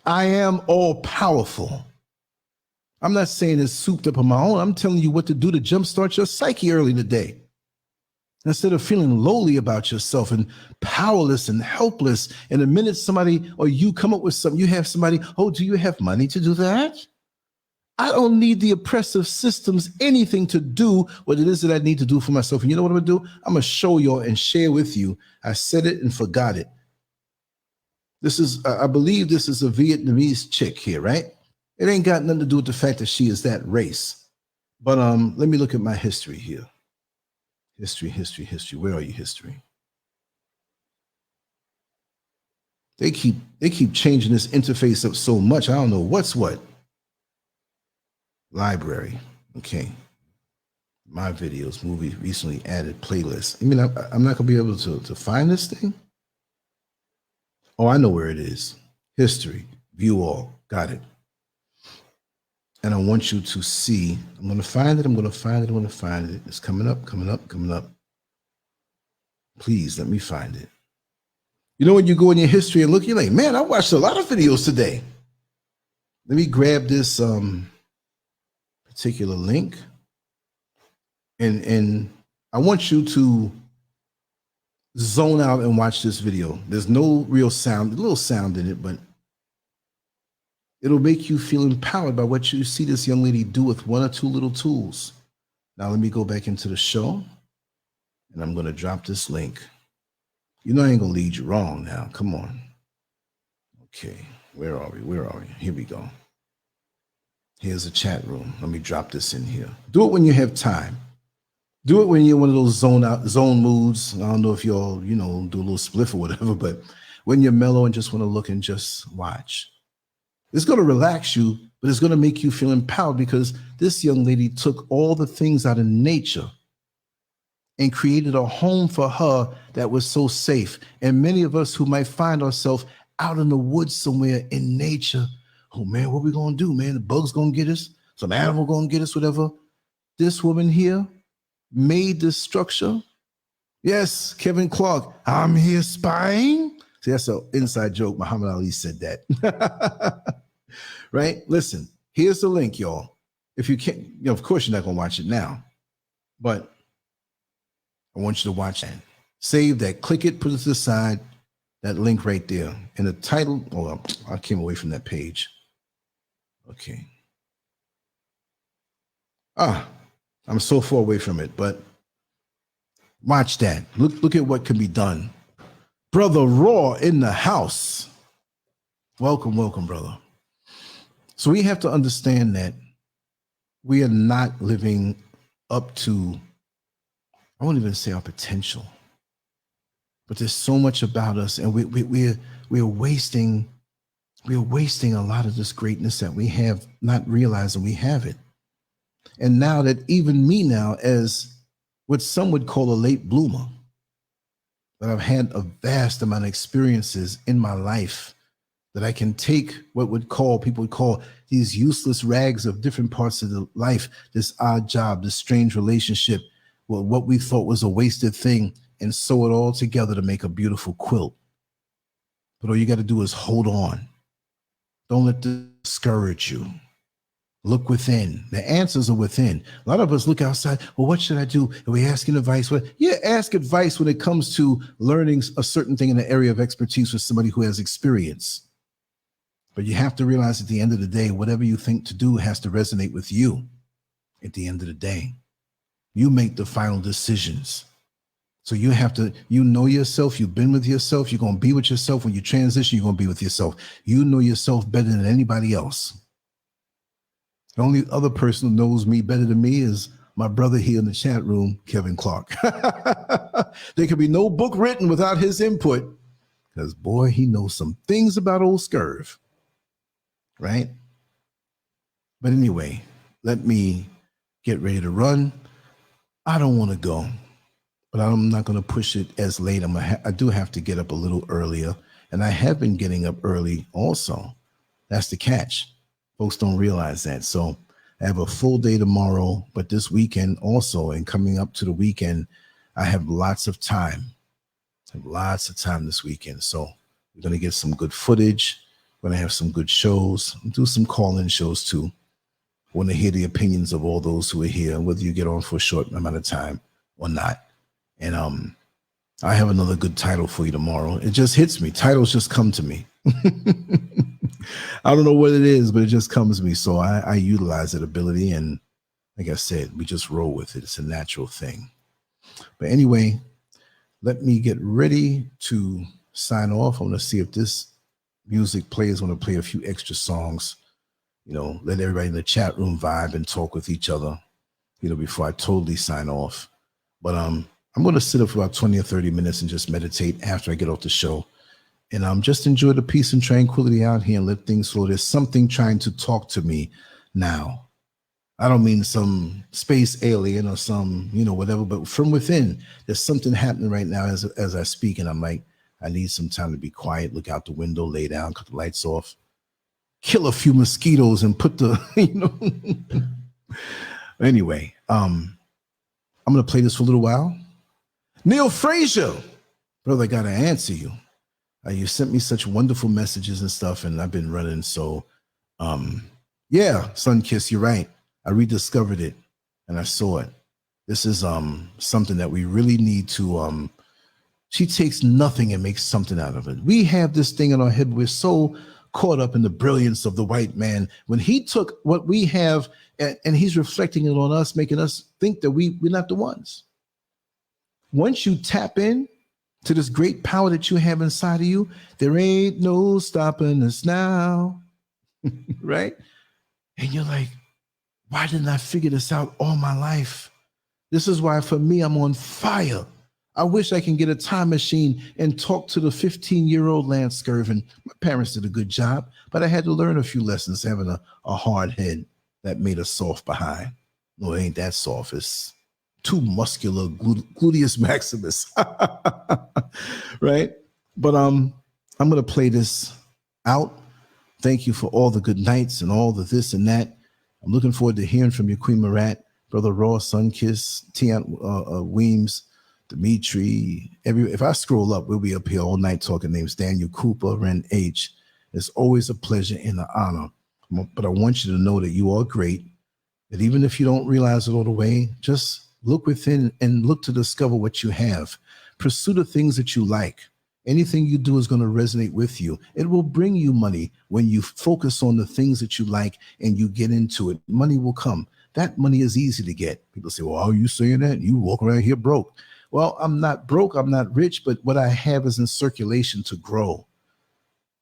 Speaker 1: I am all powerful. I'm not saying it's souped up on my own. I'm telling you what to do to jumpstart your psyche early in the day. Instead of feeling lowly about yourself and powerless and helpless, and the minute somebody or you come up with something, you have somebody, oh, do you have money to do that? I don't need the oppressive systems anything to do what it is that I need to do for myself. And you know what I'm going to do? I'm going to show you and share with you. I said it and forgot it. This is, I believe this is a Vietnamese chick here, right? It ain't got nothing to do with the fact that she is that race. But let me look at my history here. History. Where are you, history? They keep changing this interface up so much. I don't know what's what. Library. Okay. My videos, movie, recently added playlist. I mean, I'm not gonna be able to find this thing. Oh, I know where it is. History. View all. Got it. And I want you to see. I'm going to find it. It's coming up. Please let me find it. You know, when you go in your history and look, you're like, man, I watched a lot of videos today. Let me grab this particular link. And I want you to zone out and watch this video. There's no real sound, a little sound in it, but it'll make you feel empowered by what you see this young lady do with one or two little tools. Now, let me go back into the show, and I'm going to drop this link. You know I ain't going to lead you wrong now. Come on. Okay, where are we? Here we go. Here's a chat room. Let me drop this in here. Do it when you have time. Do it when you're in one of those zone moods. I don't know if y'all, do a little spliff or whatever, but when you're mellow and just want to look and just watch. It's going to relax you, but it's going to make you feel empowered because this young lady took all the things out of nature and created a home for her that was so safe. And many of us who might find ourselves out in the woods somewhere in nature, oh man, what we going to do, man? The bug's going to get us, some animal going to get us, whatever. This woman here made this structure. Yes, Kevin Clark, I'm here spying. See, that's an inside joke. Muhammad Ali said that. Right? Listen, here's the link, y'all. If you can't, of course you're not going to watch it now, but I want you to watch that. Save that, click it, put it to the side, that link right there. And the title, I came away from that page. Okay. I'm so far away from it, but watch that. Look at what can be done. Brother Raw in the house. Welcome, brother. So we have to understand that we are not living up to, I won't even say our potential, but there's so much about us, and we're wasting a lot of this greatness that we have, not realizing we have it. And now that even me now, as what some would call a late bloomer, that I've had a vast amount of experiences in my life, that I can take what people would call these useless rags of different parts of the life, this odd job, this strange relationship, well, what we thought was a wasted thing, and sew it all together to make a beautiful quilt. But all you got to do is hold on. Don't let this discourage you. Look within. The answers are within. A lot of us look outside. Well, what should I do? Are we asking advice? Well, yeah, ask advice when it comes to learning a certain thing in an area of expertise with somebody who has experience. But you have to realize at the end of the day, whatever you think to do has to resonate with you. At the end of the day, you make the final decisions. So you have to, you know yourself, you've been with yourself, you're going to be with yourself. When you transition, you're going to be with yourself. You know yourself better than anybody else. The only other person who knows me better than me is my brother here in the chat room, Kevin Clark. There could be no book written without his input, because boy, he knows some things about old SCURV, right? But anyway, let me get ready to run. I don't want to go, but I'm not going to push it as late. I do have to get up a little earlier, and I have been getting up early also. That's the catch. Folks don't realize that. So I have a full day tomorrow, but this weekend also, and coming up to the weekend, I have lots of time. I have lots of time this weekend. So we're going to get some good footage. We're going to have some good shows, do some call-in shows too. I want to hear the opinions of all those who are here, whether you get on for a short amount of time or not. And I have another good title for you tomorrow. It just hits me. Titles just come to me. I don't know what it is, but it just comes to me. So I utilize that ability. And like I said, we just roll with it. It's a natural thing. But anyway, let me get ready to sign off. I want to see if this music plays. I want to play a few extra songs. You know, let everybody in the chat room vibe and talk with each other, you know, before I totally sign off. But I'm going to sit up for about 20 or 30 minutes and just meditate after I get off the show. And just enjoy the peace and tranquility out here and let things flow. There's something trying to talk to me now. I don't mean some space alien or some, you know, whatever, but from within, there's something happening right now as I speak. And I'm like, I need some time to be quiet, look out the window, lay down, cut the lights off, kill a few mosquitoes and put the, you know. Anyway, I'm going to play this for a little while. Neil Frazier, brother, I got to answer you. You sent me such wonderful messages and stuff, and I've been running. So, yeah, Sunkiss, you're right. I rediscovered it, and I saw it. This is something that we really need to. She takes nothing and makes something out of it. We have this thing in our head. We're so caught up in the brilliance of the white man. When he took what we have and he's reflecting it on us, making us think that we're not the ones. Once you tap in to this great power that you have inside of you, there ain't no stopping us now, right? And you're like, why didn't I figure this out all my life? This is why, for me, I'm on fire. I wish I can get a time machine and talk to the 15-year-old LANCESCURV. And my parents did a good job, but I had to learn a few lessons having a hard head that made a soft behind. No, it ain't that soft. It's too muscular, gluteus maximus, right? But I'm going to play this out. Thank you for all the good nights and all the this and that. I'm looking forward to hearing from you, Queen Marat, Brother Raw, Sunkiss, Tian Weems, Dimitri. If I scroll up, we'll be up here all night talking names. Daniel Cooper, Ren H. It's always a pleasure and an honor. But I want you to know that you are great. That even if you don't realize it all the way, just look within and look to discover what you have. Pursue the things that you like. Anything you do is going to resonate with you. It will bring you money when you focus on the things that you like and you get into it. Money will come. That money is easy to get. People say, well, how are you saying that? You walk around here broke. Well, I'm not broke. I'm not rich, but what I have is in circulation to grow.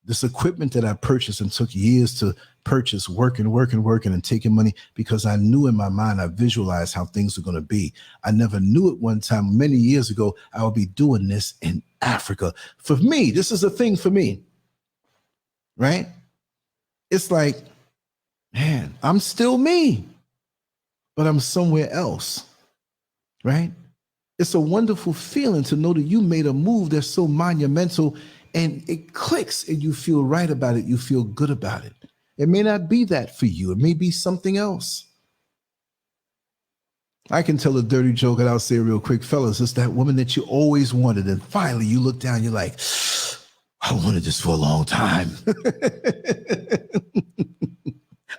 Speaker 1: This equipment that I purchased and took years to purchase, working and taking money because I knew in my mind, I visualized how things were going to be. I never knew it one time, many years ago, I would be doing this in Africa. For me, this is a thing for me, right? It's like, man, I'm still me, but I'm somewhere else, right? It's a wonderful feeling to know that you made a move that's so monumental and it clicks and you feel right about it. You feel good about it. It may not be that for you. It may be something else. I can tell a dirty joke and I'll say it real quick. Fellas, it's that woman that you always wanted. And finally you look down, you're like, I wanted this for a long time.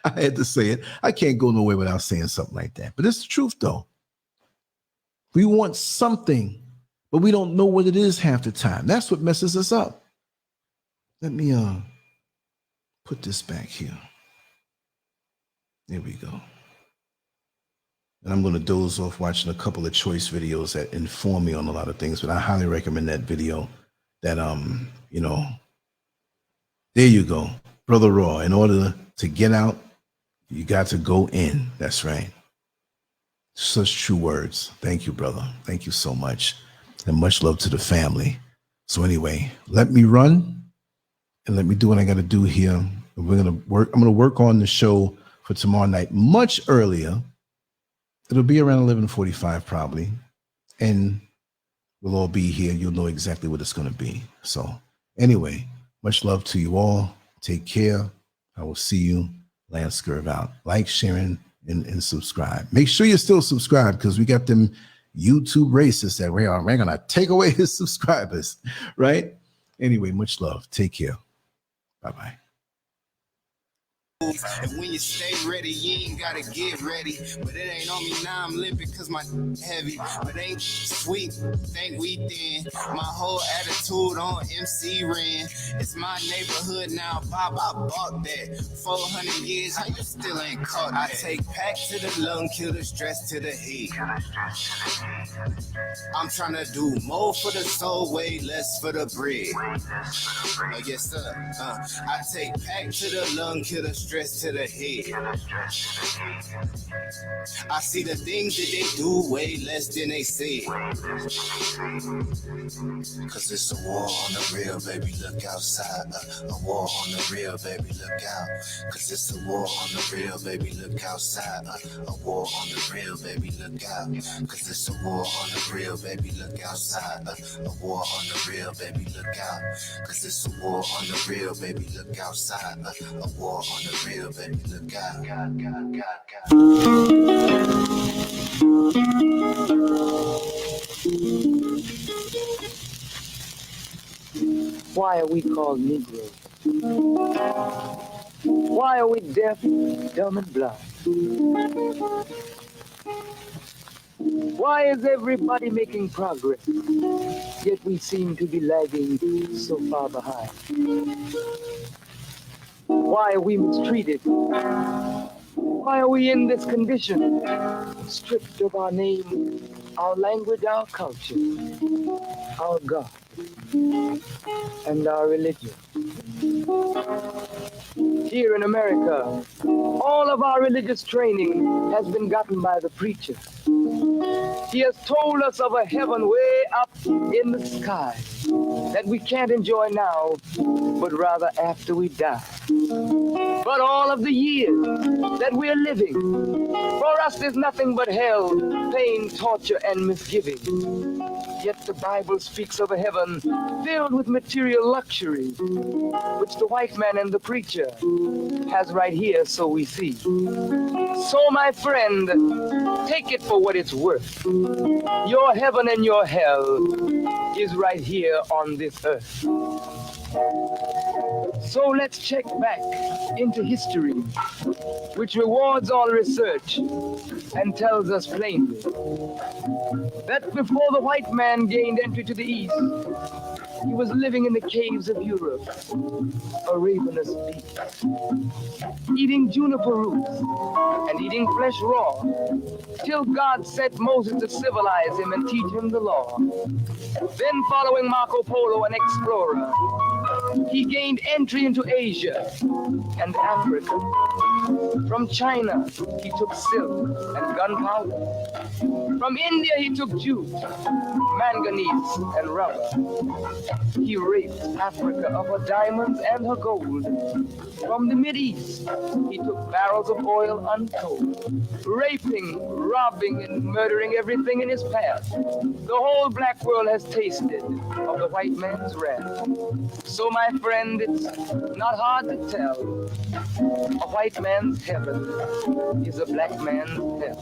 Speaker 1: I had to say it. I can't go nowhere without saying something like that. But it's the truth though. We want something, but we don't know what it is half the time. That's what messes us up. Let me put this back here. There we go. And I'm going to doze off watching a couple of choice videos that inform me on a lot of things. But I highly recommend that video. That you know, there you go, Brother Raw. In order to get out, you got to go in. That's right. Such true words. Thank you, brother. Thank you so much. And much love to the family. So anyway, let me run and let me do what I got to do here. We're going to work. I'm going to work on the show for tomorrow night much earlier. It'll be around 11:45 probably. And we'll all be here. You'll know exactly what it's going to be. So anyway, much love to you all. Take care. I will see you. LANCESCURV out. Like, sharing, and subscribe. Make sure you're still subscribed because we got them YouTube racists that we're going to take away his subscribers, right? Anyway, much love. Take care. Bye-bye.
Speaker 3: And when you stay ready, you ain't gotta get ready. But it ain't on me now, I'm limping cause my heavy. But ain't sweet, think we thin. My whole attitude on MC Ren. It's my neighborhood now, Bob, I bought that. 400 years, how you still ain't caught that? I take pack to the lung, kill the stress to the head. I'm trying to do more for the soul, way less for the bread. Yes sir, I take pack to the lung, kill the stress to the head. I see the things that they do way less than they say. Cause it's a war on the real, baby, look outside. A war on the real, baby, look out. Cause it's a war on the real, baby, look outside. A war on the real, baby, look out. Cause it's a war on the real, baby, look outside. A war on the real, baby, look out. Cause it's a war on the real, baby, look outside. A war on the real, baby, look out.
Speaker 2: Why are we called Negroes? Why are we deaf, dumb, and blind? Why is everybody making progress, yet we seem to be lagging so far behind? Why are we mistreated? Why are we in this condition? Stripped of our name, our language, our culture, our God, and our religion. Here in America, all of our religious training has been gotten by the preacher. He has told us of a heaven way up in the sky that we can't enjoy now, but rather after we die. But all of the years that we're living, for us there's nothing but hell, pain, torture, and misgiving. Yet the Bible speaks of a heaven filled with material luxury, which the white man and the preacher has right here, so we see. So my friend, take it for what it's worth. Your heaven and your hell is right here on this earth. So let's check back into history, which rewards all research and tells us plainly that before the white man gained entry to the East, he was living in the caves of Europe, a ravenous beast, eating juniper roots and eating flesh raw, till God sent Moses to civilize him and teach him the law. Then, following Marco Polo, an explorer, he gained entry into Asia and Africa. From China, he took silk and gunpowder. From India, he took jute, manganese, and rubber. He raped Africa of her diamonds and her gold. From the Mideast, he took barrels of oil untold, raping, robbing, and murdering everything in his path. The whole black world has tasted of the white man's wrath. So, my friend, it's not hard to tell. A white man's heaven is a black man's hell.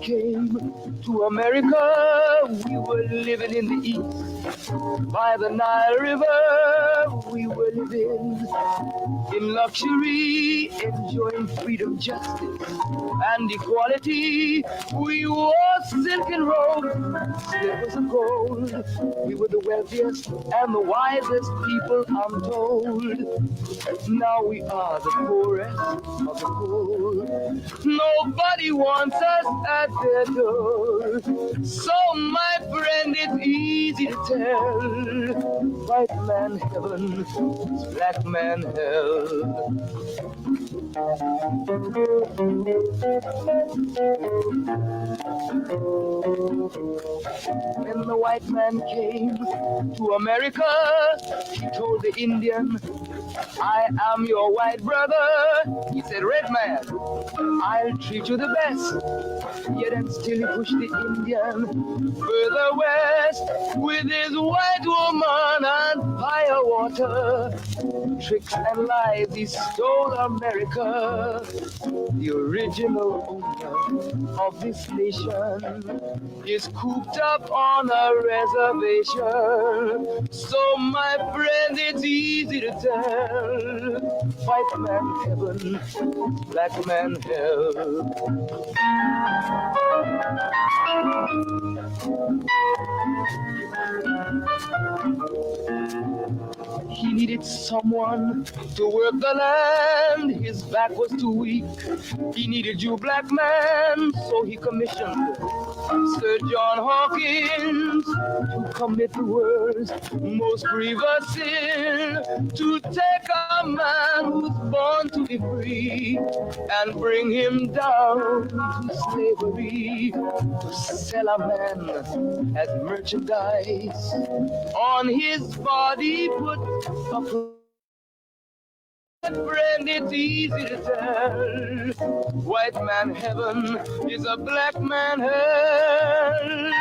Speaker 2: came to America, we were living in the east. By the Nile River, we were living in luxury, enjoying freedom, justice, and equality. We wore silken robes, slippers of gold. We were the wealthiest and the wisest people, I'm told. Now we are the poorest of the poor. Nobody wants us at their door. So, my friend, it's easy to tell. White man heaven, black man hell. When the white man came to America, he told the Indian, I am your white brother. He said, red man, I'll treat you the best. Yet and still he pushed the Indian further west with his white woman and fire water. Tricks and lies, he stole America. The original owner of this nation is cooped up on a reservation. So, my friend, it's easy to tell. White man heaven, black man hell. He needed someone to work the land. His back was too weak. He needed you, black man, so he commissioned Sir John Hawkins to commit the world's most grievous sin, to take a man who's born to be free and bring him down to slavery, to sell a man as merchandise. On his body put a friend, it's easy to tell. White man heaven is a black man hell.